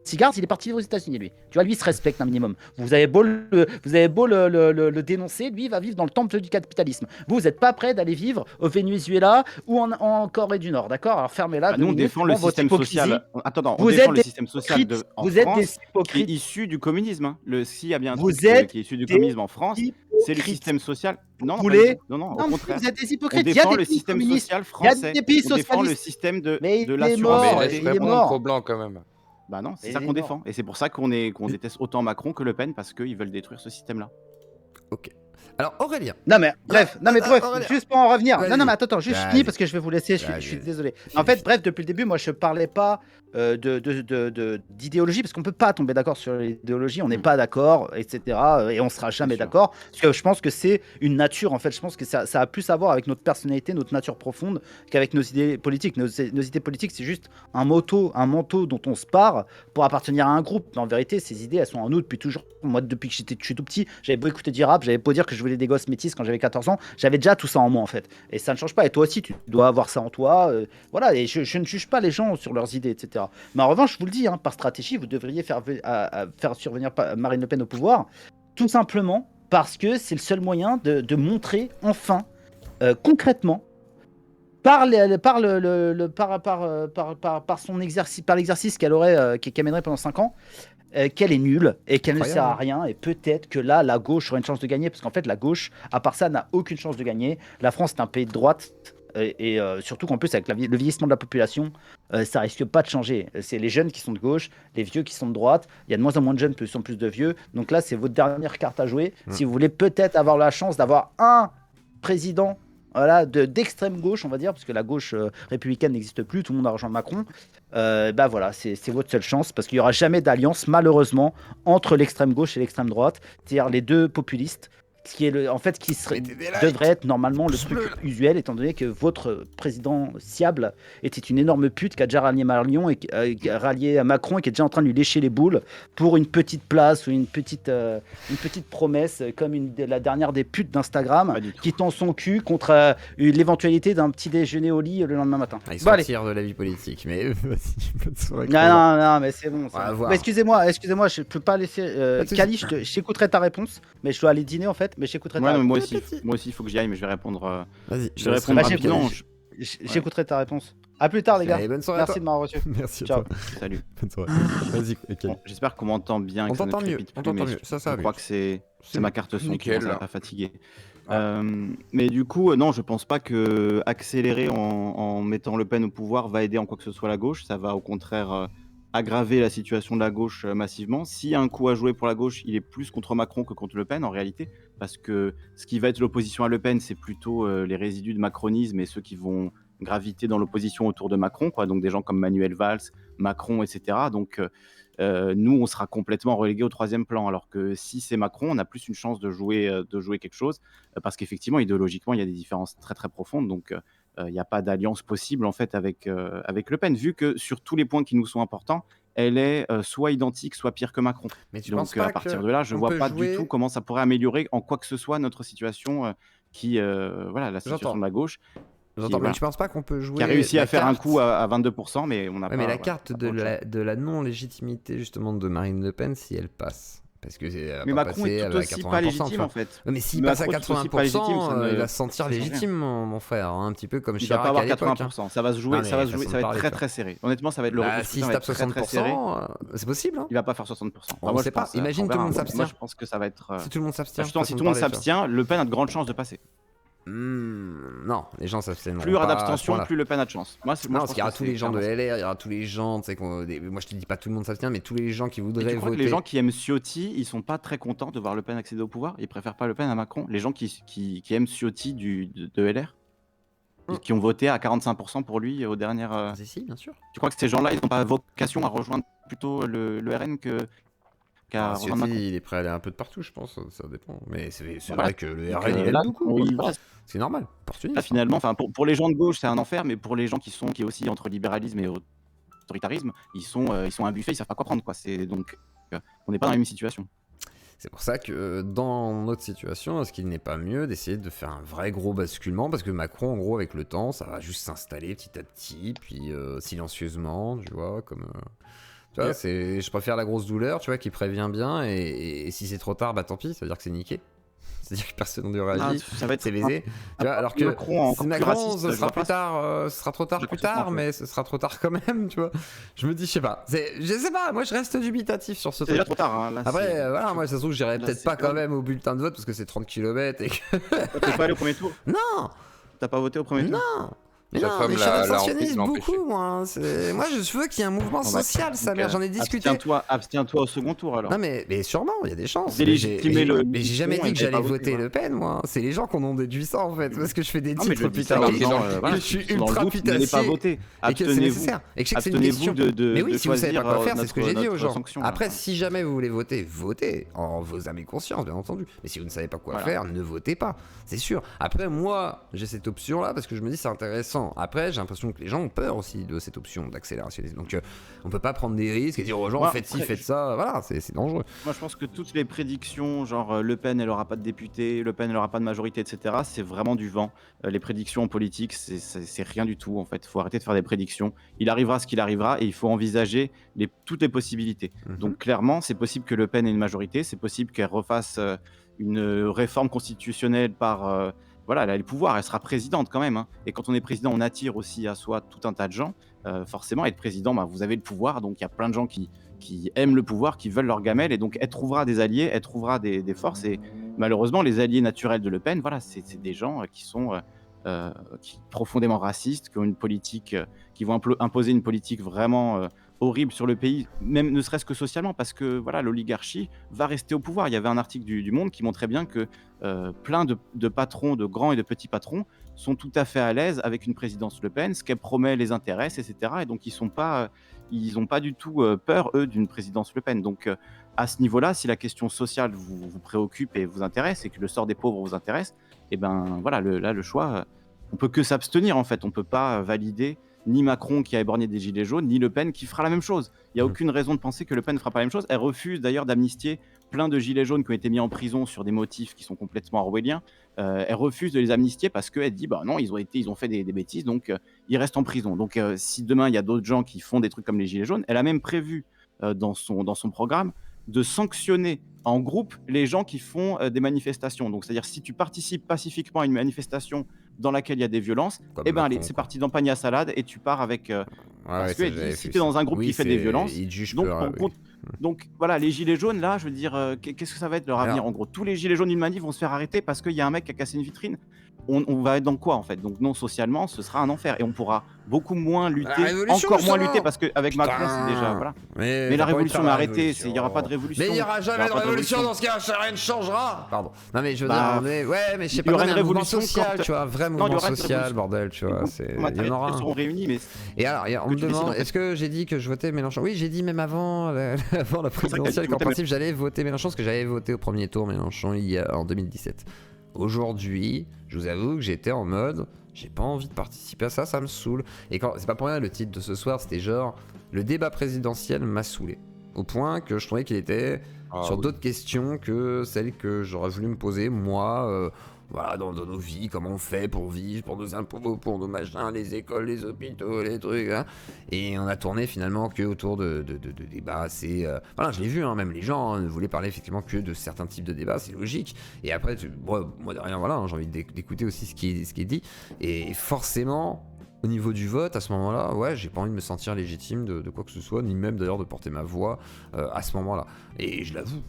Sigard, il est parti aux États-Unis, lui. Tu vois, lui, il se respecte un minimum. Vous avez beau le dénoncer, lui, il va vivre dans le temple du capitalisme. Vous n'êtes pas prêt d'aller vivre au Venezuela ou en Corée du Nord, d'accord? Alors fermez-la. Nous, on défend le système social. Attends, on Vous défend êtes le système social en vous êtes France des qui est hypocrites. issu du communisme. hein. S'il y a bien un Vous truc êtes qui est issu du des communisme en France, c'est le hypocrites. système social. Non, Vous pas du voulez- tout. non, au Non, contraire. vous êtes des On hypocrites. Il y a défend des le pays système communistes. social Il y a français. des pays On défend le socialistes. système Mais de il est l'assurance mort. Mais maladie. reste Il est pas mort. trop blanc quand même. Bah non, c'est Et ça il est qu'on mort. défend. Et c'est pour ça qu'on déteste autant Macron que Le Pen, parce qu'ils veulent détruire ce système-là. Ok. Alors Aurélien. Non mais bref, Aurélien. juste pour en revenir. Vas-y. Non mais attends, juste Vas-y. finis parce que je vais vous laisser, je Vas-y, suis vas-y. désolé. En fait, bref, depuis le début, moi je parlais pas d'idéologie parce qu'on peut pas tomber d'accord sur l'idéologie, on n'est pas d'accord, etc. Et on sera jamais d'accord. Parce que je pense que c'est une nature, en fait, je pense que ça a plus à voir avec notre personnalité, notre nature profonde qu'avec nos idées politiques. Nos idées politiques, c'est juste un manteau dont on se part pour appartenir à un groupe. Mais en vérité, ces idées, elles sont en nous depuis toujours. Moi, depuis que je suis tout petit, j'avais beau écouter du rap, j'avais beau dire que je voulais des gosses métis quand j'avais 14 ans, j'avais déjà tout ça en moi en fait. Et ça ne change pas. Et toi aussi, tu dois avoir ça en toi. Voilà, et je ne juge pas les gens sur leurs idées, etc. Mais en revanche, je vous le dis, hein, par stratégie, vous devriez faire survenir Marine Le Pen au pouvoir, tout simplement parce que c'est le seul moyen de montrer enfin, concrètement, par son exercice, par l'exercice qu'elle mènerait pendant 5 ans, qu'elle est nulle et qu'elle ne sert à rien, et peut-être que là la gauche aurait une chance de gagner, parce qu'en fait la gauche à part ça n'a aucune chance de gagner. La France est un pays de droite et surtout qu'en plus avec le vieillissement de la population, ça risque pas de changer. C'est les jeunes qui sont de gauche, les vieux qui sont de droite, il y a de moins en moins de jeunes, plus en plus de vieux, donc là c'est votre dernière carte à jouer si vous voulez peut-être avoir la chance d'avoir un président, voilà, d'extrême gauche, on va dire, parce que la gauche républicaine n'existe plus, tout le monde a rejoint Macron. Bah voilà, c'est votre seule chance, parce qu'il n'y aura jamais d'alliance, malheureusement, entre l'extrême gauche et l'extrême droite, c'est-à-dire les deux populistes, qui devrait être normalement le truc usuel, étant donné que votre président Siable était une énorme pute qui a déjà rallié rallié à Macron et qui est déjà en train de lui lécher les boules pour une petite place ou une petite promesse, comme la dernière des putes d'Instagram qui tend son cul contre l'éventualité d'un petit déjeuner au lit le lendemain matin. Ils sortirent de la vie politique, mais vas-y. Non, mais c'est bon. voir. Bah, excusez-moi, je peux pas laisser. Kali, j'écouterai ta réponse, mais je dois aller dîner en fait. Mais j'écouterai ta réponse. Moi aussi, il faut que j'y aille, mais je vais répondre. Vas-y, je vais répondre rapidement. J'écouterai ta réponse. À plus tard, les gars. Allez, bonne soirée. Merci de m'avoir reçu. Merci. Ciao. Salut. Bonne soirée. Vas-y, Bon, j'espère qu'on m'entend bien. On t'entend mieux. Je crois que c'est ma carte son qui nickel, commence à fatiguer. Mais du coup, non, je pense pas que accélérer en mettant Le Pen au pouvoir va aider en quoi que ce soit la gauche. Ça va au contraire aggraver la situation de la gauche massivement. S'il y a un coup à jouer pour la gauche, il est plus contre Macron que contre Le Pen en réalité, parce que ce qui va être l'opposition à Le Pen, c'est plutôt les résidus de macronisme et ceux qui vont graviter dans l'opposition autour de Macron, quoi. Donc des gens comme Manuel Valls, Macron, etc. Donc nous, on sera complètement relégués au troisième plan, alors que si c'est Macron, on a plus une chance de jouer quelque chose, parce qu'effectivement, idéologiquement, il y a des différences très très profondes, donc il n'y a pas d'alliance possible en fait avec Le Pen, vu que sur tous les points qui nous sont importants, elle est soit identique, soit pire que Macron. Mais tu donc penses pas à partir que de là, je on vois peut pas jouer- du tout comment ça pourrait améliorer en quoi que ce soit notre situation, voilà, la situation de la gauche. J'entends, mais tu penses pas qu'on peut jouer qui a réussi la à faire un carte coup à 22%, mais on n'a Ouais, pas. mais la voilà, carte pas autre chose. de la non-légitimité justement de Marine Le Pen, si elle passe. Parce que Mais Macron est tout aussi pas légitime en fait. Ouais, mais s'il Macron passe à est tout aussi 80%, pas légitime, ça ne- il va se sentir ça change rien. légitime, mon frère, hein, un petit peu comme Il va Chirac pas avoir à l'époque, 80%. hein. Ça va se jouer, Non, mais ça va façon de être parler, très quoi. très serré. Honnêtement, ça va être le Bah, retour s'il va tape être très très serré. 60%, c'est possible. Hein. Il va pas faire 60%. On Moi, sait je pas. pense, Imagine on tout le verra. monde Moi, s'abstient. je pense que ça va être. Si tout le monde s'abstient. Justement, si façon tout de le monde parler, tu vois. s'abstient, Le Pen a de grandes chances de passer. Non, les gens s'abstiendront. Plus il y aura pas à ce d'abstention, point-là. plus Le Pen a de chance. Moi, Non, parce qu'il y aura tous les gens de LR, il y aura tous les gens, tu sais, moi je te dis pas tout le monde s'abstient, mais tous les gens qui Et voudraient tu crois que voter. les gens qui aiment Ciotti, ils sont pas très contents de voir Le Pen accéder au pouvoir? Ils préfèrent pas Le Pen à Macron? Les gens qui aiment Ciotti de LR? Qui ont voté à 45% pour lui aux dernières. Si, bien sûr. Tu crois que ces gens-là, ils n'ont pas vocation à rejoindre plutôt le RN qu'à rejoindre Macron? Il est prêt à aller un peu de partout, je pense, ça dépend. Mais c'est Voilà. vrai que le Donc, RN, il là, aide beaucoup. oui, quoi. voilà. C'est normal, opportuniste. Là, finalement, enfin, pour les gens de gauche, c'est un enfer, mais pour les gens qui aussi entre libéralisme et autoritarisme, ils sont un buffet, ils savent pas quoi prendre, quoi. Donc, on n'est pas dans la même situation. C'est pour ça que dans notre situation, est-ce qu'il n'est pas mieux d'essayer de faire un vrai gros basculement? Parce que Macron, en gros, avec le temps, ça va juste s'installer petit à petit, puis silencieusement, tu vois, comme... Tu vois, je préfère la grosse douleur, tu vois, qui prévient bien, et si c'est trop tard, bah tant pis, ça veut dire que c'est niqué. C'est-à-dire que personne n'en réagi, c'est baisé. Tu vois, alors que Macron, ce sera plus tard, ce sera trop tard plus tard, mais ce sera trop tard quand même, tu vois. Je me dis, je sais pas, moi je reste dubitatif sur ce truc. C'est déjà trop tard, hein, là, Après, voilà, moi ça se trouve, j'irai là, peut-être c'est pas quand quand même- même au bulletin de vote parce que c'est 30 km et que. T'es pas allé au premier tour? Non! T'as pas voté au premier tour? Non! Mais Sa non, femme mais je l'a suis abstentionniste empêché. beaucoup, moi. Moi, je veux qu'il y ait un mouvement Bon, bah, social, ça donc, mère. J'en ai discuté. Abstiens-toi au second tour alors. Non, mais sûrement, il y a des chances. Mais Délégitimer le mais j'ai jamais Macron dit et que j'allais pas voter voter, Le Pen, moi. C'est les gens qui en ont déduit ça, en fait. Parce que je fais des Non, mais je titres dis ça putassiers. dans Que je suis ultra n'allez pas putassier. voter. Et que c'est Abstenez-vous. nécessaire. Et que je sais que c'est une question. Mais oui, de si vous savez pas quoi choisir, faire, c'est ce que j'ai dit aux notre gens. sanction, Après, là. si jamais vous voulez voter, votez. En vos âmes et conscience, bien entendu. Mais si vous ne savez pas quoi Voilà. faire, ne votez pas. C'est sûr. Après, moi, j'ai cette option-là parce que je me dis c'est intéressant. Après, j'ai l'impression que les gens ont peur aussi de cette option d'accélérationnisme. Donc, on peut pas prendre des risques et dire aux gens Ouais, faites ci, après, faites ça. Voilà, c'est dangereux. Moi, je pense que toutes les prédictions, genre Le Pen, elle aura pas de député, Le Pen, elle aura pas de majorité, etc., c'est vraiment du vent. Les prédictions en politique, c'est rien du tout, en fait. Il faut arrêter de faire des prédictions. Il arrivera ce qu'il arrivera et il faut envisager toutes les possibilités. Donc, clairement, c'est possible que Le Pen ait une majorité, c'est possible qu'elle refasse une réforme constitutionnelle par. Voilà, elle a le pouvoir, elle sera présidente quand même, hein. Et quand on est président, on attire aussi à soi tout un tas de gens. Forcément, être président, bah, vous avez le pouvoir, donc il y a plein de gens qui aiment le pouvoir, qui veulent leur gamelle, et donc elle trouvera des alliés, elle trouvera des forces, et malheureusement, les alliés naturels de Le Pen, voilà, c'est des gens qui sont profondément racistes, qui ont une politique, qui vont imposer une politique vraiment horrible sur le pays, même ne serait-ce que socialement, parce que voilà, l'oligarchie va rester au pouvoir. Il y avait un article du Monde qui montrait bien que plein de patrons, de grands et de petits patrons, sont tout à fait à l'aise avec une présidence Le Pen, ce qu'elle promet les intéresse, etc. Et donc ils n'ont pas du tout peur, eux, d'une présidence Le Pen. Donc à ce niveau-là, si la question sociale vous préoccupe et vous intéresse, et que le sort des pauvres vous intéresse, et ben voilà, le choix, on peut que s'abstenir en fait. On peut pas valider ni Macron qui a éborgné des gilets jaunes, ni Le Pen qui fera la même chose. Il n'y a aucune raison de penser que Le Pen ne fera pas la même chose. Elle refuse d'ailleurs d'amnistier plein de gilets jaunes qui ont été mis en prison sur des motifs qui sont complètement orwelliens. Elle refuse de les amnistier parce qu'elle dit bah non, ils ont fait des bêtises, donc ils restent en prison. Donc si demain il y a d'autres gens qui font des trucs comme les gilets jaunes, elle a même prévu dans son programme de sanctionner en groupe les gens qui font des manifestations. Donc c'est-à-dire si tu participes pacifiquement à une manifestation dans laquelle il y a des violences, et ben allez, c'est parti dans panier à salade et tu pars avec parce que si tu es dans un groupe qui fait des violences, donc voilà, les gilets jaunes là, je veux dire qu'est-ce que ça va être leur avenir en gros? Tous les gilets jaunes d'une manif vont se faire arrêter parce qu'il y a un mec qui a cassé une vitrine. On va être dans quoi en fait? Donc non, socialement, ce sera un enfer et on pourra beaucoup moins lutter, encore moins lutter parce qu'avec Macron, c'est déjà voilà. Mais la révolution m'a arrêté, il n'y aura pas de révolution. Mais il n'y aura jamais de révolution dans ce cas, rien ne changera. Pardon. Non mais je veux Bah, dire, ouais, mais je sais il y aura pas, une un mouvement révolution social, quand- tu vois, un vrai Non, il y mouvement aura une social, révolution. bordel, tu vois, il y en aura un. seront réunis, mais Et alors, on me tu décides, demande, en fait. est-ce que j'ai dit que je votais Mélenchon? Oui, j'ai dit même avant avant la présidentielle tu qu'en votais principe j'allais voter Mélenchon, parce que j'avais voté au premier tour Mélenchon en 2017. Aujourd'hui, je vous avoue que j'étais en mode, j'ai pas envie de participer à ça, ça me saoule. Et c'est pas pour rien, le titre de ce soir, c'était genre, le débat présidentiel m'a saoulé. Au point que je trouvais qu'il était sur d'autres questions que celles que j'aurais voulu me poser, moi, voilà, dans nos vies, comment on fait pour vivre, pour nos impôts, pour nos machins, les écoles, les hôpitaux, les trucs, hein. Et on a tourné finalement que autour de débats assez... Voilà, je l'ai vu, hein, même les gens ne voulaient parler effectivement que de certains types de débats, c'est logique. Et après, moi derrière, voilà, hein, j'ai envie d'écouter aussi ce qui est dit. Et forcément... Au niveau du vote, à ce moment-là, ouais, j'ai pas envie de me sentir légitime de quoi que ce soit, ni même d'ailleurs de porter ma voix à ce moment-là. Et je l'avoue,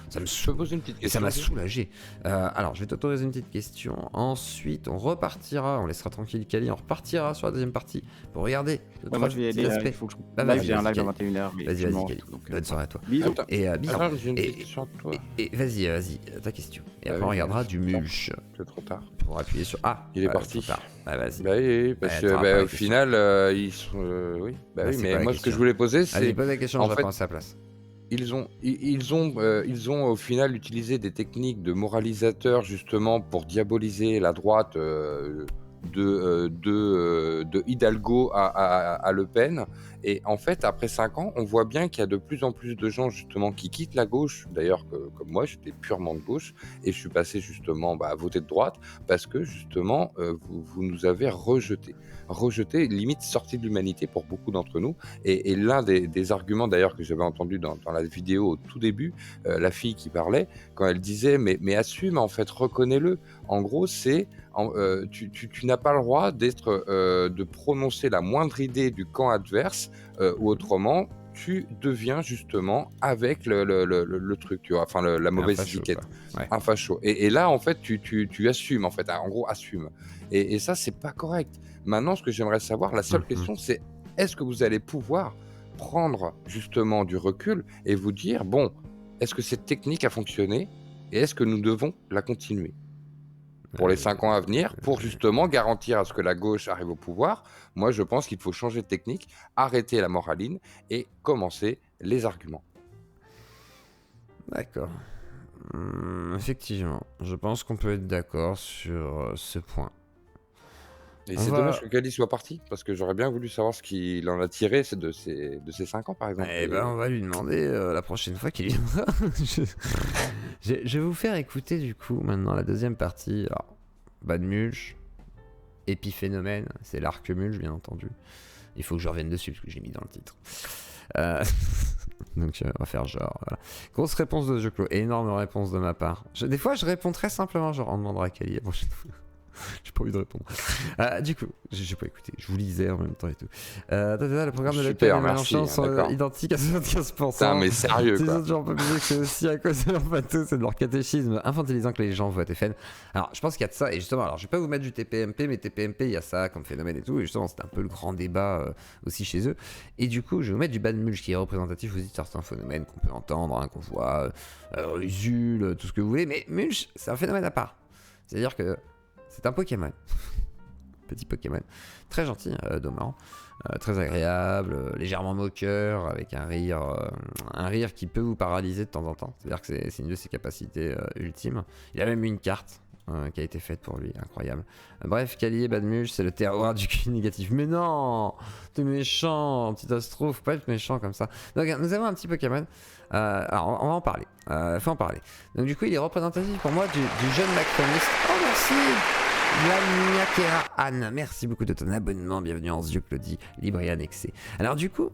ça me poser une petite et question. ça m'a soulagé. Alors, je vais t'autoriser une petite question. Ensuite, on repartira, on laissera tranquille Kali, on repartira sur la deuxième partie pour regarder. moi je vais y aller, il faut que je... Live, j'ai un live à 21h. Vas-y, Kali. Bonne soirée à toi. Bisous. Et bisous. Attends, j'ai une petite question à toi. Et vas-y, ta question. Et après, on oui, regardera c'est du trop tard. mulch. C'est trop tard. Pour appuyer sur... Ah, Il est parti. trop tard. Vas-y. Bah oui, parce t'auras pas que la au question. final, ils sont. Oui, Bah, oui, c'est mais pas la moi, ce que question. je voulais poser, c'est. Allez, pose la question, en je fait, réponds à sa place. Ils ont au final utilisé des techniques de moralisateurs justement pour diaboliser la droite de Hidalgo à Le Pen. Et en fait, après 5 ans, on voit bien qu'il y a de plus en plus de gens justement qui quittent la gauche. D'ailleurs, comme moi, j'étais purement de gauche et je suis passé justement à voter de droite parce que justement, vous nous avez rejeté, limite sorti de l'humanité pour beaucoup d'entre nous. Et l'un des arguments d'ailleurs que j'avais entendu dans la vidéo au tout début, la fille qui parlait, quand elle disait mais assume en fait, reconnais-le. En gros, c'est tu n'as pas le droit de prononcer la moindre idée du camp adverse, ou autrement tu deviens justement avec le truc, tu vois, enfin la mauvaise facho, étiquette, quoi. Ouais. un facho. Et là en fait tu assumes en fait, en gros assume. Et ça c'est pas correct. Maintenant, ce que j'aimerais savoir, la seule question, c'est est-ce que vous allez pouvoir prendre justement du recul et vous dire, bon, est-ce que cette technique a fonctionné et est-ce que nous devons la continuer pour les 5 ans à venir, pour justement garantir à ce que la gauche arrive au pouvoir? Moi, je pense qu'il faut changer de technique, arrêter la moraline et commencer les arguments. D'accord. Effectivement, je pense qu'on peut être d'accord sur ce point. Et On c'est va- dommage que Kali soit parti, parce que j'aurais bien voulu savoir ce qu'il en a tiré de ces 5 ans, par exemple. Eh ben, on va lui demander la prochaine fois qu'il viendra. Je vais vous faire écouter du coup maintenant la deuxième partie. Alors, Bad Mulch, Épiphénomène, c'est l'arc Mulch bien entendu. Il faut que je revienne dessus parce que j'ai mis dans le titre. Donc on va faire genre. Voilà. Grosse réponse de jeu clos, énorme réponse de ma part. Des fois je réponds très simplement, genre on demandera à Kali la prochaine fois. J'ai pas envie de répondre. Du coup, j'ai pas écouté, je vous lisais en même temps et tout. Le programme de la Super, peine et merci, Mélenchon sont d'accord. identiques à 75%. Putain, mais sérieux, Ces quoi. autres gens peuvent dire que c'est aussi à cause de leur pathos et de leur catéchisme infantilisant que les gens votent FN. Alors, je pense qu'il y a de ça, et justement, alors je vais pas vous mettre du TPMP, mais TPMP, il y a ça comme phénomène et tout, et justement, c'était un peu le grand débat aussi chez eux. Et du coup, je vais vous mettre du Bad Mulch qui est représentatif aussi de certains phénomènes qu'on peut entendre, hein, qu'on voit, Usul, tout ce que vous voulez, mais Mulch, c'est un phénomène à part. C'est-à-dire que c'est un Pokémon. Petit Pokémon. Très gentil, Dommant. Très agréable, légèrement moqueur, avec un rire qui peut vous paralyser de temps en temps. C'est-à-dire que c'est une de ses capacités ultimes. Il a même une carte qui a été faite pour lui, incroyable. Bref, Kali et Bad Mulch, c'est le terroir du cul négatif. Mais non, t'es méchant, petit astro, faut pas être méchant comme ça. Donc nous avons un petit Pokémon. Alors on va en parler. Faut en parler. Donc du coup, il est représentatif pour moi du jeune macroniste. Oh merci. Laniakera Anne, merci beaucoup de ton abonnement, bienvenue en Zieux, Claudie, libre et annexé. Alors du coup,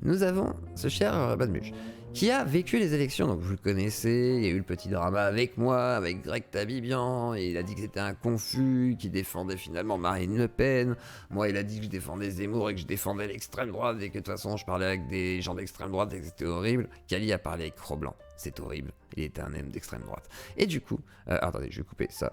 nous avons ce cher Bad Mulch qui a vécu les élections, donc vous le connaissez, il y a eu le petit drama avec moi, avec Greg Tabibian, et il a dit que c'était un confus, qui défendait finalement Marine Le Pen. Moi, il a dit que je défendais Zemmour et que je défendais l'extrême droite, et que de toute façon, je parlais avec des gens d'extrême droite et que c'était horrible. Kali a parlé avec Cro-Blanc, c'est horrible, il était un M d'extrême droite. Et du coup, attendez, je vais couper ça,